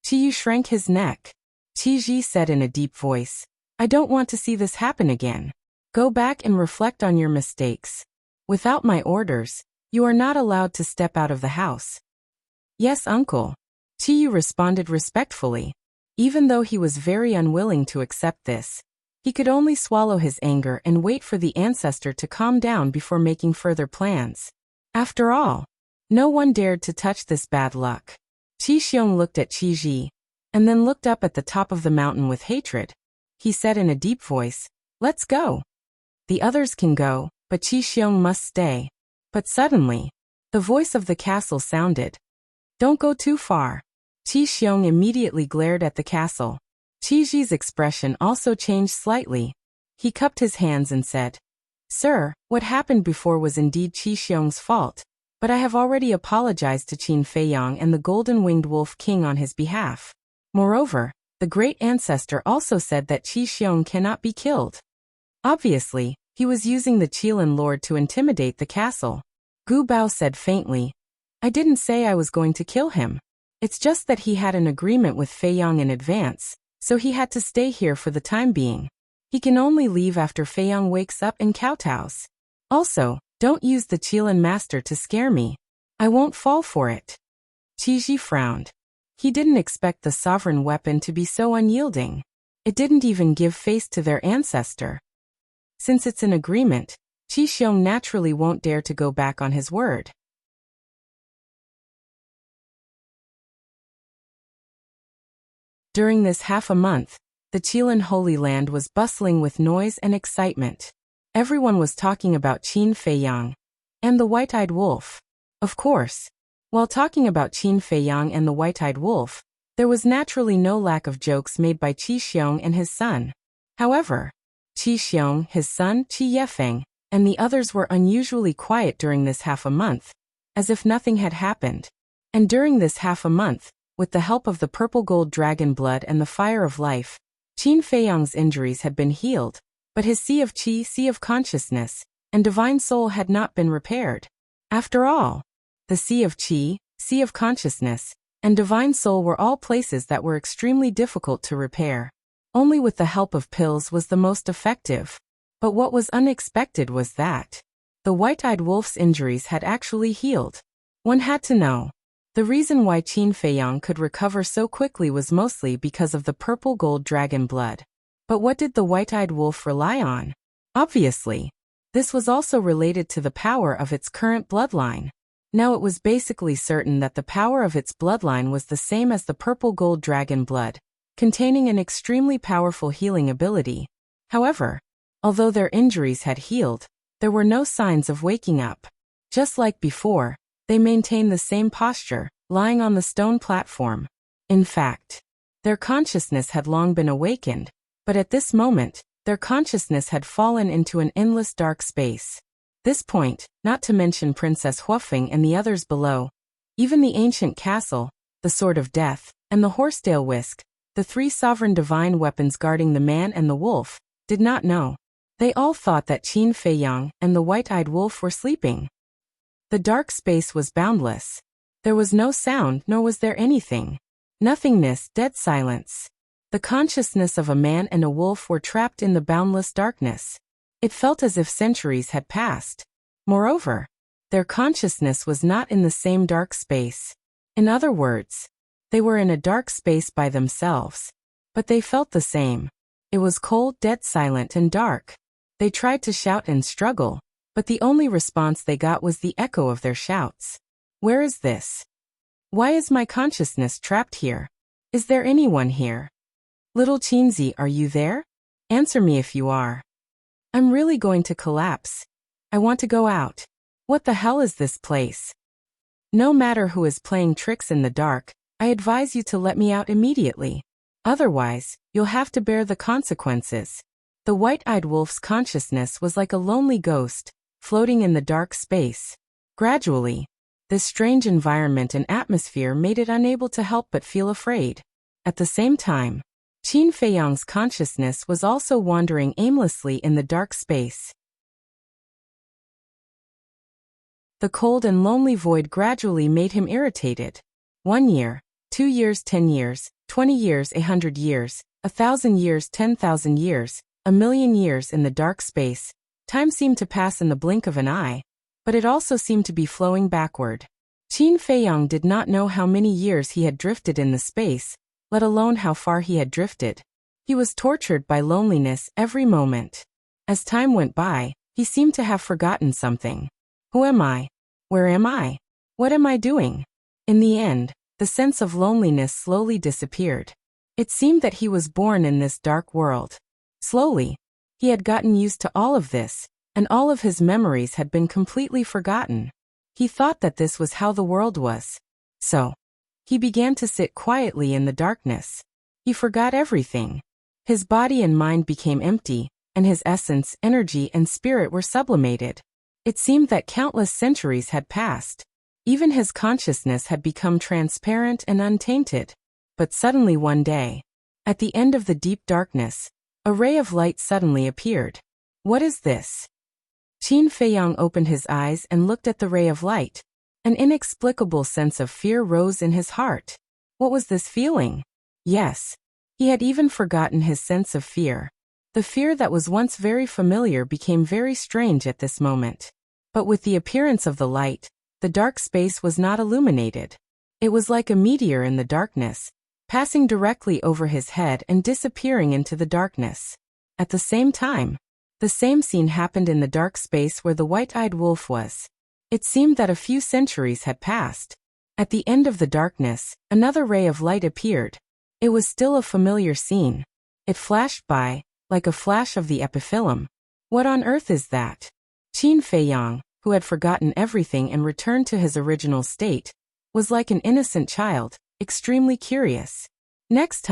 Qi Yu shrank his neck. Qi Ji said in a deep voice, I don't want to see this happen again. Go back and reflect on your mistakes. Without my orders, you are not allowed to step out of the house. Yes, uncle. Qi Yu responded respectfully. Even though he was very unwilling to accept this, he could only swallow his anger and wait for the ancestor to calm down before making further plans. After all, no one dared to touch this bad luck. Qi Xiong looked at Qi Ji, and then looked up at the top of the mountain with hatred. He said in a deep voice, Let's go. The others can go, but Qi Xiong must stay. But suddenly, the voice of the castle sounded. Don't go too far. Qi Xiong immediately glared at the castle. Qi Ji's expression also changed slightly. He cupped his hands and said, Sir, what happened before was indeed Qi Xiong's fault, but I have already apologized to Qin Feiyang and the Golden-Winged Wolf King on his behalf. Moreover, the great ancestor also said that Qi Xiong cannot be killed. Obviously, he was using the Qilin Lord to intimidate the castle. Gu Bao said faintly, I didn't say I was going to kill him. It's just that he had an agreement with Feiyang in advance, so he had to stay here for the time being. He can only leave after Feiyang wakes up and kowtows. Also, don't use the Qilin master to scare me. I won't fall for it. Qi Ji frowned. He didn't expect the sovereign weapon to be so unyielding. It didn't even give face to their ancestor. Since it's an agreement, Qi Xiong naturally won't dare to go back on his word. During this half a month, the Qilin Holy Land was bustling with noise and excitement. Everyone was talking about Qin Feiyang and the White-Eyed Wolf. Of course, while talking about Qin Feiyang and the White-Eyed Wolf, there was naturally no lack of jokes made by Qi Xiong and his son. However, Qi Xiong, his son Qi Yefeng, and the others were unusually quiet during this half a month, as if nothing had happened. And during this half a month, with the help of the purple gold dragon blood and the fire of life, Qin Feiyang's injuries had been healed, but his sea of qi, sea of consciousness, and divine soul had not been repaired. After all, the sea of qi, sea of consciousness, and divine soul were all places that were extremely difficult to repair. Only with the help of pills was the most effective. But what was unexpected was that the White-Eyed Wolf's injuries had actually healed. One had to know. The reason why Qin Feiyang could recover so quickly was mostly because of the purple gold dragon blood. But what did the White-Eyed Wolf rely on? Obviously, this was also related to the power of its current bloodline. Now it was basically certain that the power of its bloodline was the same as the purple gold dragon blood, containing an extremely powerful healing ability. However, although their injuries had healed, there were no signs of waking up. Just like before, they maintained the same posture, lying on the stone platform. In fact, their consciousness had long been awakened, but at this moment, their consciousness had fallen into an endless dark space. This point, not to mention Princess Huofeng and the others below, even the ancient castle, the Sword of Death, and the Horsetail Whisk, the 3 sovereign divine weapons guarding the man and the wolf, did not know. They all thought that Qin Feiyang and the White-Eyed Wolf were sleeping. The dark space was boundless. There was no sound, nor was there anything. Nothingness, dead silence. The consciousness of a man and a wolf were trapped in the boundless darkness. It felt as if centuries had passed. Moreover, their consciousness was not in the same dark space. In other words, they were in a dark space by themselves. But they felt the same. It was cold, dead silent, and dark. They tried to shout and struggle, but the only response they got was the echo of their shouts. Where is this? Why is my consciousness trapped here? Is there anyone here? Little Qinzi, are you there? Answer me if you are. I'm really going to collapse. I want to go out. What the hell is this place? No matter who is playing tricks in the dark, I advise you to let me out immediately. Otherwise, you'll have to bear the consequences. The white-eyed wolf's consciousness was like a lonely ghost, floating in the dark space. Gradually, this strange environment and atmosphere made it unable to help but feel afraid. At the same time, Qin Feiyang's consciousness was also wandering aimlessly in the dark space. The cold and lonely void gradually made him irritated. 1 year, 2 years, 10 years, 20 years, 100 years, 1,000 years, 10,000 years, 1,000,000 years in the dark space. Time seemed to pass in the blink of an eye, but it also seemed to be flowing backward. Qin Feiyang did not know how many years he had drifted in the space, let alone how far he had drifted. He was tortured by loneliness every moment. As time went by, he seemed to have forgotten something. Who am I? Where am I? What am I doing? In the end, the sense of loneliness slowly disappeared. It seemed that he was born in this dark world. Slowly, he had gotten used to all of this, and all of his memories had been completely forgotten. He thought that this was how the world was. So, he began to sit quietly in the darkness. He forgot everything. His body and mind became empty, and his essence, energy, and spirit were sublimated. It seemed that countless centuries had passed. Even his consciousness had become transparent and untainted. But suddenly one day, at the end of the deep darkness, a ray of light suddenly appeared. What is this? Qin Feiyang opened his eyes and looked at the ray of light. An inexplicable sense of fear rose in his heart. What was this feeling? Yes, he had even forgotten his sense of fear. The fear that was once very familiar became very strange at this moment. But with the appearance of the light, the dark space was not illuminated. It was like a meteor in the darkness, passing directly over his head and disappearing into the darkness. At the same time, the same scene happened in the dark space where the white-eyed wolf was. It seemed that a few centuries had passed. At the end of the darkness, another ray of light appeared. It was still a familiar scene. It flashed by, like a flash of the epiphyllum. What on earth is that? Qin Feiyang, who had forgotten everything and returned to his original state, was like an innocent child, extremely curious. The next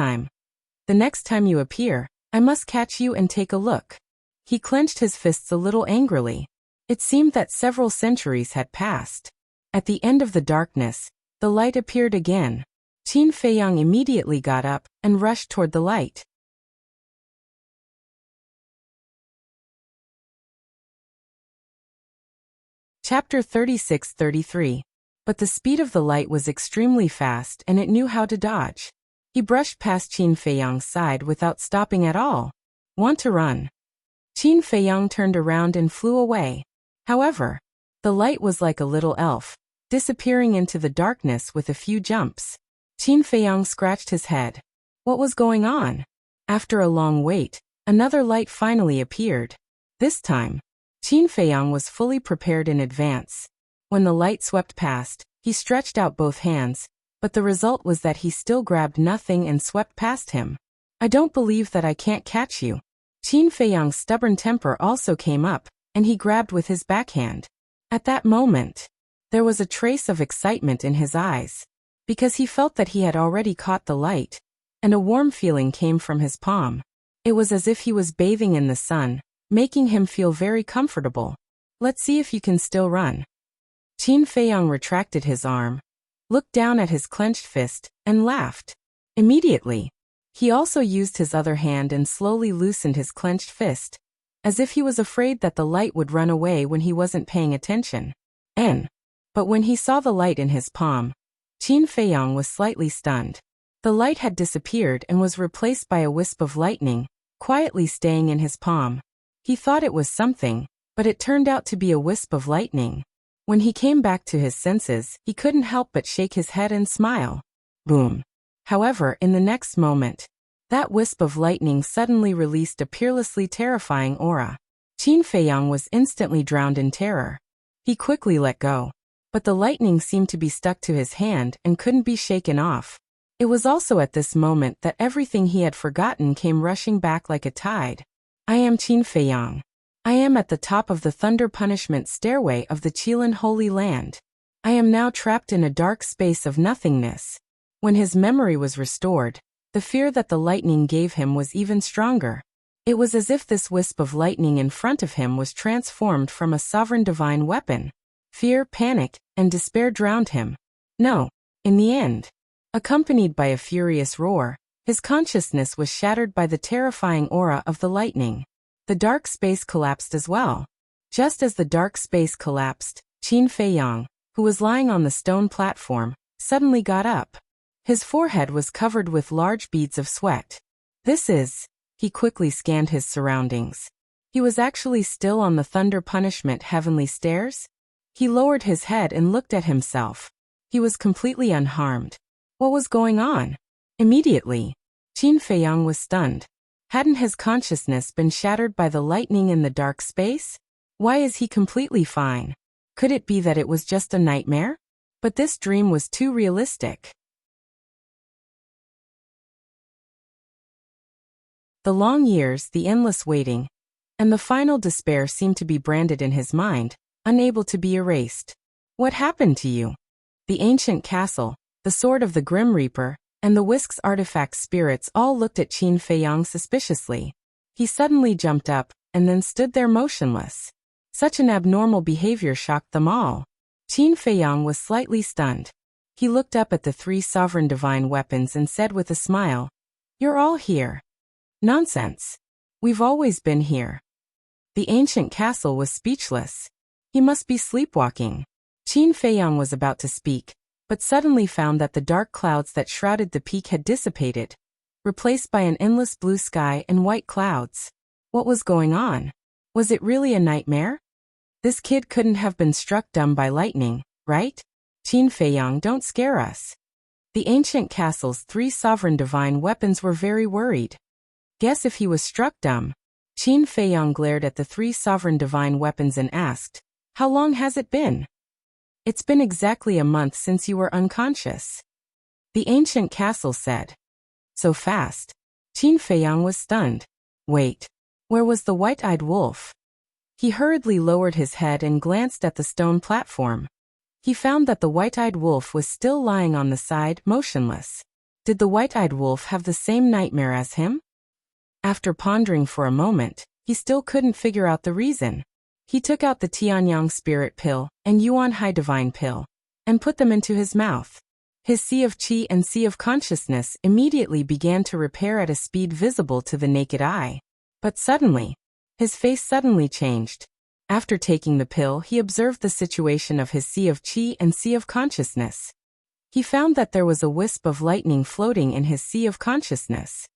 time you appear, I must catch you and take a look. He clenched his fists a little angrily. It seemed that several centuries had passed. At the end of the darkness, the light appeared again. Qin Feiyang immediately got up and rushed toward the light. Chapter 36-33. But the speed of the light was extremely fast and it knew how to dodge. He brushed past Qin Feiyang's side without stopping at all. Want to run? Qin Feiyang turned around and flew away. However, the light was like a little elf, disappearing into the darkness with a few jumps. Qin Feiyang scratched his head. What was going on? After a long wait, another light finally appeared. This time, Qin Feiyang was fully prepared in advance. When the light swept past, he stretched out both hands, but the result was that he still grabbed nothing and swept past him. I don't believe that I can't catch you. Qin Feiyang's stubborn temper also came up, and he grabbed with his backhand. At that moment, there was a trace of excitement in his eyes, because he felt that he had already caught the light, and a warm feeling came from his palm. It was as if he was bathing in the sun, making him feel very comfortable. Let's see if you can still run. Qin Feiyang retracted his arm, looked down at his clenched fist, and laughed. Immediately, he also used his other hand and slowly loosened his clenched fist, as if he was afraid that the light would run away when he wasn't paying attention. But when he saw the light in his palm, Qin Feiyang was slightly stunned. The light had disappeared and was replaced by a wisp of lightning, quietly staying in his palm. He thought it was something, but it turned out to be a wisp of lightning. When he came back to his senses, he couldn't help but shake his head and smile. Boom. However, in the next moment, that wisp of lightning suddenly released a peerlessly terrifying aura. Qin Feiyang was instantly drowned in terror. He quickly let go, but the lightning seemed to be stuck to his hand and couldn't be shaken off. It was also at this moment that everything he had forgotten came rushing back like a tide. I am Qin Feiyang. I am at the top of the thunder punishment stairway of the Qilin Holy Land. I am now trapped in a dark space of nothingness. When his memory was restored, the fear that the lightning gave him was even stronger. It was as if this wisp of lightning in front of him was transformed from a sovereign divine weapon. Fear, panic, and despair drowned him. No, in the end, accompanied by a furious roar, his consciousness was shattered by the terrifying aura of the lightning. The dark space collapsed as well. Just as the dark space collapsed, Qin Feiyang, who was lying on the stone platform, suddenly got up. His forehead was covered with large beads of sweat. He quickly scanned his surroundings. He was actually still on the thunder punishment heavenly stairs? He lowered his head and looked at himself. He was completely unharmed. What was going on? Immediately, Qin Feiyang was stunned. Hadn't his consciousness been shattered by the lightning in the dark space? Why is he completely fine? Could it be that it was just a nightmare? But this dream was too realistic. The long years, the endless waiting, and the final despair seemed to be branded in his mind, unable to be erased. What happened to you? The ancient castle, the sword of the Grim Reaper, and the Whisk's artifact spirits all looked at Qin Feiyang suspiciously. He suddenly jumped up, and then stood there motionless. Such an abnormal behavior shocked them all. Qin Feiyang was slightly stunned. He looked up at the three sovereign divine weapons and said with a smile, "You're all here." "Nonsense. We've always been here." The ancient castle was speechless. He must be sleepwalking. Qin Feiyang was about to speak, but suddenly found that the dark clouds that shrouded the peak had dissipated, replaced by an endless blue sky and white clouds. What was going on? Was it really a nightmare? This kid couldn't have been struck dumb by lightning, right? Qin Feiyang, don't scare us. The ancient castle's three sovereign divine weapons were very worried. Guess if he was struck dumb. Qin Feiyang glared at the three sovereign divine weapons and asked, "How long has it been?" "It's been exactly a month since you were unconscious." The ancient castle said. "So fast?" Qin Feiyang was stunned. Wait, where was the white-eyed wolf? He hurriedly lowered his head and glanced at the stone platform. He found that the white-eyed wolf was still lying on the side, motionless. Did the white-eyed wolf have the same nightmare as him? After pondering for a moment, he still couldn't figure out the reason. He took out the Tianyang spirit pill and Yuan Hai divine pill, and put them into his mouth. His sea of qi and sea of consciousness immediately began to repair at a speed visible to the naked eye. But suddenly, his face suddenly changed. After taking the pill, he observed the situation of his sea of qi and sea of consciousness. He found that there was a wisp of lightning floating in his sea of consciousness.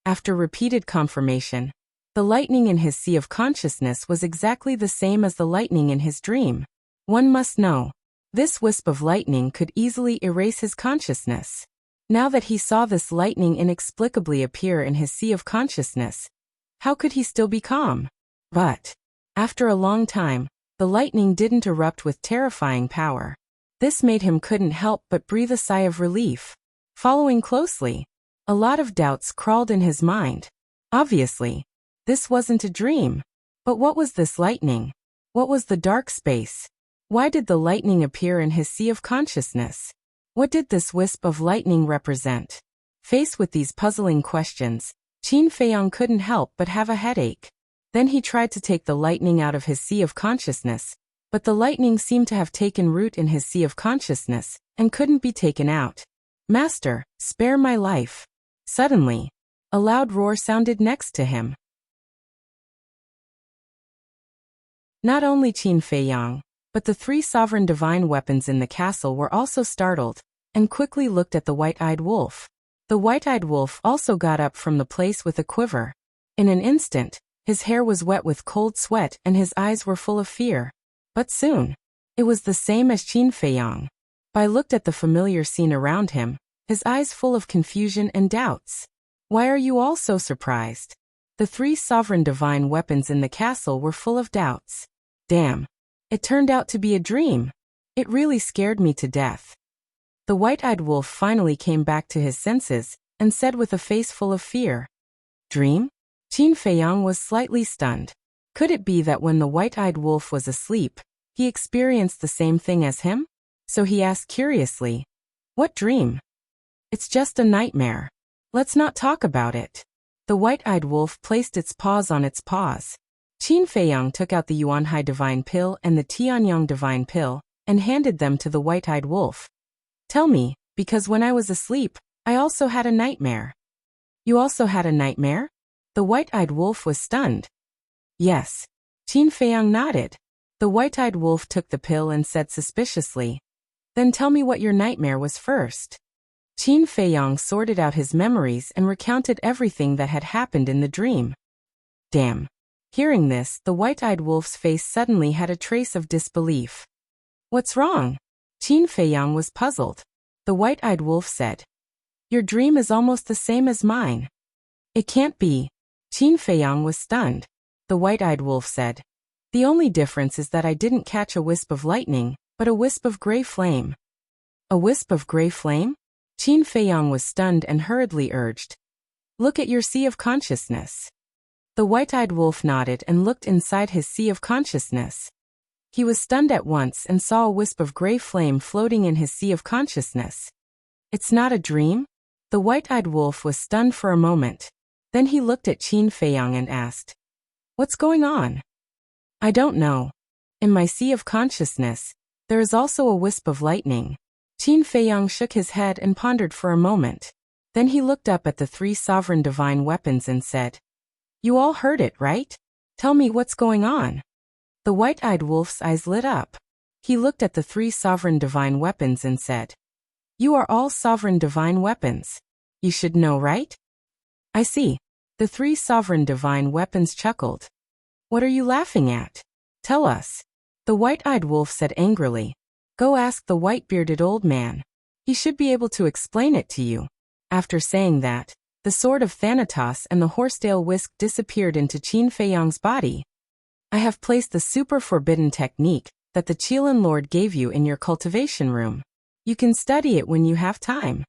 After repeated confirmation, the lightning in his sea of consciousness was exactly the same as the lightning in his dream. One must know, this wisp of lightning could easily erase his consciousness. Now that he saw this lightning inexplicably appear in his sea of consciousness, how could he still be calm? But, after a long time, the lightning didn't erupt with terrifying power. This made him couldn't help but breathe a sigh of relief. Following closely, a lot of doubts crawled in his mind. Obviously, this wasn't a dream. But what was this lightning? What was the dark space? Why did the lightning appear in his sea of consciousness? What did this wisp of lightning represent? Faced with these puzzling questions, Qin Feiyang couldn't help but have a headache. Then he tried to take the lightning out of his sea of consciousness, but the lightning seemed to have taken root in his sea of consciousness and couldn't be taken out. "Master, spare my life." Suddenly, a loud roar sounded next to him. Not only Qin Feiyang, but the three sovereign divine weapons in the castle were also startled, and quickly looked at the white-eyed wolf. The white-eyed wolf also got up from the place with a quiver. In an instant, his hair was wet with cold sweat and his eyes were full of fear. But soon, it was the same as Qin Feiyang. Bai looked at the familiar scene around him, his eyes full of confusion and doubts. "Why are you all so surprised?" The three sovereign divine weapons in the castle were full of doubts. "Damn. It turned out to be a dream. It really scared me to death." The white-eyed wolf finally came back to his senses and said with a face full of fear, "Dream?" Qin Feiyang was slightly stunned. Could it be that when the white-eyed wolf was asleep, he experienced the same thing as him? So he asked curiously, "What dream?" "It's just a nightmare. Let's not talk about it." The white-eyed wolf placed its paws on its paws. Qin Feiyang took out the Yuanhai divine pill and the Tianyang divine pill and handed them to the white-eyed wolf. "Tell me, because when I was asleep, I also had a nightmare." "You also had a nightmare?" The white-eyed wolf was stunned. "Yes." Qin Feiyang nodded. The white-eyed wolf took the pill and said suspiciously, "Then tell me what your nightmare was first." Qin Feiyang sorted out his memories and recounted everything that had happened in the dream. Damn. Hearing this, the white-eyed wolf's face suddenly had a trace of disbelief. "What's wrong?" Qin Feiyang was puzzled. The white-eyed wolf said, "Your dream is almost the same as mine." "It can't be." Qin Feiyang was stunned. The white-eyed wolf said, "The only difference is that I didn't catch a wisp of lightning, but a wisp of gray flame." "A wisp of gray flame?" Qin Feiyang was stunned and hurriedly urged, "Look at your sea of consciousness." The white-eyed wolf nodded and looked inside his sea of consciousness. He was stunned at once and saw a wisp of gray flame floating in his sea of consciousness. "It's not a dream?" The white-eyed wolf was stunned for a moment. Then he looked at Qin Feiyang and asked, "What's going on?" "I don't know. In my sea of consciousness, there is also a wisp of lightning." Qin Feiyang shook his head and pondered for a moment. Then he looked up at the 3 sovereign divine weapons and said, "You all heard it, right? Tell me what's going on." The white-eyed wolf's eyes lit up. He looked at the 3 sovereign divine weapons and said, "You are all sovereign divine weapons. You should know, right?" "I see." The 3 sovereign divine weapons chuckled. "What are you laughing at? Tell us." The white-eyed wolf said angrily, "Go ask the white-bearded old man. He should be able to explain it to you." After saying that, the sword of Thanatos and the horsetail whisk disappeared into Qin Feiyang's body. "I have placed the super forbidden technique that the Qilin Lord gave you in your cultivation room. You can study it when you have time."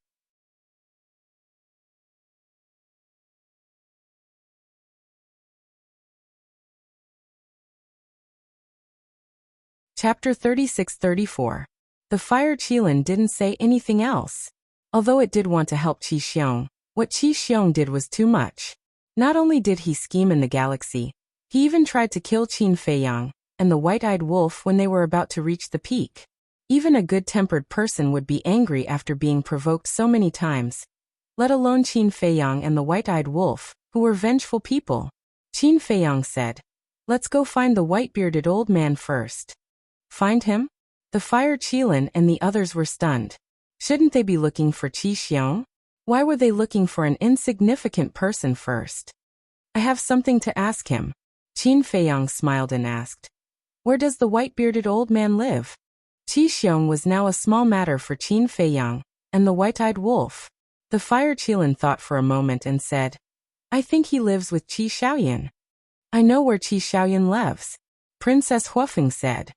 Chapter 36-34. The fire Qilin didn't say anything else. Although it did want to help Qi Xiong, what Qi Xiong did was too much. Not only did he scheme in the galaxy, he even tried to kill Qin Feiyang and the white-eyed wolf when they were about to reach the peak. Even a good-tempered person would be angry after being provoked so many times, let alone Qin Feiyang and the white-eyed wolf, who were vengeful people. Qin Feiyang said, "Let's go find the white-bearded old man first." Find him? The fire Qilin and the others were stunned. Shouldn't they be looking for Qi Xiong? Why were they looking for an insignificant person first? "I have something to ask him." Qin Feiyang smiled and asked, "Where does the white-bearded old man live?" Qi Xiong was now a small matter for Qin Feiyang and the white-eyed wolf. The fire Qilin thought for a moment and said, "I think he lives with Qi Xiaoyan." "I know where Qi Xiaoyan lives," Princess Huofeng said.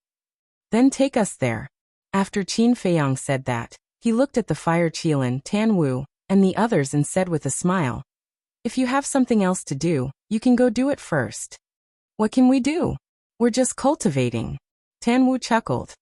"Then take us there." After Qin Feiyang said that, he looked at the fire Qilin, Tan Wu, and the others and said with a smile, "If you have something else to do, you can go do it first." "What can we do? We're just cultivating." Tan Wu chuckled.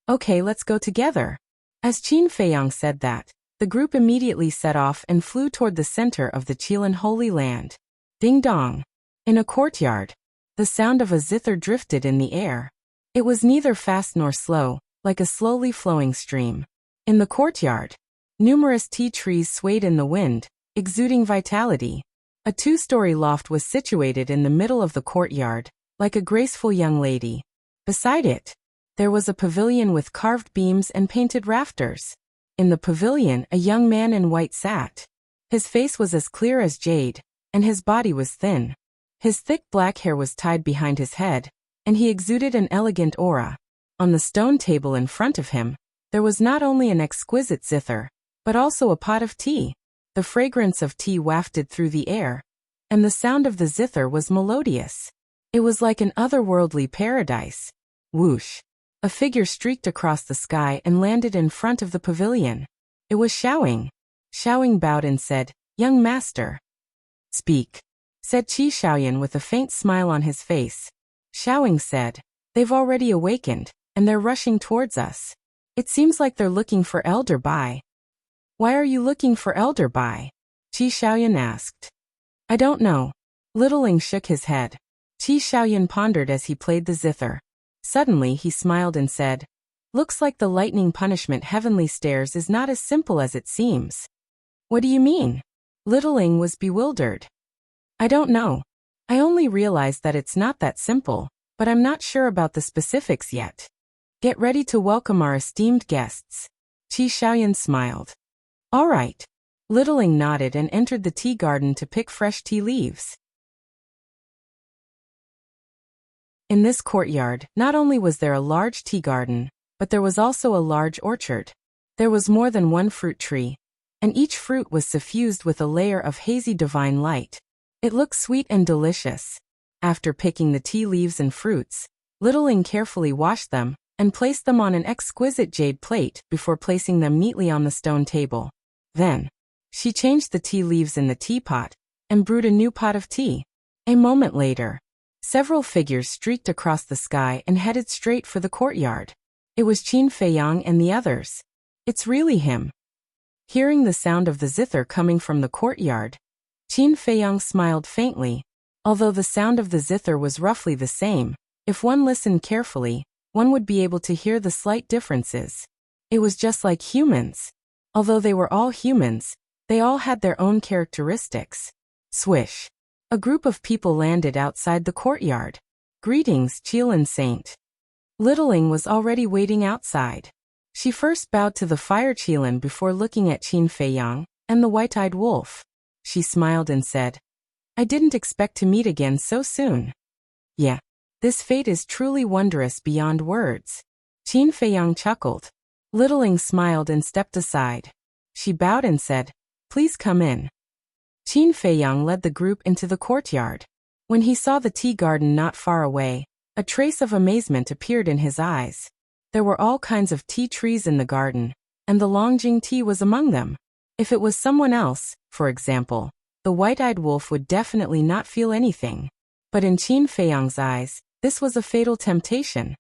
"Okay, let's go together." As Qin Feiyang said that, the group immediately set off and flew toward the center of the Qilin Holy Land. Ding dong. In a courtyard, the sound of a zither drifted in the air. It was neither fast nor slow, like a slowly flowing stream. In the courtyard, numerous tea trees swayed in the wind, exuding vitality. A 2-story loft was situated in the middle of the courtyard, like a graceful young lady. Beside it, there was a pavilion with carved beams and painted rafters. In the pavilion, a young man in white sat. His face was as clear as jade, and his body was thin. His thick black hair was tied behind his head, and he exuded an elegant aura. On the stone table in front of him, there was not only an exquisite zither, but also a pot of tea. The fragrance of tea wafted through the air, and the sound of the zither was melodious. It was like an otherworldly paradise. Whoosh! A figure streaked across the sky and landed in front of the pavilion. It was Xiaoying. Xiaoying bowed and said, "Young master." "Speak," said Qi Xiaoyan with a faint smile on his face. Xiaoying said, "They've already awakened, and they're rushing towards us. It seems like they're looking for Elder Bai." "Why are you looking for Elder Bai?" Qi Xiaoyan asked. "I don't know." Littling shook his head. Qi Xiaoyan pondered as he played the zither. Suddenly he smiled and said, "Looks like the lightning punishment heavenly stairs is not as simple as it seems." "What do you mean?" Littling was bewildered. "I don't know. I only realized that it's not that simple, but I'm not sure about the specifics yet. Get ready to welcome our esteemed guests." Qi Xiaoyan smiled. "All right." Littling nodded and entered the tea garden to pick fresh tea leaves. In this courtyard, not only was there a large tea garden, but there was also a large orchard. There was more than one fruit tree, and each fruit was suffused with a layer of hazy divine light. It looked sweet and delicious. After picking the tea leaves and fruits, Littling carefully washed them and placed them on an exquisite jade plate before placing them neatly on the stone table. Then, she changed the tea leaves in the teapot and brewed a new pot of tea. A moment later, several figures streaked across the sky and headed straight for the courtyard. It was Qin Feiyang and the others. "It's really him." Hearing the sound of the zither coming from the courtyard, Qin Feiyang smiled faintly. Although the sound of the zither was roughly the same, if one listened carefully, one would be able to hear the slight differences. It was just like humans. Although they were all humans, they all had their own characteristics. Swish. A group of people landed outside the courtyard. "Greetings, Qilin Saint." Littling was already waiting outside. She first bowed to the fire Qilin before looking at Qin Feiyang and the white-eyed wolf. She smiled and said, "I didn't expect to meet again so soon." "Yeah, this fate is truly wondrous beyond words." Qin Feiyang chuckled. Littling smiled and stepped aside. She bowed and said, "Please come in." Qin Feiyang led the group into the courtyard. When he saw the tea garden not far away, a trace of amazement appeared in his eyes. There were all kinds of tea trees in the garden, and the Longjing tea was among them. If it was someone else, for example, the white-eyed wolf would definitely not feel anything. But in Qin Feiyang's eyes, this was a fatal temptation.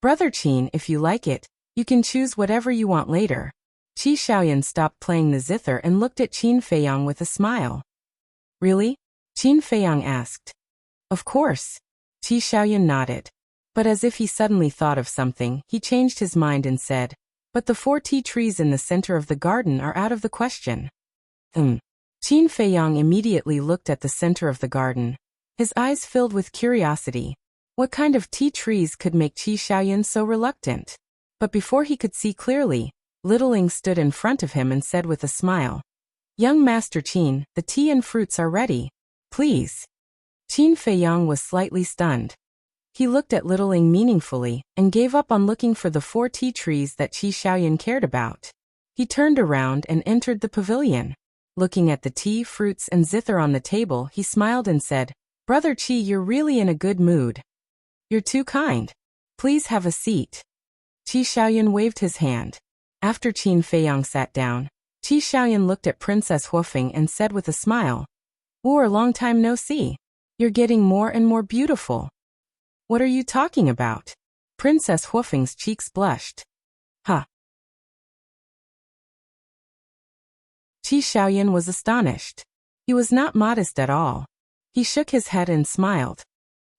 "Brother Qin, if you like it, you can choose whatever you want later." Qi Xiaoyan stopped playing the zither and looked at Qin Feiyang with a smile. "Really?" Qin Feiyang asked. "Of course." Qi Xiaoyan nodded. But as if he suddenly thought of something, he changed his mind and said, "But the 4 tea trees in the center of the garden are out of the question." Qin Feiyang immediately looked at the center of the garden. His eyes filled with curiosity. What kind of tea trees could make Qi Xiaoyan so reluctant? But before he could see clearly, Littling stood in front of him and said with a smile, "Young Master Qin, the tea and fruits are ready. Please." Qin Feiyang was slightly stunned. He looked at Littling meaningfully and gave up on looking for the 4 tea trees that Qi Xiaoyan cared about. He turned around and entered the pavilion. Looking at the tea, fruits, and zither on the table, he smiled and said, "Brother Qi, you're really in a good mood. You're too kind. Please have a seat." Qi Xiaoyan waved his hand. After Qin Feiyang sat down, Qi Xiaoyan looked at Princess Huofeng and said with a smile, "Or long time no see. You're getting more and more beautiful." "What are you talking about?" Princess Huofeng's cheeks blushed. "Huh." Qi Xiaoyan was astonished. He was not modest at all. He shook his head and smiled.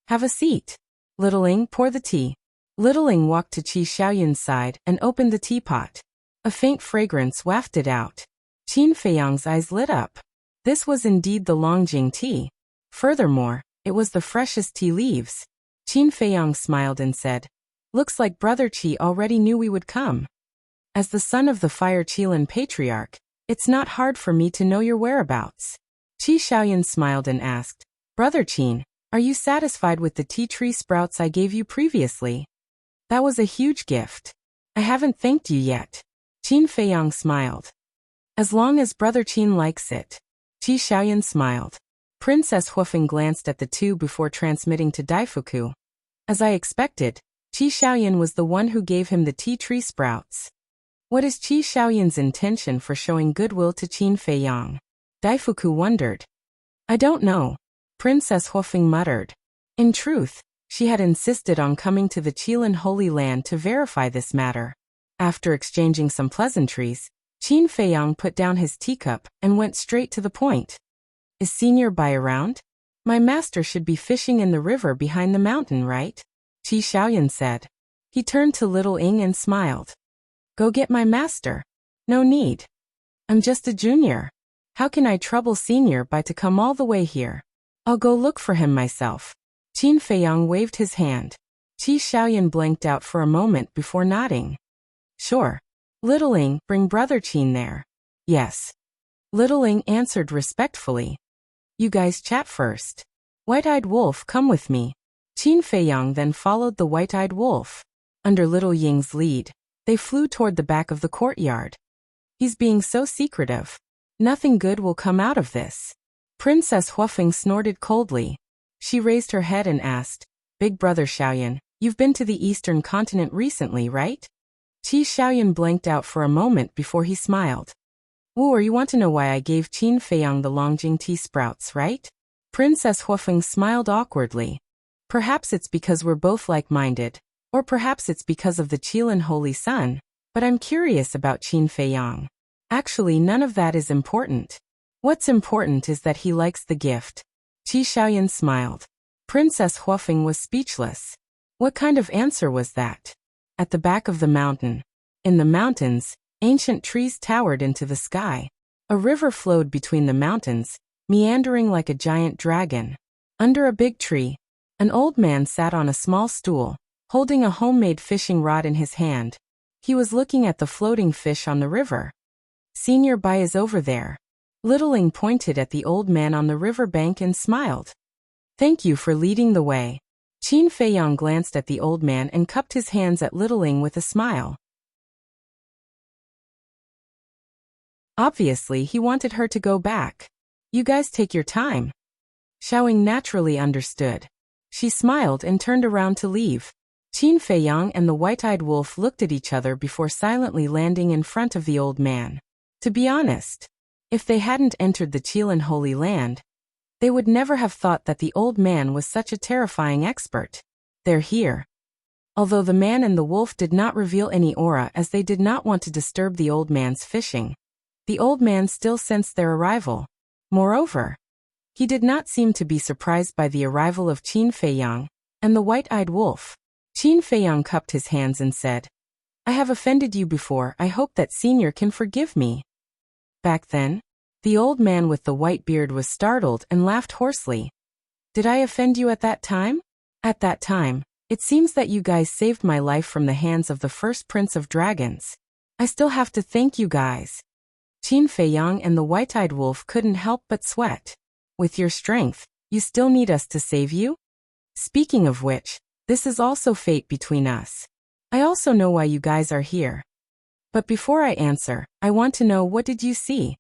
"Have a seat. Littling, pour the tea." Littling walked to Qi Xiaoyan's side and opened the teapot. A faint fragrance wafted out. Qin Feiyang's eyes lit up. This was indeed the Longjing tea. Furthermore, it was the freshest tea leaves. Qin Feiyang smiled and said, "Looks like Brother Qi already knew we would come. As the son of the Fire Qilin Patriarch, it's not hard for me to know your whereabouts." Qi Xiaoyan smiled and asked, "Brother Qin, are you satisfied with the tea tree sprouts I gave you previously? That was a huge gift. I haven't thanked you yet." Qin Feiyang smiled. "As long as Brother Qin likes it." Qi Xiaoyan smiled. Princess Huofeng glanced at the two before transmitting to Daifuku. As I expected, Qi Xiaoyan was the one who gave him the tea tree sprouts. What is Qi Xiaoyan's intention for showing goodwill to Qin Feiyang? Daifuku wondered. I don't know, Princess Huofeng muttered. In truth, she had insisted on coming to the Qilin Holy Land to verify this matter. After exchanging some pleasantries, Qin Feiyang put down his teacup and went straight to the point. Is Senior Bai around? My master should be fishing in the river behind the mountain, right? Qi Xiaoyan said. He turned to little Ing and smiled. Go get my master. No need. I'm just a junior. How can I trouble Senior Bai to come all the way here? I'll go look for him myself. Qin Feiyang waved his hand. Qi Xiaoyan blanked out for a moment before nodding. Sure. Little Ing, bring Brother Qin there. Yes. Little Ing answered respectfully. You guys chat first. White-eyed wolf, come with me. Qin Feiyang then followed the white-eyed wolf. Under Little Ying's lead, they flew toward the back of the courtyard. He's being so secretive. Nothing good will come out of this. Princess Huofeng snorted coldly. She raised her head and asked, Big Brother Xiaoyan, you've been to the Eastern continent recently, right? Qi Xiaoyan blanked out for a moment before he smiled. Wu, you want to know why I gave Qin Feiyang the Longjing tea sprouts, right? Princess Huofeng smiled awkwardly. Perhaps it's because we're both like-minded, or perhaps it's because of the Qilin Holy Sun, but I'm curious about Qin Feiyang. Actually, none of that is important. What's important is that he likes the gift. Qi Xiaoyan smiled. Princess Huofeng was speechless. What kind of answer was that? At the back of the mountain. In the mountains, ancient trees towered into the sky. A river flowed between the mountains, meandering like a giant dragon. Under a big tree, an old man sat on a small stool, holding a homemade fishing rod in his hand. He was looking at the floating fish on the river. Senior Bai is over there. Little Ing pointed at the old man on the river bank and smiled. Thank you for leading the way. Qin Feiyang glanced at the old man and cupped his hands at Little Ing with a smile. Obviously, he wanted her to go back. You guys take your time. Xiaoying naturally understood. She smiled and turned around to leave. Qin Feiyang and the white-eyed wolf looked at each other before silently landing in front of the old man. To be honest, if they hadn't entered the Qilin Holy Land, they would never have thought that the old man was such a terrifying expert. They're here. Although the man and the wolf did not reveal any aura as they did not want to disturb the old man's fishing, the old man still sensed their arrival. Moreover, he did not seem to be surprised by the arrival of Qin Feiyang and the white-eyed wolf. Qin Feiyang cupped his hands and said, I have offended you before. I hope that Senior can forgive me. Back then, the old man with the white beard was startled and laughed hoarsely. Did I offend you at that time? At that time, it seems that you guys saved my life from the hands of the first Prince of Dragons. I still have to thank you guys. Qin Feiyang and the white-eyed wolf couldn't help but sweat. With your strength, you still need us to save you? Speaking of which, this is also fate between us. I also know why you guys are here. But before I answer, I want to know, what did you see?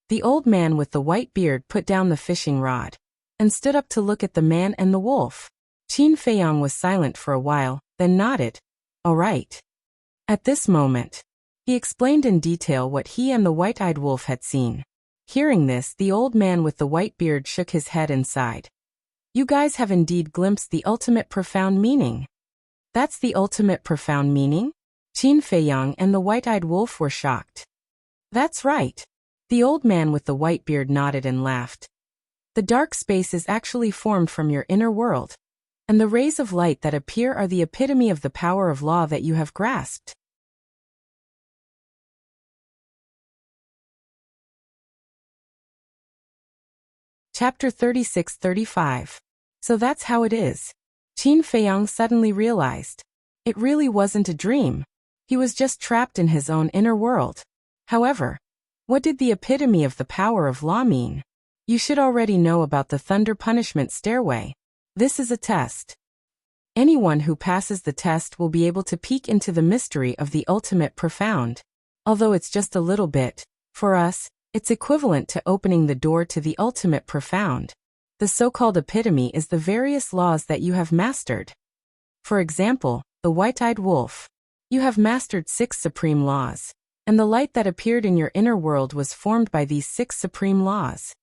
The old man with the white beard put down the fishing rod and stood up to look at the man and the wolf. Qin Feiyang was silent for a while, then nodded. All right. At this moment, he explained in detail what he and the white-eyed wolf had seen. Hearing this, the old man with the white beard shook his head and sighed. You guys have indeed glimpsed the ultimate profound meaning. That's the ultimate profound meaning? Qin Feiyang and the white-eyed wolf were shocked. That's right. The old man with the white beard nodded and laughed. The dark space is actually formed from your inner world, and the rays of light that appear are the epitome of the power of law that you have grasped. Chapter 36-35. So that's how it is. Qin Feiyang suddenly realized. It really wasn't a dream. He was just trapped in his own inner world. However, what did the epitome of the power of law mean? You should already know about the Thunder Punishment Stairway. This is a test. Anyone who passes the test will be able to peek into the mystery of the ultimate profound. Although it's just a little bit, for us, it's equivalent to opening the door to the ultimate profound. The so-called epitome is the various laws that you have mastered. For example, the white-eyed wolf. You have mastered 6 supreme laws. and the light that appeared in your inner world was formed by these 6 supreme laws.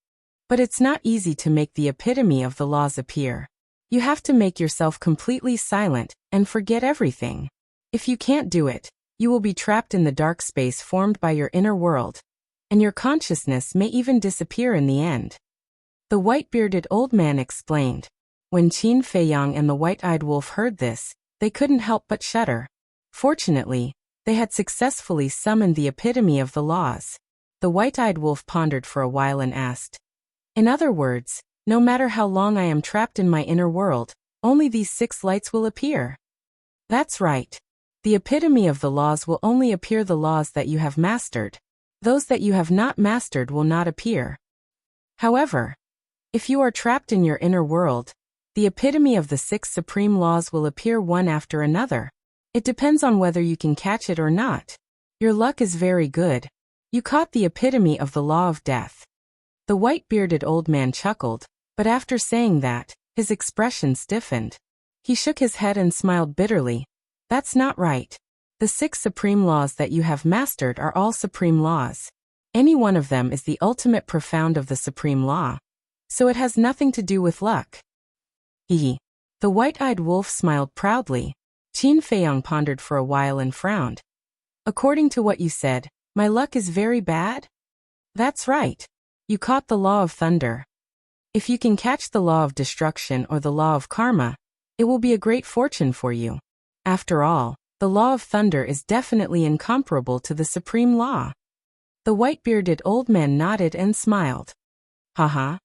But it's not easy to make the epitome of the laws appear. You have to make yourself completely silent and forget everything. If you can't do it, you will be trapped in the dark space formed by your inner world, and your consciousness may even disappear in the end. The white-bearded old man explained. When Qin Feiyang and the white-eyed wolf heard this, they couldn't help but shudder. Fortunately, they had successfully summoned the epitome of the laws. The white-eyed wolf pondered for a while and asked, "In other words, no matter how long I am trapped in my inner world, only these 6 lights will appear?" "That's right. The epitome of the laws will only appear the laws that you have mastered. Those that you have not mastered will not appear. However, if you are trapped in your inner world, the epitome of the 6 supreme laws will appear one after another. It depends on whether you can catch it or not. Your luck is very good. You caught the epitome of the law of death." The white-bearded old man chuckled, but after saying that, his expression stiffened. He shook his head and smiled bitterly. "That's not right. The 6 supreme laws that you have mastered are all supreme laws. Any one of them is the ultimate profound of the supreme law. So it has nothing to do with luck." The white-eyed wolf smiled proudly. Qin Feiyang pondered for a while and frowned. "According to what you said, my luck is very bad?" "That's right. You caught the law of thunder. If you can catch the law of destruction or the law of karma, it will be a great fortune for you. After all, the law of thunder is definitely incomparable to the supreme law." The white-bearded old man nodded and smiled. "Haha.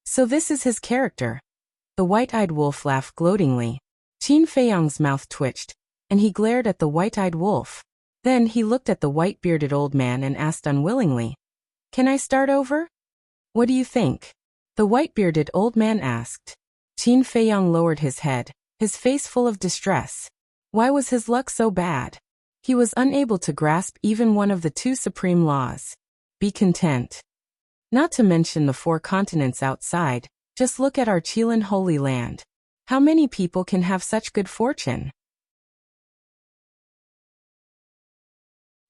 So this is his character." The white-eyed wolf laughed gloatingly. Qin Feiyang's mouth twitched, and he glared at the white-eyed wolf. Then he looked at the white-bearded old man and asked unwillingly, "Can I start over?" "What do you think?" the white-bearded old man asked. Qin Feiyang lowered his head, his face full of distress. Why was his luck so bad? He was unable to grasp even one of the 2 supreme laws. Be content. Not to mention the 4 continents outside, just look at our Qilin Holy Land. How many people can have such good fortune?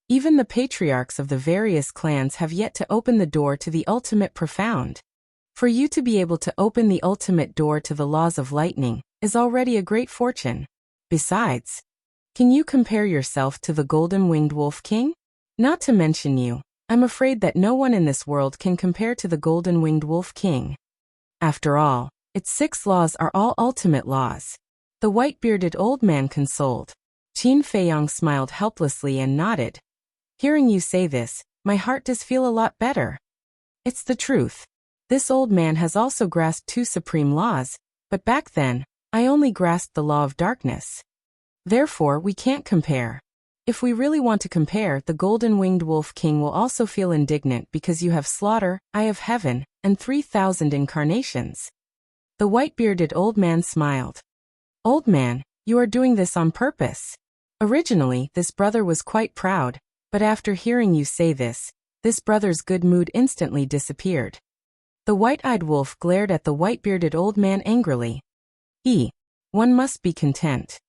Even the patriarchs of the various clans have yet to open the door to the ultimate profound. For you to be able to open the ultimate door to the laws of lightning is already a great fortune. Besides, can you compare yourself to the golden-winged wolf king? Not to mention you, I'm afraid that no one in this world can compare to the golden-winged wolf king. After all, its 6 laws are all ultimate laws. The white-bearded old man consoled. Qin Feiyang smiled helplessly and nodded. Hearing you say this, my heart does feel a lot better. It's the truth. This old man has also grasped 2 supreme laws, but back then, I only grasped the law of darkness. Therefore, we can't compare. If we really want to compare, the golden-winged wolf king will also feel indignant because you have slaughter, eye of heaven, and 3,000 incarnations. The white-bearded old man smiled. Old man, you are doing this on purpose. Originally, this brother was quite proud, but after hearing you say this brother's good mood instantly disappeared. The white-eyed wolf glared at the white-bearded old man angrily. One must be content.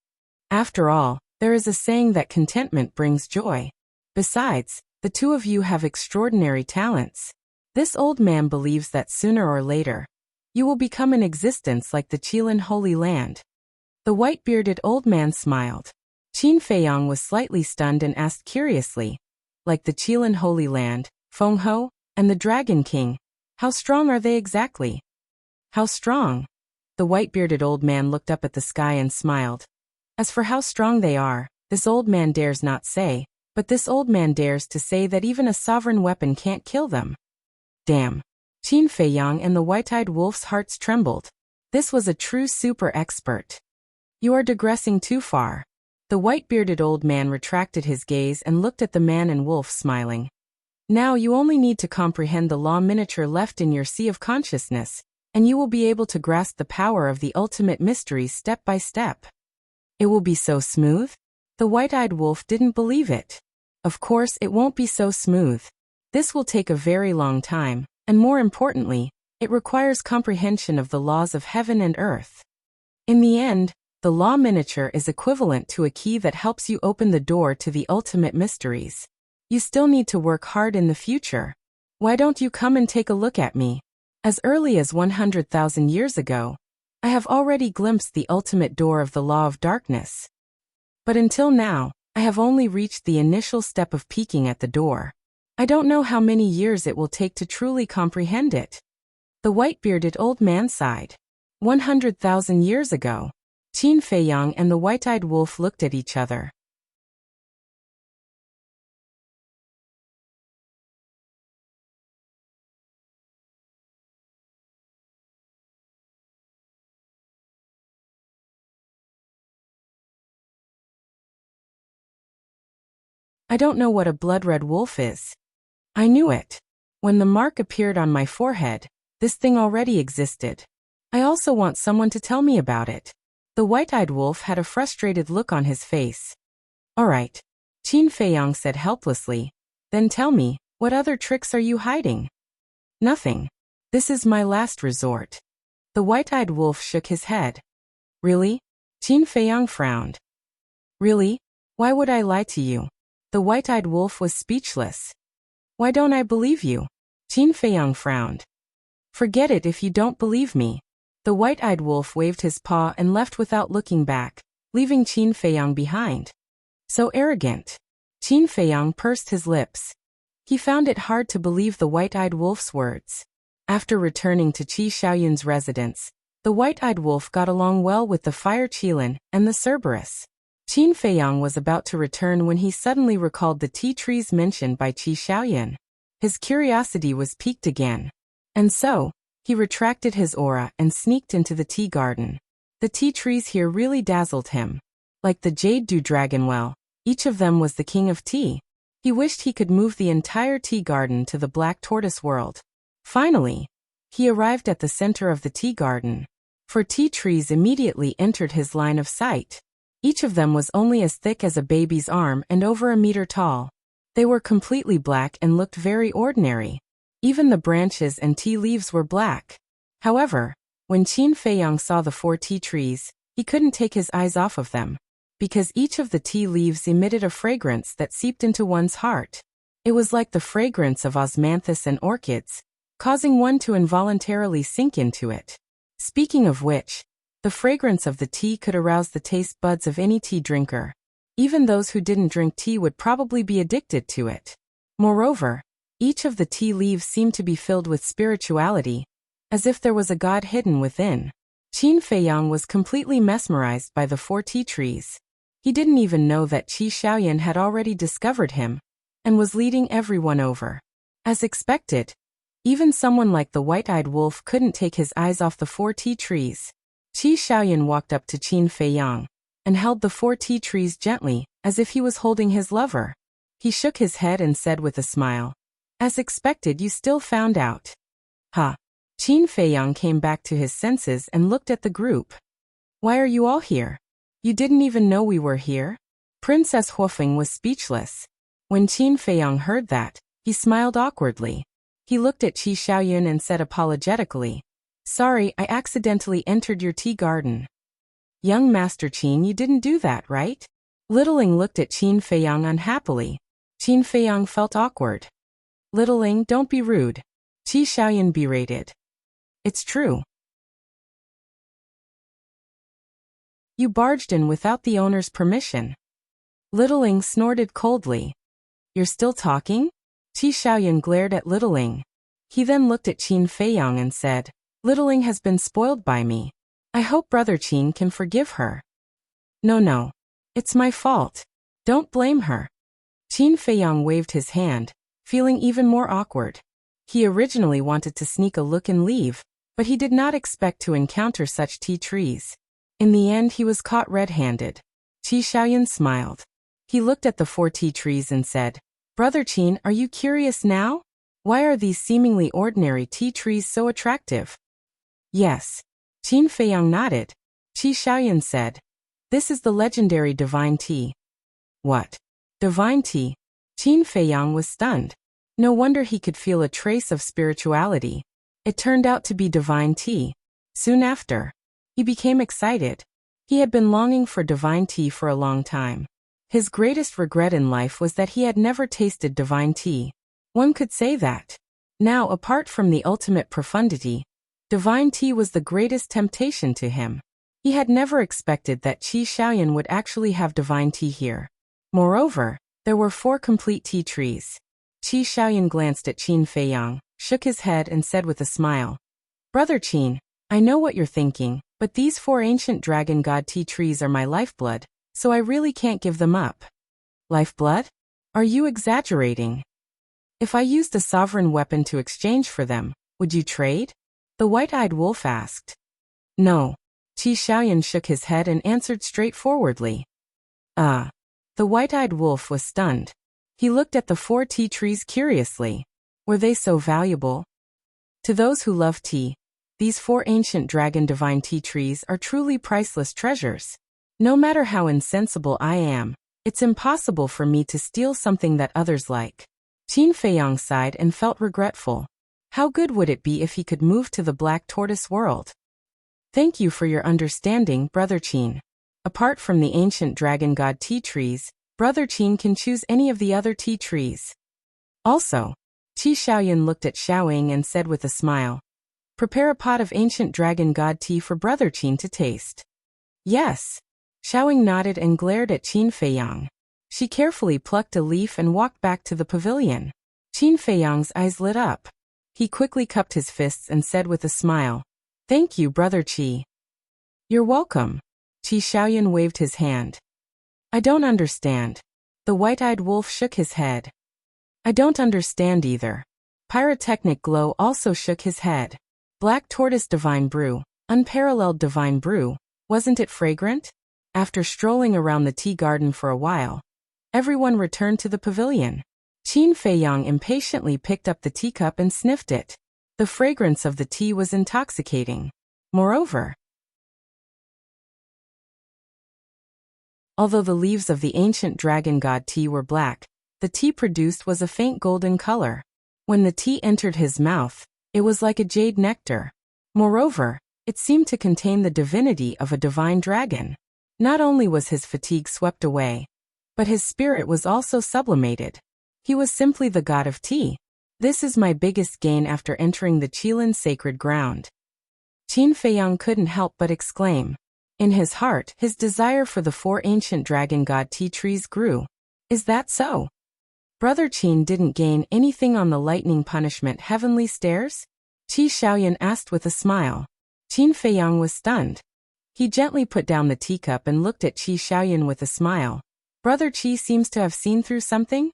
After all, there is a saying that contentment brings joy. Besides, the 2 of you have extraordinary talents. This old man believes that sooner or later, you will become an existence like the Qilin Holy Land. The white-bearded old man smiled. Qin Feiyang was slightly stunned and asked curiously, like the Qilin Holy Land, Feng Ho, and the Dragon King, how strong are they exactly? How strong? The white-bearded old man looked up at the sky and smiled. As for how strong they are, this old man dares not say, but this old man dares to say that even a sovereign weapon can't kill them. Damn. Qin Feiyang and the white-eyed wolf's hearts trembled. This was a true super expert. You are digressing too far. The white-bearded old man retracted his gaze and looked at the man and wolf smiling. Now you only need to comprehend the law miniature left in your sea of consciousness, and you will be able to grasp the power of the ultimate mysteries step by step. It will be so smooth? The white-eyed wolf didn't believe it. Of course it won't be so smooth. This will take a very long time, and more importantly, it requires comprehension of the laws of heaven and earth. In the end, the law miniature is equivalent to a key that helps you open the door to the ultimate mysteries. You still need to work hard in the future. Why don't you come and take a look at me? As early as 100,000 years ago, I have already glimpsed the ultimate door of the law of darkness. But until now, I have only reached the initial step of peeking at the door. I don't know how many years it will take to truly comprehend it. The white-bearded old man sighed. 100,000 years ago. Qin Feiyang and the white-eyed wolf looked at each other. I don't know what a blood-red wolf is. I knew it. When the mark appeared on my forehead, this thing already existed. I also want someone to tell me about it. The white-eyed wolf had a frustrated look on his face. All right, Qin Feiyang said helplessly. Then tell me, what other tricks are you hiding? Nothing. This is my last resort. The white-eyed wolf shook his head. Really? Qin Feiyang frowned. Really? Why would I lie to you? The white-eyed wolf was speechless. Why don't I believe you? Qin Feiyang frowned. Forget it if you don't believe me. The white-eyed wolf waved his paw and left without looking back, leaving Qin Feiyang behind. So arrogant. Qin Feiyang pursed his lips. He found it hard to believe the white-eyed wolf's words. After returning to Qi Xiaoyun's residence, the white-eyed wolf got along well with the fire Qilin and the Cerberus. Qin Feiyang was about to return when he suddenly recalled the tea trees mentioned by Qi Xiaoyun. His curiosity was piqued again. And so, he retracted his aura and sneaked into the tea garden. The tea trees here really dazzled him. Like the jade dew dragon well, each of them was the king of tea. He wished he could move the entire tea garden to the black tortoise world. Finally, he arrived at the center of the tea garden. 4 tea trees immediately entered his line of sight. Each of them was only as thick as a baby's arm and over a meter tall. They were completely black and looked very ordinary. Even the branches and tea leaves were black. However, when Qin Feiyang saw the 4 tea trees, he couldn't take his eyes off of them, because each of the tea leaves emitted a fragrance that seeped into one's heart. It was like the fragrance of osmanthus and orchids, causing one to involuntarily sink into it. Speaking of which, the fragrance of the tea could arouse the taste buds of any tea drinker. Even those who didn't drink tea would probably be addicted to it. Moreover, each of the tea leaves seemed to be filled with spirituality, as if there was a god hidden within. Qin Feiyang was completely mesmerized by the 4 tea trees. He didn't even know that Qi Xiaoyun had already discovered him, and was leading everyone over. As expected, even someone like the white-eyed wolf couldn't take his eyes off the 4 tea trees. Qi Xiaoyun walked up to Qin Feiyang, and held the 4 tea trees gently, as if he was holding his lover. He shook his head and said with a smile, "As expected, you still found out." Ha! Qin Feiyang came back to his senses and looked at the group. Why are you all here? You didn't even know we were here? Princess Huofeng was speechless. When Qin Feiyang heard that, he smiled awkwardly. He looked at Qi Xiaoyun and said apologetically, "Sorry, I accidentally entered your tea garden." "Young Master Qin, you didn't do that, right?" Littling looked at Qin Feiyang unhappily. Qin Feiyang felt awkward. "Littling, don't be rude," Qi Xiaoyun berated. "It's true. You barged in without the owner's permission." Littling snorted coldly. "You're still talking?" Qi Xiaoyun glared at Littling. He then looked at Qin Feiyang and said, "Littling has been spoiled by me. I hope Brother Qin can forgive her." No. It's my fault. Don't blame her." Qin Feiyang waved his hand, feeling even more awkward. He originally wanted to sneak a look and leave, but he did not expect to encounter such tea trees. In the end, he was caught red-handed. Qi Xiaoyun smiled. He looked at the 4 tea trees and said, "Brother Qin, are you curious now? Why are these seemingly ordinary tea trees so attractive?" "Yes." Qin Feiyang nodded. Qi Xiaoyun said, "This is the legendary divine tea." "What? Divine tea?" Qin Feiyang was stunned. No wonder he could feel a trace of spirituality. It turned out to be divine tea. Soon after, he became excited. He had been longing for divine tea for a long time. His greatest regret in life was that he had never tasted divine tea. One could say that. Now, apart from the ultimate profundity, divine tea was the greatest temptation to him. He had never expected that Qi Xiaoyan would actually have divine tea here. Moreover, there were 4 complete tea trees. Qi Xiaoyan glanced at Qin Feiyang, shook his head and said with a smile, "Brother Qin, I know what you're thinking, but these 4 ancient dragon god tea trees are my lifeblood, so I really can't give them up." Lifeblood? Are you exaggerating? If I used a sovereign weapon to exchange for them, would you trade? The white-eyed wolf asked. No. Qi Xiaoyan shook his head and answered straightforwardly. The white-eyed wolf was stunned. He looked at the 4 tea trees curiously. Were they so valuable? To those who love tea, these 4 ancient dragon divine tea trees are truly priceless treasures. No matter how insensible I am, it's impossible for me to steal something that others like. Qin Feiyang sighed and felt regretful. How good would it be if he could move to the Black Tortoise world? Thank you for your understanding, Brother Qin. Apart from the ancient dragon god tea trees, Brother Qin can choose any of the other tea trees. Also, Qi Xiaoyan looked at Xiaoying and said with a smile, "Prepare a pot of ancient dragon god tea for Brother Qin to taste." Yes. Xiaoying nodded and glared at Qin Feiyang. She carefully plucked a leaf and walked back to the pavilion. Qin Feiyang's eyes lit up. He quickly cupped his fists and said with a smile, "Thank you, Brother Qi." "You're welcome." Qi Xiaoyan waved his hand. "I don't understand." The white-eyed wolf shook his head. "I don't understand either." Pyrotechnic Glow also shook his head. Black Tortoise Divine Brew, unparalleled divine brew, wasn't it fragrant? After strolling around the tea garden for a while, everyone returned to the pavilion. Qin Feiyang impatiently picked up the teacup and sniffed it. The fragrance of the tea was intoxicating. Moreover, although the leaves of the ancient dragon god tea were black, the tea produced was a faint golden color. When the tea entered his mouth, it was like a jade nectar. Moreover, it seemed to contain the divinity of a divine dragon. Not only was his fatigue swept away, but his spirit was also sublimated. He was simply the god of tea. This is my biggest gain after entering the Qilin sacred ground. Qin Feiyang couldn't help but exclaim. In his heart, his desire for the 4 ancient dragon god tea trees grew. Is that so? Brother Qin didn't gain anything on the lightning punishment heavenly stairs? Qi Xiaoyan asked with a smile. Qin Feiyang was stunned. He gently put down the teacup and looked at Qi Xiaoyan with a smile. Brother Qi seems to have seen through something?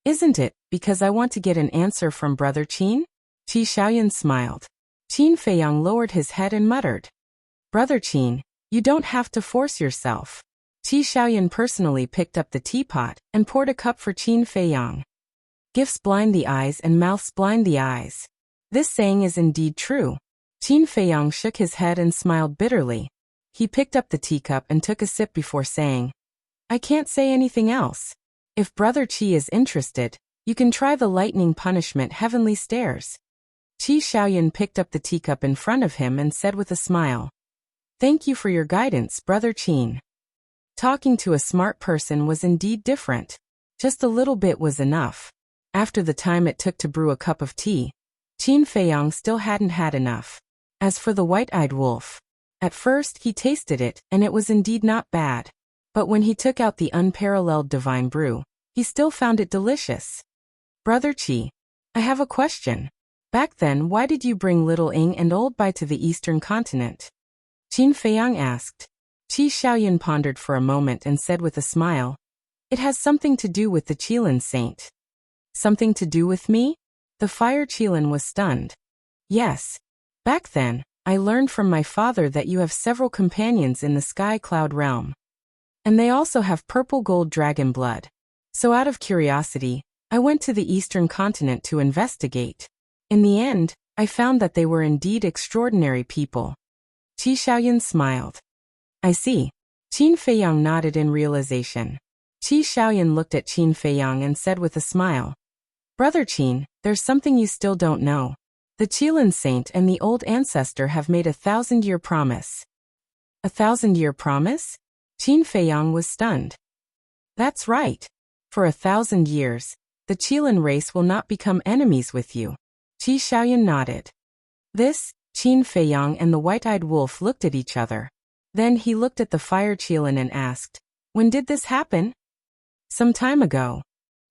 Isn't it, because I want to get an answer from Brother Qin? Qi Xiaoyan smiled. Qin Feiyang lowered his head and muttered. Brother Qin, you don't have to force yourself. Qi Xiaoyan personally picked up the teapot and poured a cup for Qin Feiyang. Gifts blind the eyes and mouths blind the eyes. This saying is indeed true. Qin Feiyang shook his head and smiled bitterly. He picked up the teacup and took a sip before saying, I can't say anything else. If Brother Qi is interested, you can try the lightning punishment heavenly stairs. Qi Xiaoyan picked up the teacup in front of him and said with a smile, Thank you for your guidance, Brother Qin. Talking to a smart person was indeed different. Just a little bit was enough. After the time it took to brew a cup of tea, Qin Feiyang still hadn't had enough. As for the white-eyed wolf, at first he tasted it, and it was indeed not bad. But when he took out the unparalleled divine brew, he still found it delicious. Brother Qi, I have a question. Back then, why did you bring Little Ing and Old Bai to the eastern continent? Qin Feiyang asked. Qi Xiaoyan pondered for a moment and said with a smile, It has something to do with the Qilin saint. Something to do with me? The fire Qilin was stunned. Yes. Back then, I learned from my father that you have several companions in the sky cloud realm. And they also have purple gold dragon blood. So out of curiosity, I went to the eastern continent to investigate. In the end, I found that they were indeed extraordinary people. Qi Xiaoyan smiled. I see. Qin Feiyang nodded in realization. Qi Xiaoyan looked at Qin Feiyang and said with a smile, Brother Qin, there's something you still don't know. The Qilin saint and the old ancestor have made a 1,000-year promise. A 1,000-year promise? Qin Feiyang was stunned. That's right. For 1,000 years, the Qilin race will not become enemies with you. Qi Xiaoyan nodded. This, Qin Feiyang and the white-eyed wolf looked at each other. Then he looked at the fire Qilin and asked, "When did this happen?" "Some time ago.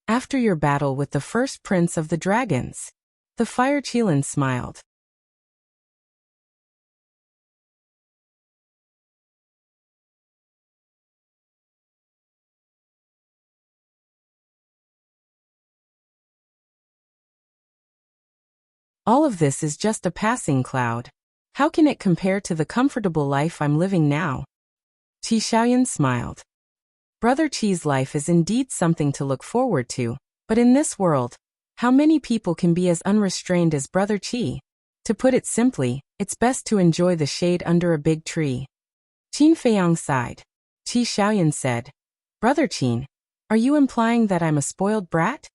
After your battle with the first prince of the dragons." The fire Qilin smiled. All of this is just a passing cloud. How can it compare to the comfortable life I'm living now? Qi Xiaoyan smiled. Brother Qi's life is indeed something to look forward to, but in this world, how many people can be as unrestrained as Brother Qi? To put it simply, it's best to enjoy the shade under a big tree. Qin Feiyang sighed. Qi Xiaoyan said, "Brother Qin, are you implying that I'm a spoiled brat?"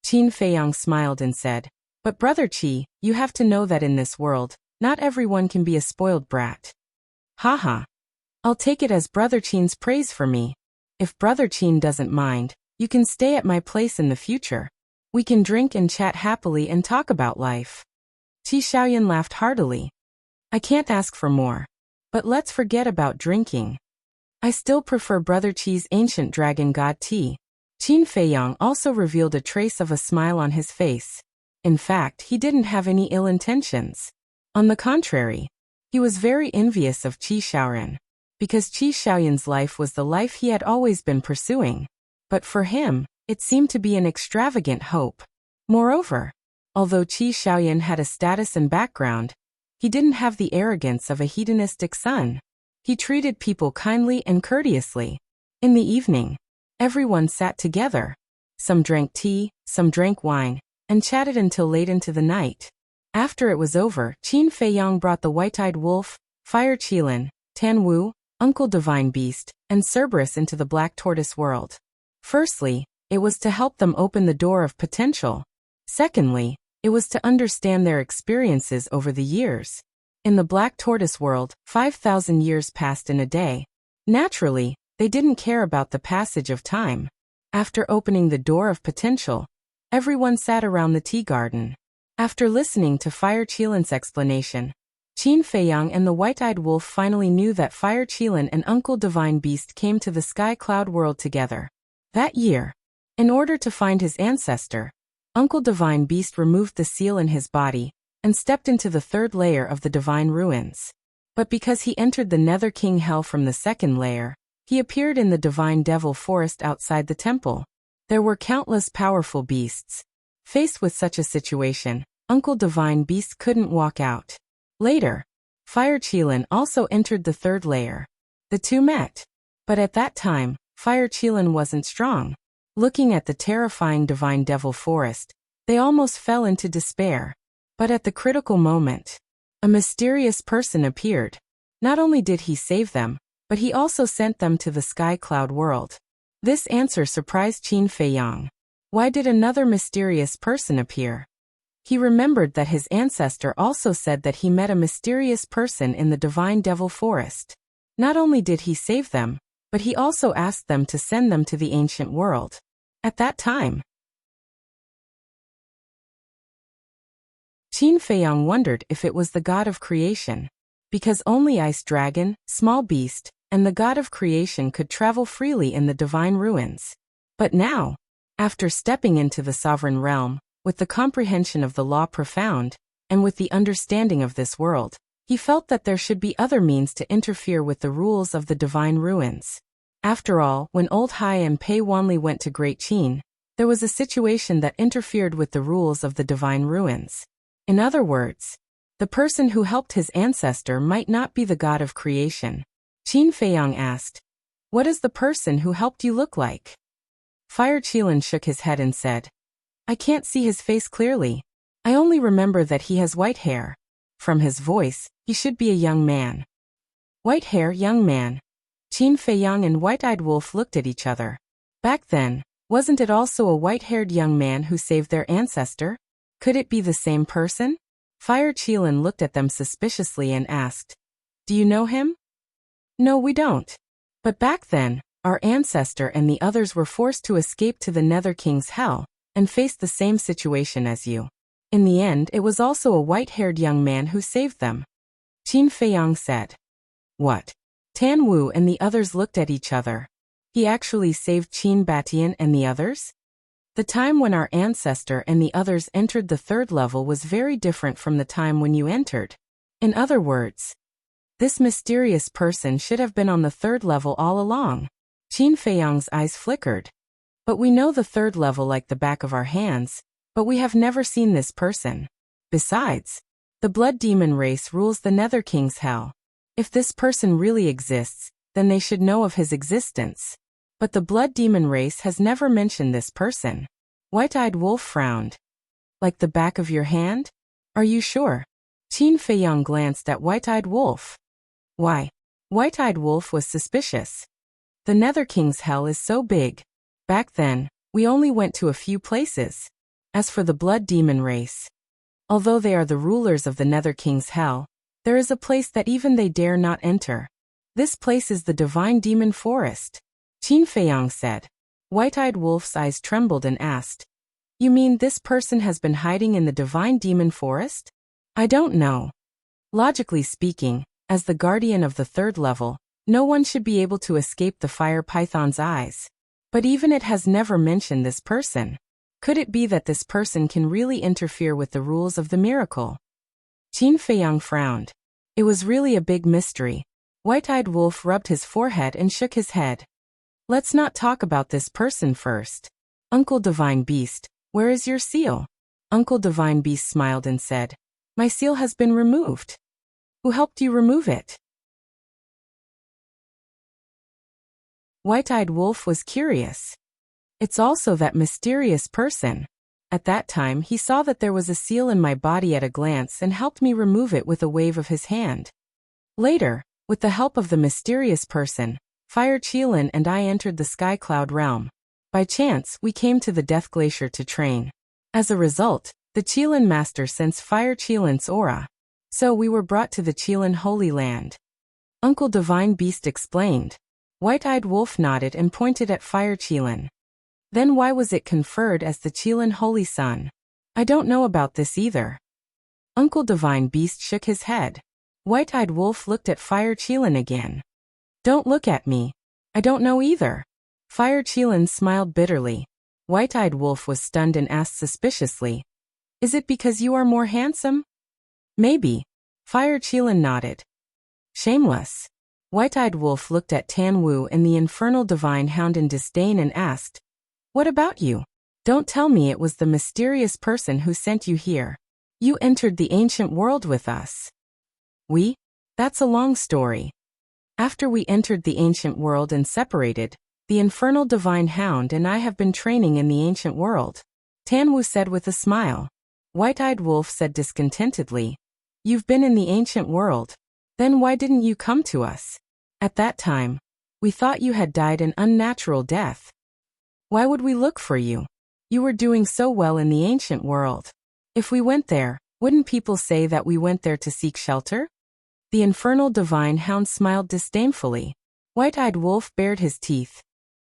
Qin Feiyang smiled and said, "But Brother Qi, you have to know that in this world, not everyone can be a spoiled brat." Haha. I'll take it as Brother Qin's praise for me. If Brother Qin doesn't mind, you can stay at my place in the future. We can drink and chat happily and talk about life. Qi Xiaoyan laughed heartily. I can't ask for more. But let's forget about drinking. I still prefer Brother Qi's ancient dragon god tea. Qin Feiyang also revealed a trace of a smile on his face. In fact, he didn't have any ill intentions. On the contrary, he was very envious of Qi Xiaoyan, because Qi Xiaoyan's life was the life he had always been pursuing. But for him, it seemed to be an extravagant hope. Moreover, although Qi Xiaoyan had a status and background, he didn't have the arrogance of a hedonistic son. He treated people kindly and courteously. In the evening, everyone sat together. Some drank tea, some drank wine, and chatted until late into the night. After it was over, Qin Feiyang brought the white-eyed wolf, Fire Qilin, Tan Wu, Uncle Divine Beast, and Cerberus into the Black Tortoise world. Firstly, it was to help them open the door of potential. Secondly, it was to understand their experiences over the years. In the Black Tortoise world, 5,000 years passed in a day. Naturally, they didn't care about the passage of time. After opening the door of potential, everyone sat around the tea garden. After listening to Fire Qilin's explanation, Qin Feiyang and the white-eyed wolf finally knew that Fire Qilin and Uncle Divine Beast came to the Sky Cloud world together. That year, in order to find his ancestor, Uncle Divine Beast removed the seal in his body and stepped into the third layer of the Divine Ruins. But because he entered the Nether King Hell from the second layer, he appeared in the Divine Devil Forest outside the temple. There were countless powerful beasts. Faced with such a situation, Uncle Divine Beast couldn't walk out. Later, Fire Qilin also entered the third layer. The two met. But at that time, Fire Qilin wasn't strong. Looking at the terrifying Divine Devil Forest, they almost fell into despair. But at the critical moment, a mysterious person appeared. Not only did he save them, but he also sent them to the Sky Cloud world. This answer surprised Qin Feiyang. Why did another mysterious person appear? He remembered that his ancestor also said that he met a mysterious person in the Divine Devil Forest. Not only did he save them, but he also asked them to send them to the ancient world. At that time, Qin Feiyang wondered if it was the god of creation, because only Ice Dragon, Small Beast, and the god of creation could travel freely in the Divine Ruins. But now, after stepping into the sovereign realm, with the comprehension of the law profound, and with the understanding of this world, he felt that there should be other means to interfere with the rules of the Divine Ruins. After all, when Old Hai and Pei Wanli went to Great Qin, there was a situation that interfered with the rules of the Divine Ruins. In other words, the person who helped his ancestor might not be the god of creation. Qin Feiyang asked, "What does the person who helped you look like?" Fire Qilin shook his head and said, "I can't see his face clearly. I only remember that he has white hair. From his voice, he should be a young man." White hair, young man. Qin Feiyang and White-Eyed Wolf looked at each other. Back then, wasn't it also a white-haired young man who saved their ancestor? Could it be the same person? Fire Qilin looked at them suspiciously and asked, "Do you know him?" "No, we don't. But back then, our ancestor and the others were forced to escape to the Nether King's hell and faced the same situation as you. In the end, it was also a white-haired young man who saved them. Qin Feiyang said. What? Tan Wu and the others looked at each other. He actually saved Qin Batian and the others? The time when our ancestor and the others entered the third level was very different from the time when you entered. In other words, this mysterious person should have been on the third level all along. Qin Feiyang's eyes flickered. But we know the third level like the back of our hands, but we have never seen this person. Besides, the blood demon race rules the Nether King's hell. If this person really exists, then they should know of his existence. But the blood demon race has never mentioned this person. White-eyed wolf frowned. Like the back of your hand? Are you sure? Qin Feiyang glanced at White-eyed wolf. Why? White-eyed wolf was suspicious. The Nether King's hell is so big. Back then, we only went to a few places. As for the blood demon race, although they are the rulers of the Nether King's hell, there is a place that even they dare not enter. This place is the Divine Demon Forest. Qin Feiyang said. White-eyed wolf's eyes trembled and asked, You mean this person has been hiding in the Divine Demon Forest? I don't know. Logically speaking, as the guardian of the third level, no one should be able to escape the fire python's eyes. But even it has never mentioned this person. Could it be that this person can really interfere with the rules of the miracle? Qin Feiyang frowned. It was really a big mystery. White-eyed wolf rubbed his forehead and shook his head. Let's not talk about this person first. Uncle Divine Beast, where is your seal? Uncle Divine Beast smiled and said, My seal has been removed. Who helped you remove it? White-eyed wolf was curious. It's also that mysterious person. At that time he saw that there was a seal in my body at a glance and helped me remove it with a wave of his hand. Later, with the help of the mysterious person, Fire Qilin and I entered the Sky Cloud realm. By chance, we came to the Death Glacier to train. As a result, the Qilin master sensed Fire Qilin's aura. So we were brought to the Qilin Holy Land. Uncle Divine Beast explained. White-eyed wolf nodded and pointed at Fire Qilin. Then why was it conferred as the Qilin Holy Sun? I don't know about this either. Uncle Divine Beast shook his head. White-eyed wolf looked at Fire Qilin again. Don't look at me. I don't know either. Fire Qilin smiled bitterly. White-eyed wolf was stunned and asked suspiciously, Is it because you are more handsome? Maybe. Fire Qilin nodded. Shameless. White-eyed wolf looked at Tan Wu and the infernal divine hound in disdain and asked, What about you? Don't tell me it was the mysterious person who sent you here. You entered the ancient world with us. We? That's a long story. After we entered the ancient world and separated, the infernal divine hound and I have been training in the ancient world. Tan Wu said with a smile. White-eyed wolf said discontentedly, You've been in the ancient world. Then why didn't you come to us? At that time, we thought you had died an unnatural death. Why would we look for you? You were doing so well in the ancient world. If we went there, wouldn't people say that we went there to seek shelter? The infernal divine hound smiled disdainfully. White-eyed wolf bared his teeth.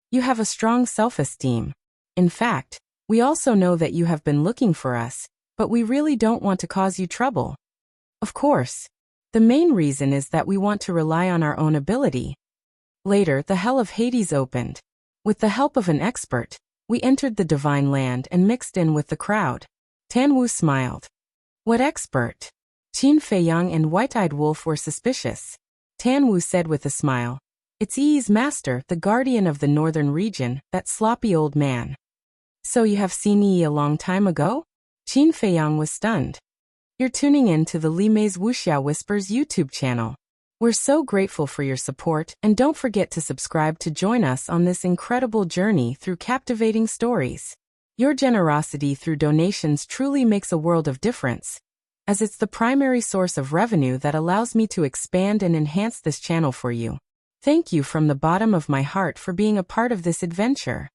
You have a strong self-esteem. In fact, we also know that you have been looking for us, but we really don't want to cause you trouble. Of course. The main reason is that we want to rely on our own ability. Later, the Hell of Hades opened. With the help of an expert, we entered the Divine Land and mixed in with the crowd. Tan Wu smiled. What expert? Qin Feiyang and White-eyed wolf were suspicious. Tan Wu said with a smile. It's Yi's master, the guardian of the northern region, that sloppy old man. So you have seen Yi a long time ago? Qin Feiyang was stunned. You're tuning in to the Li Mei's Wuxia Whispers YouTube channel. We're so grateful for your support, and don't forget to subscribe to join us on this incredible journey through captivating stories. Your generosity through donations truly makes a world of difference, as it's the primary source of revenue that allows me to expand and enhance this channel for you. Thank you from the bottom of my heart for being a part of this adventure.